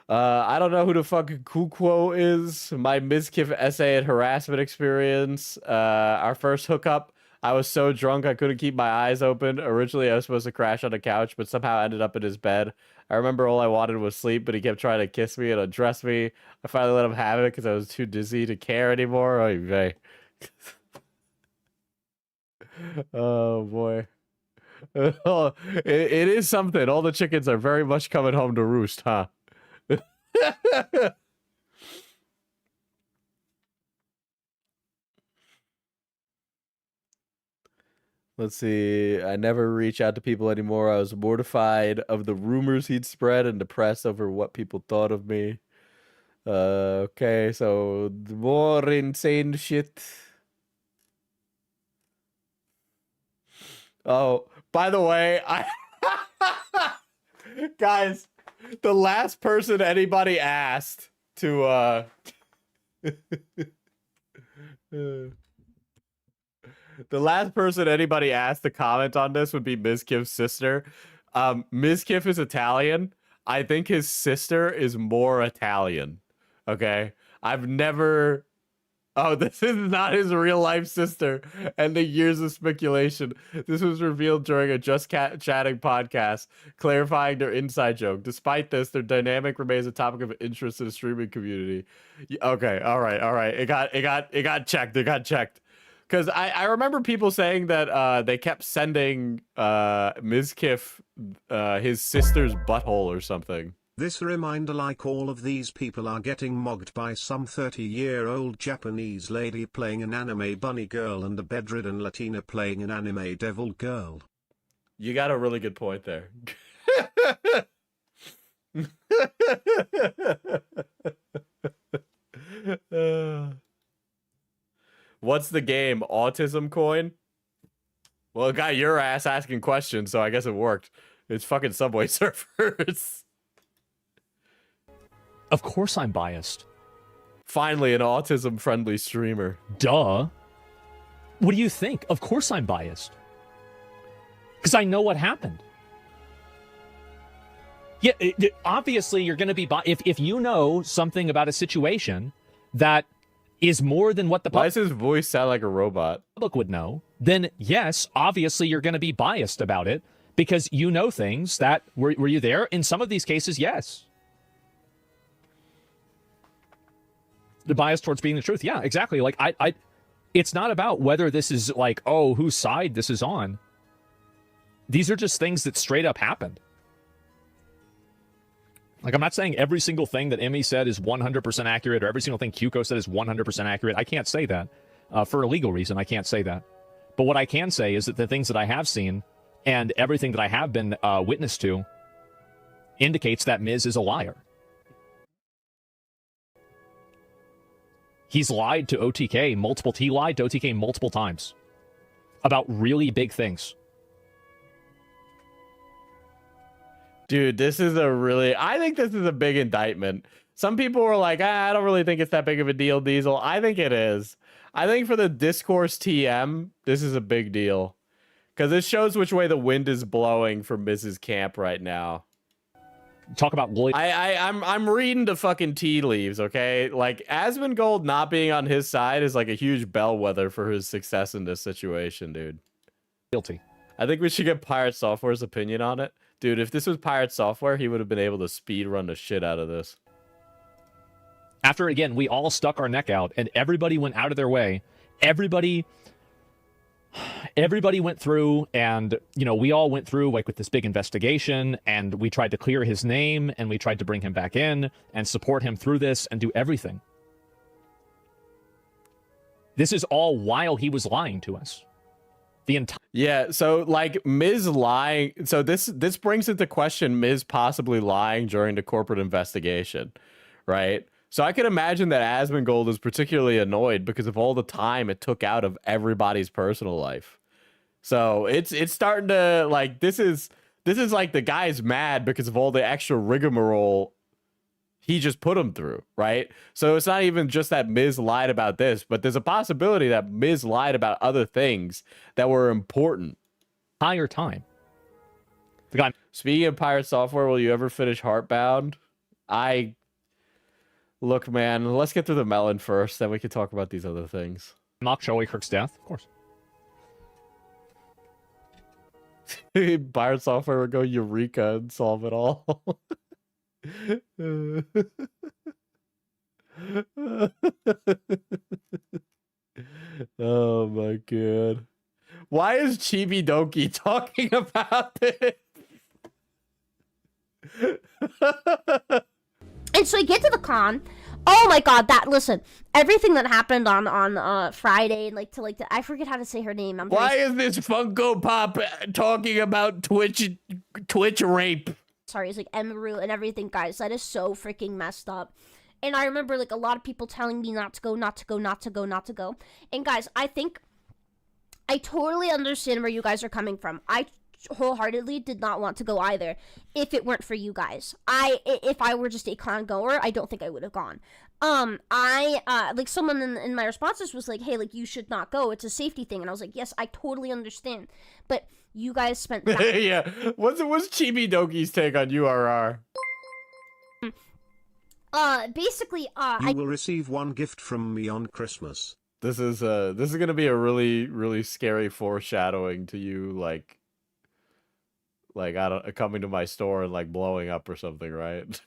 I don't know who the fucking Kuquo is. My Mizkif essay and harassment experience. Our first hookup. I was so drunk I couldn't keep my eyes open. Originally, I was supposed to crash on the couch, but somehow ended up in his bed. I remember all I wanted was sleep, but he kept trying to kiss me and undress me. I finally let him have it because I was too dizzy to care anymore. Oh, vey. Oh, boy. It is something. All the chickens are very much coming home to roost, huh? Let's see. I never reach out to people anymore. I was mortified of the rumors he'd spread and depressed over what people thought of me. Okay, so more insane shit. Oh, by the way, guys, the last person anybody asked to the last person anybody asked to comment on this would be Mizkif's sister. Mizkif is Italian. I think his sister is more Italian. Okay? I've never... Oh, this is not his real-life sister. And the years of speculation. This was revealed during a Just Chatting podcast, clarifying their inside joke. Despite this, their dynamic remains a topic of interest in the streaming community. Okay, all right. It got checked. It got checked. Because I remember people saying that they kept sending Mizkif his sister's butthole or something. This reminder, like all of these people, are getting mogged by some 30-year-old Japanese lady playing an anime bunny girl and a bedridden Latina playing an anime devil girl. You got a really good point there. What's the game? Autism coin? Well, it got your ass asking questions, so I guess it worked. It's fucking Subway Surfers. Of course I'm biased. Finally, an autism-friendly streamer. Duh. What do you think? Of course I'm biased. Because I know what happened. Yeah, obviously you're going to be if you know something about a situation that is more than what the Why does his voice sound like a robot? Public would know, then yes, obviously you're going to be biased about it because you know things that were you there? In some of these cases, yes. The bias towards being the truth. Yeah, exactly. Like it's not about whether this is like, oh, whose side this is on. These are just things that straight up happened. Like, I'm not saying every single thing that Emmy said is 100% accurate or every single thing Kyuko said is 100% accurate. I can't say that. For a legal reason, I can't say that. But what I can say is that the things that I have seen and everything that I have been witness to indicates that Miz is a liar. He's lied to OTK multiple. He lied to OTK multiple times about really big things. Dude, this is a really... I think this is a big indictment. Some people were like, I don't really think it's that big of a deal, Diesel. I think it is. I think for the Discourse TM, this is a big deal. Because it shows which way the wind is blowing for Mrs. Camp right now. Talk about loyalty. I'm reading the fucking tea leaves, okay? Like, Asmongold not being on his side is like a huge bellwether for his success in this situation, dude. Guilty. I think we should get Pirate Software's opinion on it. Dude, if this was Pirate Software, he would have been able to speed run the shit out of this. After, again, we all stuck our neck out and everybody went out of their way. Everybody went through and, you know, we all went through like with this big investigation and we tried to clear his name and we tried to bring him back in and support him through this and do everything. This is all while he was lying to us. Yeah, so like Miz lying, so this brings into question Miz possibly lying during the corporate investigation, right? So I can imagine that Asmongold is particularly annoyed because of all the time it took out of everybody's personal life. So it's starting to like this is like the guy's mad because of all the extra rigmarole he just put him through, right? So it's not even just that Miz lied about this, but there's a possibility that Miz lied about other things that were important. Higher time. Speaking of Pirate Software, will you ever finish Heartbound? Look, man, let's get through the melon first, then we can talk about these other things. Mock Charlie Kirk's death, of course. Pirate Software would go Eureka and solve it all. Oh my god. Why is Chibi Donkey talking about this? And so I get to the con. Oh my god, listen, everything that happened on Friday, I forget how to say her name. Why is this Funko Pop talking about Twitch rape? Sorry, it's like Emeru and everything, guys. That is so freaking messed up. And I remember like a lot of people telling me not to go. And guys, I think I totally understand where you guys are coming from. I wholeheartedly did not want to go either if it weren't for you guys. If I were just a con goer, I don't think I would have gone. Like someone in my responses was like, hey, like you should not go. It's a safety thing. And I was like, yes, I totally understand. But you guys spent yeah. What's Chibi Doki's take on URR? Basically, You will receive one gift from me on Christmas. This is gonna be a really scary foreshadowing to you, like I don't coming to my store and like blowing up or something, right?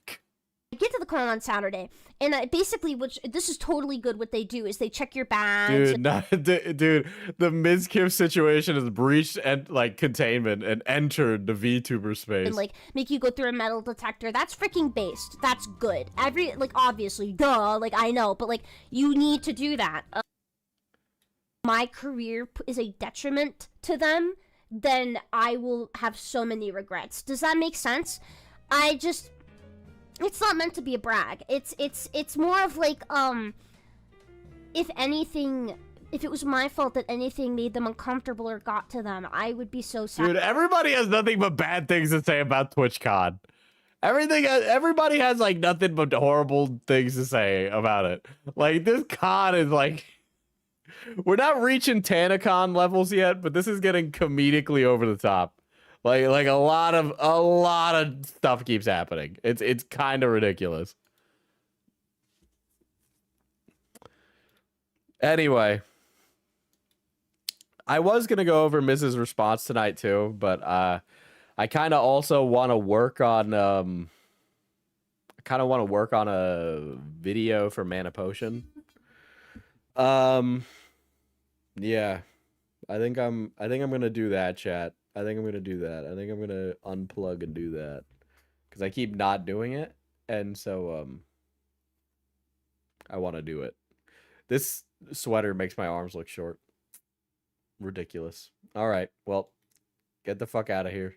I get to the con on Saturday, and basically, this is totally good. What they do is they check your bags. Dude, the Mizkif situation has breached and like containment and entered the VTuber space. And like make you go through a metal detector. That's freaking based. That's good. Obviously, duh. Like I know, but like you need to do that. My career is a detriment to them. Then I will have so many regrets. Does that make sense? It's not meant to be a brag. It's more of like, if anything, if it was my fault that anything made them uncomfortable or got to them, I would be so sad. Dude, everybody has nothing but bad things to say about TwitchCon. Everybody has like nothing but horrible things to say about it. Like this con is like, we're not reaching TanaCon levels yet, but this is getting comedically over the top. Like a lot of stuff keeps happening. It's kind of ridiculous. Anyway, I was gonna go over Mrs. response tonight too, but I kind of also want to work on a video for Mana Potion. Yeah, I think I'm gonna do that, chat. I think I'm gonna do that. I think I'm gonna unplug and do that because I keep not doing it, and so I want to do it. This sweater makes my arms look short. Ridiculous. All right, well, get the fuck out of here.